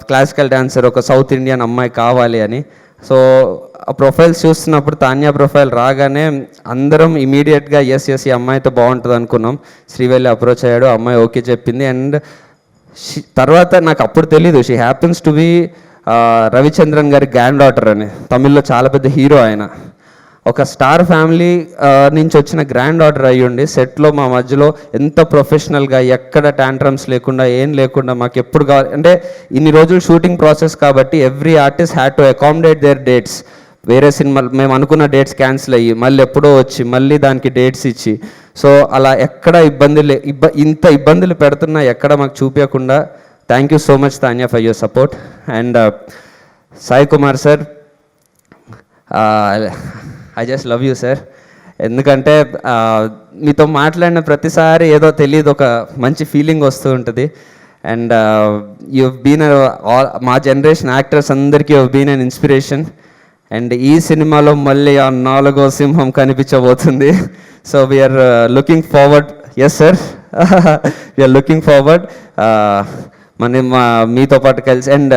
క్లాసికల్ డాన్సర్, ఒక సౌత్ ఇండియన్ అమ్మాయి కావాలి అని. సో ఆ ప్రొఫైల్స్ చూస్తున్నప్పుడు తాన్యా ప్రొఫైల్ రాగానే అందరం ఇమీడియట్గా ఎస్ ఈ అమ్మాయితో బాగుంటుంది అనుకున్నాం. శ్రీవెల్లి అప్రోచ్ అయ్యాడు, అమ్మాయి ఓకే చెప్పింది. అండ్ తర్వాత నాకు అప్పుడు తెలీదు she happens to be Ravichandran గారి గ్రాండ్ డాటర్ అని. తమిళ్లో చాలా పెద్ద హీరో ఆయన. ఒక స్టార్ ఫ్యామిలీ నుంచి వచ్చిన గ్రాండ్ డాటర్ అయ్యుండి సెట్లో మా మధ్యలో ఎంత ప్రొఫెషనల్గా, ఎక్కడ ట్యాంట్రమ్స్ లేకుండా, ఏం లేకుండా, మాకు ఎప్పుడు కావాలి అంటే ఇన్ని రోజులు షూటింగ్ ప్రాసెస్ కాబట్టి every artist had to accommodate their dates. వేరే సినిమాలు మేము అనుకున్న డేట్స్ క్యాన్సిల్ అయ్యి మళ్ళీ ఎప్పుడో వచ్చి మళ్ళీ దానికి డేట్స్ ఇచ్చి, సో అలా ఎక్కడ ఇంత ఇబ్బందులు పెడుతున్నా ఎక్కడ మాకు చూపించకుండా thank you so much Tanya for your support. And Sai Kumar sir, I just love you sir. ఎందుకంటే మీతో మాట్లాడిన ప్రతిసారి ఏదో తెలియదు, ఒక మంచి ఫీలింగ్ వస్తూ ఉంటుంది. అండ్ యూ హెవ్ బీన్ మా జనరేషన్ యాక్టర్స్ అందరికీ you have been an inspiration. And ఈ సినిమాలో మళ్ళీ ఆ 4వ సింహం కనిపించబోతుంది. So we're looking forward. Yes sir, we're looking forward మీతో పాటు కలిసి. అండ్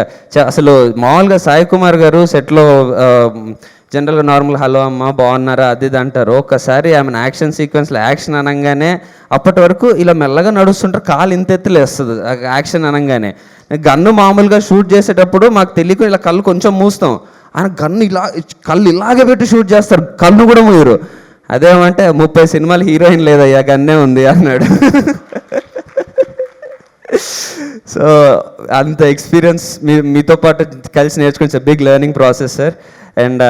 అసలు మామూలుగా సాయి కుమార్ గారు సెట్లో జనరల్గా నార్మల్ హలో అమ్మ బాగున్నారా అది ఇది అంటారు. ఒక్కసారి ఆమె యాక్షన్ సీక్వెన్స్లో యాక్షన్ అనగానే అప్పటి వరకు ఇలా మెల్లగా నడుస్తుంటారు, కాలు ఇంత ఎత్తులేస్తుంది యాక్షన్ అనగానే. గన్ను మామూలుగా షూట్ చేసేటప్పుడు మాకు తెలియక ఇలా కళ్ళు కొంచెం మూస్తాం, ఆయన గన్ను కళ్ళు ఇలాగే పెట్టి షూట్ చేస్తారు, కన్ను కూడా మూయరు. అదేమంటే 30 సినిమాలు హీరోయిన్ లేదయ్యా గన్నే ఉంది అన్నాడు. సో అంత ఎక్స్పీరియన్స్ మీతో పాటు కలిసి నేర్చుకునే big learning process sir. And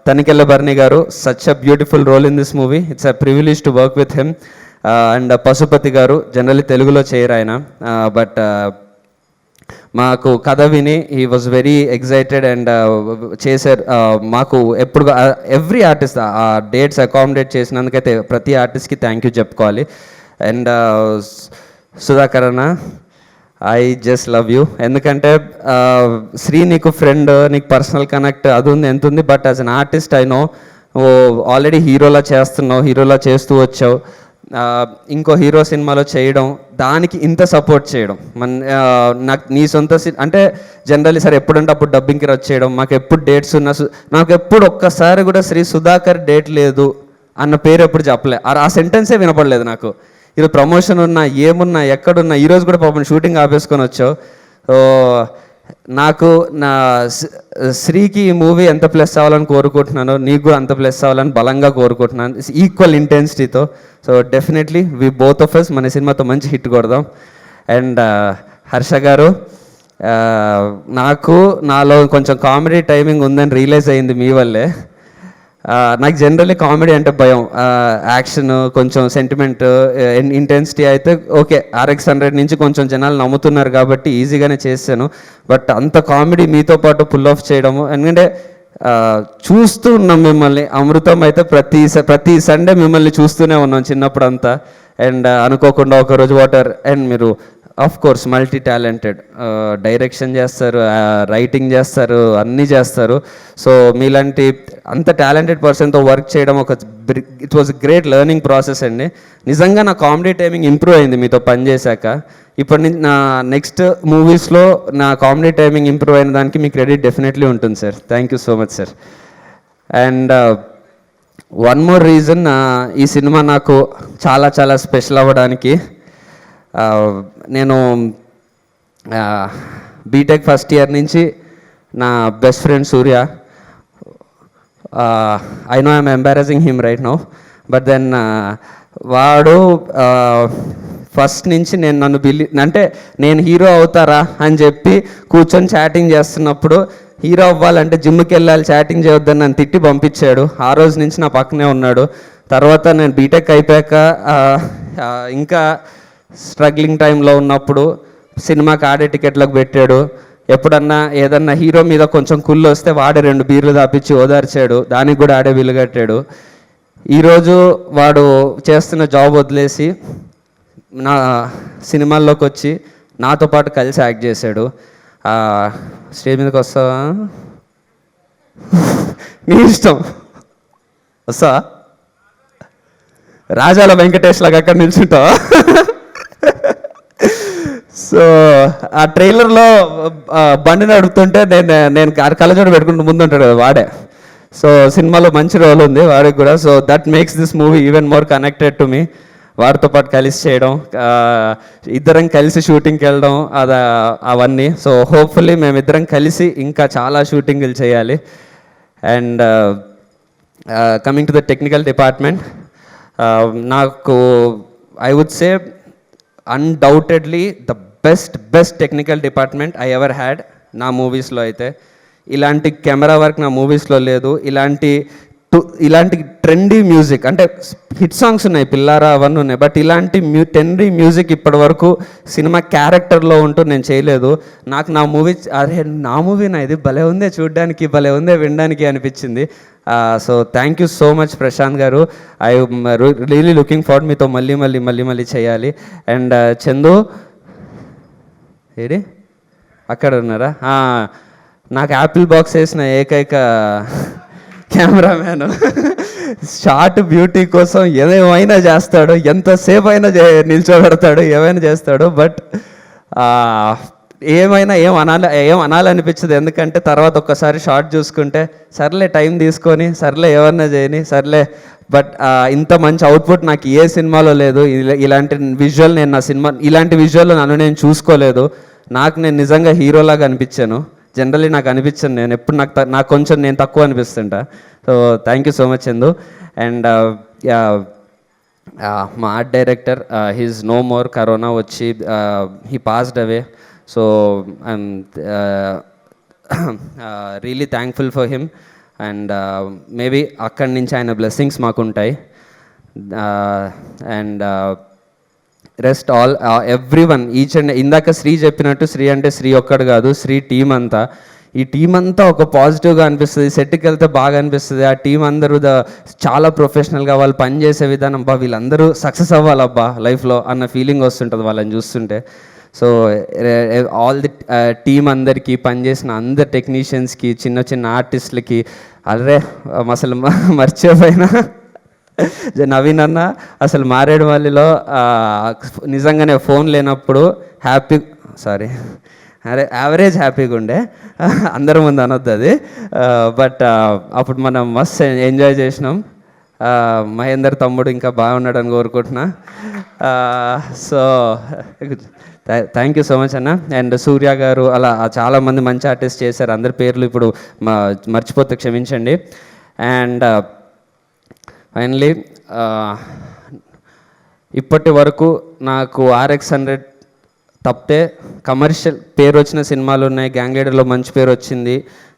Tanikella Bharani garu, such a beautiful role in this movie, it's a privilege to work with him. And Pasupathi garu, generally తెలుగులో చేయరు ఆయన, బట్ మాకు కథ విని he was very excited and చేశారు. మాకు ఎప్పుడు ఎవ్రీ ఆర్టిస్ట్ ఆ డేట్స్ అకామిడేట్ చేసినందుకైతే ప్రతి ఆర్టిస్ట్కి థ్యాంక్ యూ చెప్పుకోవాలి. అండ్ సుధాకర్ అన్న, ఐ జస్ట్ లవ్ యూ. ఎందుకంటే శ్రీ నీకు ఫ్రెండ్, నీకు పర్సనల్ కనెక్ట్ అది ఉంది ఎంత ఉంది, but as an artist I know already హీరోలా చేస్తున్నావు, హీరోలా చేస్తూ వచ్చావు. ఇంకో హీరో సినిమాలో చేయడం, దానికి ఇంత సపోర్ట్ చేయడం నాకు నీ సొంత అంటే జనరల్లీ సార్ ఎప్పుడంటే అప్పుడు డబ్బింగ్కి వచ్చేయడం, మాకు ఎప్పుడు డేట్స్ ఉన్నా నాకు ఎప్పుడు ఒక్కసారి కూడా శ్రీ సుధాకర్ డేట్ లేదు అన్న పేరు ఎప్పుడు చెప్పలే. ఆ సెంటెన్సే వినపడలేదు నాకు. ఈరోజు ప్రమోషన్ ఉన్నా ఏమున్నా ఎక్కడున్నా, ఈరోజు కూడా పాపం షూటింగ్ ఆపేసుకొని వచ్చావు. సో నాకు నా శ్రీకి ఈ మూవీ ఎంత ప్లస్ అవ్వాలని కోరుకుంటున్నానో నీకు కూడా అంత ప్లస్ అవ్వాలని బలంగా కోరుకుంటున్నాను, ఈక్వల్ ఇంటెన్సిటీతో. So definitely we both of us మన సినిమాతో మంచి హిట్ కొడదాం. అండ్ హర్ష గారు, నాలో కొంచెం కామెడీ టైమింగ్ ఉందని రియలైజ్ అయ్యింది మీ వల్లే. నాకు జనరల్లీ కామెడీ అంటే భయం, యాక్షన్ కొంచెం సెంటిమెంట్ ఇంటెన్సిటీ అయితే ఓకే, RX100 నుంచి కొంచెం జనాలు నమ్ముతున్నారు కాబట్టి ఈజీగానే చేశాను. బట్ అంత కామెడీ మీతో పాటు పుల్ ఆఫ్ చేయడము, ఎందుకంటే చూస్తూ ఉన్నాం మిమ్మల్ని. అమృతం అయితే ప్రతి సండే మిమ్మల్ని చూస్తూనే ఉన్నాం చిన్నప్పుడు అంతా. అండ్ అనుకోకుండా ఒకరోజు వాటర్, అండ్ మీరు of course multi talented, direction చేస్తారు, రైటింగ్ చేస్తారు, అన్నీ చేస్తారు. సో మీలాంటి అంత టాలెంటెడ్ పర్సన్తో వర్క్ చేయడం it was great learning process అండి. నిజంగా నా కామెడీ టైమింగ్ ఇంప్రూవ్ అయింది మీతో పనిచేశాక. ఇప్పటి నుంచి నా నెక్స్ట్ మూవీస్లో నా కామెడీ టైమింగ్ ఇంప్రూవ్ అయిన దానికి మీ క్రెడిట్ డెఫినెట్లీ ఉంటుంది sir. Thank you so much sir. And one more reason, ఈ సినిమా నాకు చాలా చాలా స్పెషల్ అవ్వడానికి, నేను బీటెక్ ఫస్ట్ ఇయర్ నుంచి నా best friend Surya, I know I'm embarrassing him right now, but then వాడు ఫస్ట్ నుంచి నన్ను అంటే నేను హీరో అవుతారా అని చెప్పి కూర్చొని చాటింగ్ చేస్తున్నప్పుడు, హీరో అవ్వాలంటే జిమ్కి వెళ్ళాలి, చాటింగ్ చేయొద్దని నన్ను తిట్టి పంపించాడు. ఆ రోజు నుంచి నా పక్కనే ఉన్నాడు. తర్వాత నేను బీటెక్ అయిపోయాక ఇంకా స్ట్రగ్లింగ్ టైంలో ఉన్నప్పుడు సినిమాకి ఆడే టికెట్లకు పెట్టాడు. ఎప్పుడన్నా ఏదన్నా హీరో మీద కొంచెం కుళ్ళు వస్తే వాడే 2 బీర్లు దాపించి ఓదార్చాడు, దానికి కూడా ఆడే బిల్లు కట్టాడు. ఈరోజు వాడు చేస్తున్న జాబ్ వదిలేసి నా సినిమాల్లోకి వచ్చి నాతో పాటు కలిసి యాక్ట్ చేశాడు. స్టేజ్ మీదకి వస్తావా? నీ ఇష్టం, వస్తా. రాజాల వెంకటేష్ లాగా అక్కడ నిల్చుంటావా? సో ఆ ట్రైలర్లో బండి నడుపుతుంటే నేను కళ్ళజోడు పెట్టుకుంటూ ముందు ఉంటాడు కదా వాడే. సో సినిమాలో మంచి రోల్ ఉంది వాడికి కూడా. So that makes this movie even more connected to me. వాడితో పాటు కలిసి చేయడం, ఇద్దరం కలిసి షూటింగ్కి వెళ్ళడం, అవన్నీ. సో హోప్ఫుల్లీ మేమిద్దరం కలిసి ఇంకా చాలా షూటింగ్లు చేయాలి. And coming to the technical department, నాకు I would say undoubtedly the best technical department I ever had నా మూవీస్లో. అయితే ఇలాంటి కెమెరా వర్క్ నా మూవీస్లో లేదు. ఇలాంటి ట్రెండీ మ్యూజిక్, అంటే హిట్ సాంగ్స్ ఉన్నాయి, పిల్లారా అవన్నీ ఉన్నాయి, బట్ ఇలాంటి ట్రెండీ మ్యూజిక్ ఇప్పటి వరకు సినిమా క్యారెక్టర్లో ఉంటూ నేను చేయలేదు. నాకు నా మూవీ, అరే నా మూవీనా ఇది, భలే ఉందే చూడడానికి, భలే ఉందే వినడానికి అనిపించింది. So thank you so much Prashanth garu. I really looking forward మీతో మళ్ళీ చేయాలి. అండ్ చందు ఏడి అక్కడ ఉన్నారా? నాకు యాపిల్ బాక్స్ వేసిన ఏకైక కెమెరామ్యాన్. షార్ట్ బ్యూటీ కోసం ఏమైనా చేస్తాడు, ఎంతసేపు అయినా నిల్చోబెడతాడు, ఏమైనా చేస్తాడు. బట్ ఏం అనాలనిపించదు, ఎందుకంటే తర్వాత ఒక్కసారి షార్ట్ చూసుకుంటే సర్లే టైం తీసుకొని సర్లే ఏమన్నా చేయని సర్లే. బట్ ఇంత మంచి అవుట్పుట్ నాకు ఏ సినిమాలో లేదు. ఇలాంటి విజువల్ ఇలాంటి విజువల్ నన్ను నేను చూసుకోలేదు. నేను నిజంగా హీరోలాగా అనిపించాను. జనరల్లీ నాకు అనిపించాను, నేను ఎప్పుడు నాకు కొంచెం నేను తక్కువ అనిపిస్తుంటా. So thank you so much Chandu. And మా art director he's no more, corona వచ్చి he passed away. So I'm really thankful for him. And maybe అక్కడి నుంచి ఆయన బ్లెస్సింగ్స్ మాకుంటాయి. And rest all every one, each and ఇందాక శ్రీ చెప్పినట్టు, శ్రీ అంటే శ్రీ ఒక్కడు కాదు, శ్రీ టీం అంతా. ఈ టీం అంతా ఒక పాజిటివ్గా అనిపిస్తుంది. సెట్కి వెళ్తే బాగా అనిపిస్తుంది. ఆ టీం అందరూ చాలా ప్రొఫెషనల్గా వాళ్ళు పనిచేసే విధానం, బా వీళ్ళందరూ సక్సెస్ అవ్వాలబ్బా లైఫ్లో అన్న ఫీలింగ్ వస్తుంటుంది వాళ్ళని చూస్తుంటే. సో ఆల్ ది టీం అందరికీ, పనిచేసిన అందరు టెక్నీషియన్స్కి, చిన్న చిన్న ఆర్టిస్టులకి, అరే అసలు మర్చిపోయినా నవీన్ అన్న అసలు మారేడుమల్లిలో నిజంగానే ఫోన్ లేనప్పుడు యావరేజ్ హ్యాపీగా ఉండే, అందరి ముందు అనొద్దు అది. బట్ అప్పుడు మనం మస్త్ ఎంజాయ్ చేసినాం. మహేందర్ తమ్ముడు ఇంకా బాగున్నాడని కోరుకుంటున్నా. So thank you so much అన్న. అండ్ సూర్య గారు, అలా చాలామంది మంచి ఆర్టిస్ట్ చేశారు. అందరి పేర్లు ఇప్పుడు మర్చిపోతే క్షమించండి. అండ్ ఫైనలీ ఇప్పటి వరకు నాకు RX-100 తప్పితే కమర్షియల్ పేరు వచ్చిన సినిమాలు ఉన్నాయి. గ్యాంగ్ లీడర్లో మంచి పేరు వచ్చింది,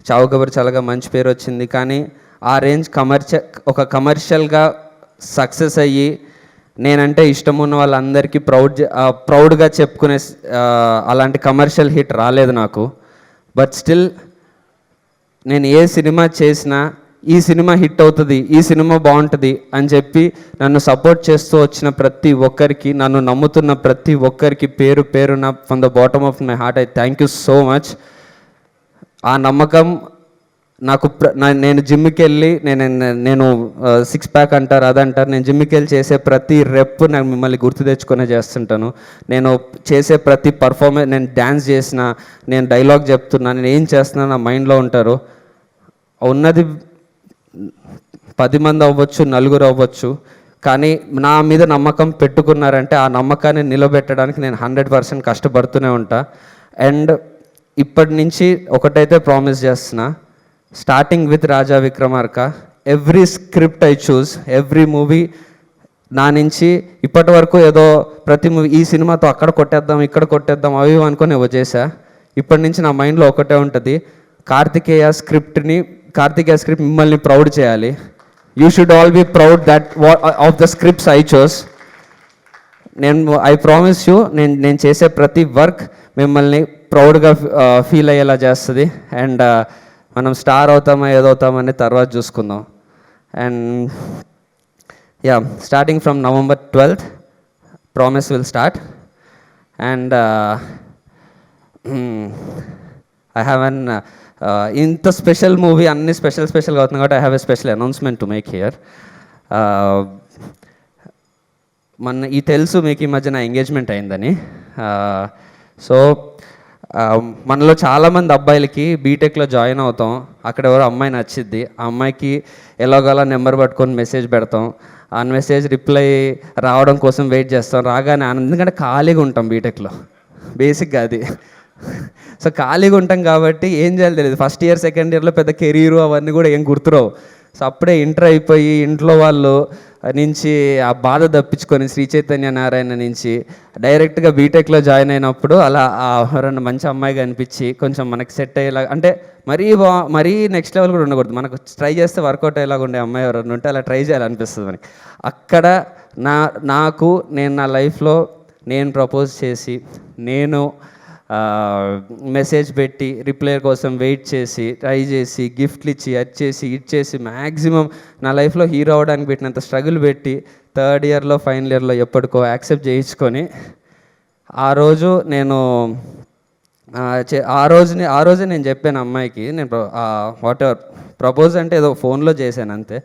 చావు కబర్ చల్లగా మంచి పేరు వచ్చింది. కానీ ఆ రేంజ్ ఒక కమర్షియల్గా సక్సెస్ అయ్యి నేనంటే ఇష్టం ఉన్న వాళ్ళందరికీ ప్రౌడ్గా చెప్పుకునే అలాంటి కమర్షియల్ హిట్ రాలేదు నాకు. బట్ స్టిల్ నేను ఏ సినిమా చేసినా ఈ సినిమా హిట్ అవుతుంది, ఈ సినిమా బాగుంటుంది అని చెప్పి నన్ను సపోర్ట్ చేస్తూ వచ్చిన ప్రతి ఒక్కరికి, నన్ను నమ్ముతున్న ప్రతి ఒక్కరికి పేరు పేరున from the bottom of my heart I thank you so much. ఆ నమ్మకం నాకు నేను జిమ్కి వెళ్ళి నేను 6 ప్యాక్ అంటారు, అదంటారు, నేను జిమ్కి వెళ్ళి చేసే ప్రతి రెప్ నాకు మిమ్మల్ని గుర్తు తెచ్చుకునే చేస్తుంటాను. నేను చేసే ప్రతి పర్ఫార్మెన్స్, నేను డ్యాన్స్ చేసిన, నేను డైలాగ్ చెప్తున్నా, నేను ఏం చేస్తున్నా నా మైండ్లో ఉంటారు. ఉన్నది 10 మంది అవ్వచ్చు, 4 అవ్వచ్చు, కానీ నా మీద నమ్మకం పెట్టుకున్నారంటే ఆ నమ్మకాన్ని నిలబెట్టడానికి నేను 100% కష్టపడుతూనే ఉంటా. అండ్ ఇప్పటి నుంచి ఒకటైతే ప్రామిస్ చేస్తున్నా, starting with Raja Vikramarka, every script I choose, every movie నా నుంచి ఇప్పటి వరకు ఏదో ప్రతి మూవీ ఈ సినిమాతో అక్కడ కొట్టేద్దాం, ఇక్కడ కొట్టేద్దాం, అవి అనుకొని ఏవో చేశా. ఇప్పటి నుంచి నా మైండ్లో ఒకటే ఉంటుంది, కార్తికేయ స్క్రిప్ట్ మిమ్మల్ని ప్రౌడ్ చేయాలి. You should all be proud that of the scripts I chose. I promise you, నేను చేసే ప్రతి వర్క్ మిమ్మల్ని ప్రౌడ్గా ఫీల్ అయ్యేలా చేస్తుంది. అండ్ మనం స్టార్ అవుతామా ఏదవుతామని తర్వాత చూసుకుందాం. And yeah, starting from November 12th promise will start. And I have an ఇంత స్పెషల్ మూవీ, అన్ని స్పెషల్గా అవుతుంది కాబట్టి I have a special announcement to make here. ఈ తెలుసు మీకు ఈ మధ్య నా ఎంగేజ్మెంట్ అయిందని. సో మనలో చాలామంది అబ్బాయిలకి బీటెక్లో జాయిన్ అవుతాం, అక్కడ ఎవరో అమ్మాయి నచ్చిద్ది, ఆ అమ్మాయికి ఎలాగోలా నెంబర్ పట్టుకొని మెసేజ్ పెడతాం, ఆ మెసేజ్ రిప్లై రావడం కోసం వెయిట్ చేస్తాం. రాగానే ఎందుకంటే ఖాళీగా ఉంటాం బీటెక్లో, బేసిక్గా అది. సో ఖాళీగా ఉంటాం కాబట్టి ఏం చేయాలో తెలియదు. ఫస్ట్ ఇయర్ సెకండ్ ఇయర్లో పెద్ద కెరీరు అవన్నీ కూడా ఏం గుర్తురావు. సో అప్పుడే ఇంటర్ అయిపోయి ఇంట్లో వాళ్ళు నుంచి ఆ బాధ తప్పించుకొని శ్రీ చైతన్య నారాయణ నుంచి డైరెక్ట్గా బీటెక్లో జాయిన్ అయినప్పుడు అలా ఎవరన్నా మంచి అమ్మాయిగా అనిపించి కొంచెం మనకి సెట్ అయ్యేలా, అంటే మరీ నెక్స్ట్ లెవెల్ కూడా ఉండకూడదు, మనకు ట్రై చేస్తే వర్కౌట్ అయ్యేలాగా ఉండే అమ్మాయి ఎవరన్నా ఉంటే అలా ట్రై చేయాలనిపిస్తుంది మనకి. అక్కడ నేను నా లైఫ్లో నేను ప్రపోజ్ చేసి, నేను మెసేజ్ పెట్టి రిప్లై కోసం వెయిట్ చేసి ట్రై చేసి గిఫ్ట్లు ఇచ్చి ఇచ్చేసి మ్యాక్సిమం నా లైఫ్లో హీరో అవ్వడానికి పెట్టినంత స్ట్రగుల్ పెట్టి థర్డ్ ఇయర్లో ఫైనల్ ఇయర్లో ఎప్పటికో యాక్సెప్ట్ చేయించుకొని ఆ రోజు నేను చెప్పాను అమ్మాయికి, నేను వాట్ ఎవర్ ప్రపోజ్ అంటే ఏదో ఫోన్లో చేశాను అంతే,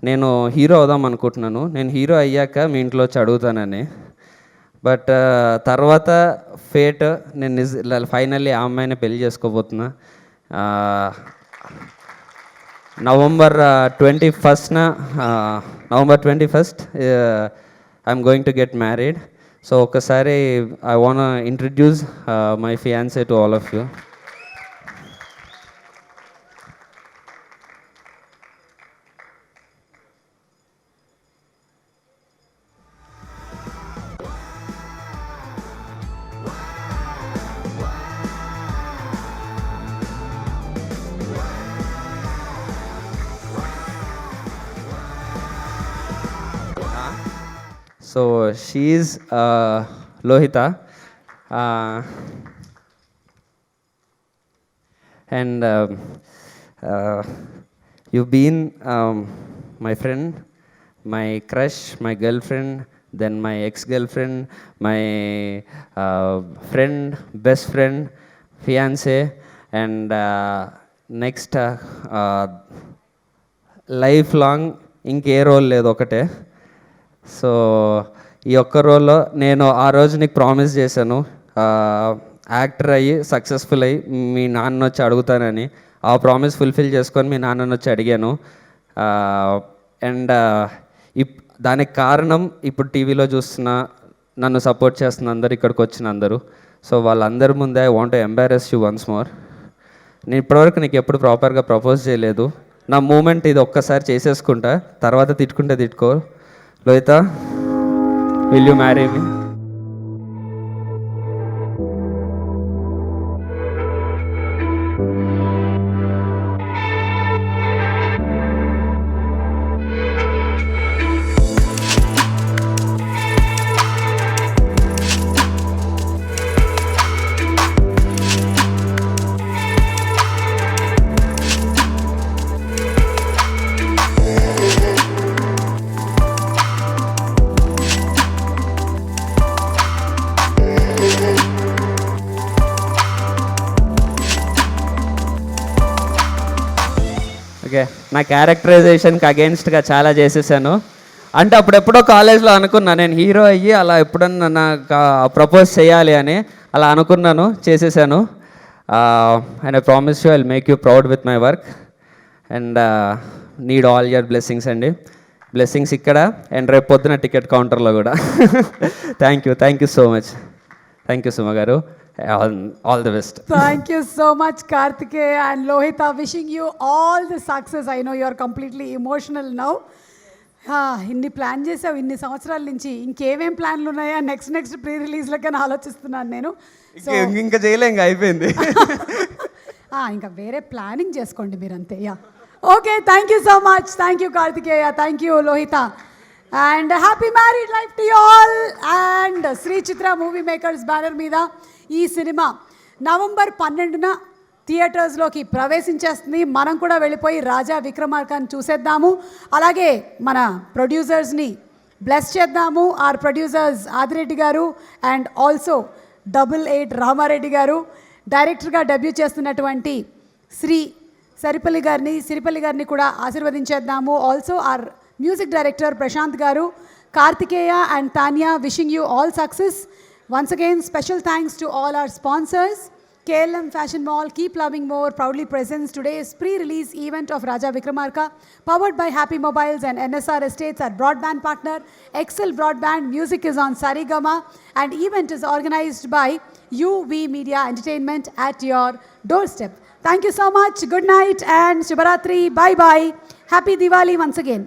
నేను హీరో అవుదాం అనుకుంటున్నాను, నేను హీరో అయ్యాక మీ ఇంట్లో వచ్చి అడుగుతానని. బట్ తర్వాత ఫేట్, నేను ఫైనల్లీ ఆ అమ్మాయిని పెళ్లి చేసుకోబోతున్నా. November 21st I'm going to get married. So ఒకసారి I want introduce my fiancee to all of you. So she's Lohitha. And you've been my friend, my crush, my girlfriend, then my ex-girlfriend, my friend, best friend, fiance, and next life long ఇంకే role లేదు, ఒకటే. So ఈ ఒక్క రోల్లో నేను ఆ రోజు నీకు ప్రామిస్ చేశాను, యాక్టర్ అయ్యి సక్సెస్ఫుల్ అయ్యి మీ నాన్న వచ్చి అడుగుతానని. ఆ ప్రామిస్ ఫుల్ఫిల్ చేసుకొని మీ నాన్నని వచ్చి అడిగాను. అండ్ దానికి కారణం ఇప్పుడు టీవీలో చూస్తున్న, నన్ను సపోర్ట్ చేస్తున్న అందరు, ఇక్కడికి వచ్చిన అందరూ. సో వాళ్ళందరి ముందే I want to embarrass you once more. నేను ఇప్పటివరకు నీకు ఎప్పుడు ప్రాపర్గా ప్రపోజ్ చేయలేదు. నా మూమెంట్ ఇది ఒక్కసారి చేసేసుకుంటా, తర్వాత తిట్టుకుంటే తిట్టుకో. Lohitha, will you marry me? Okay, నా క్యారెక్టరైజేషన్కి అగెన్స్ట్గా చాలా చేసేసాను. అంటే అప్పుడెప్పుడో కాలేజ్లో అనుకున్నా నేను హీరో అయ్యి అలా ఎప్పుడన్నా నాకు ప్రపోజ్ చేయాలి అని, అలా అనుకున్నాను, చేసేసాను. And I promise you I will make you proud with my work and need all your blessings అండి. బ్లెస్సింగ్స్ ఇక్కడ అండ్ రేపు పొద్దున టికెట్ కౌంటర్లో కూడా. Thank you so much. Thank you Suma గారు. All the best. Thank you so much, Kartikeya and Lohita. Wishing you all the success. I know you are completely emotional now. ఇన్ని plan చేసావు ఇన్ని సంవత్సరాల నుంచి, ఇంకేమేం ప్లాన్లు ఉన్నాయా నెక్స్ట్ ప్రీ రిలీజ్లకని ఆలోచిస్తున్నాను నేను. ఇంకా చేయలే, ఇంకా అయిపోయింది. ఇంకా వేరే ప్లానింగ్ చేసుకోండి మీరు అంతే. Yeah, okay, thank you so much. Thank you Karthikeya, thank you Lohitha, and happy married life to you all. And Sri Chitra movie makers banner మీద ఈ సినిమా నవంబర్ 12న థియేటర్స్లోకి ప్రవేశించేస్తుంది. మనం కూడా వెళ్ళిపోయి రాజా విక్రమార్కని చూసేద్దాము. అలాగే మన ప్రొడ్యూసర్స్ని బ్లెస్ చేద్దాము. Are producers Adireddy garu and also 88 Ramareddy గారు, డైరెక్టర్గా డెబ్యూ చేస్తున్నటువంటి సిరిపల్లి గారిని కూడా ఆశీర్వదించేద్దాము. Also our music director Prashanth garu, Karthikeya and Tania, wishing you all success. Once again, special thanks to all our sponsors. KLM Fashion Mall, Keep Loving More proudly presents today's pre-release event of Raja Vikramarka, powered by Happy Mobiles and NSR Estates, our broadband partner. Excel Broadband, music is on Sarigama, and event is organized by UV Media Entertainment at your doorstep. Thank you so much. Good night and Shubharatri. Bye-bye. Happy Diwali once again.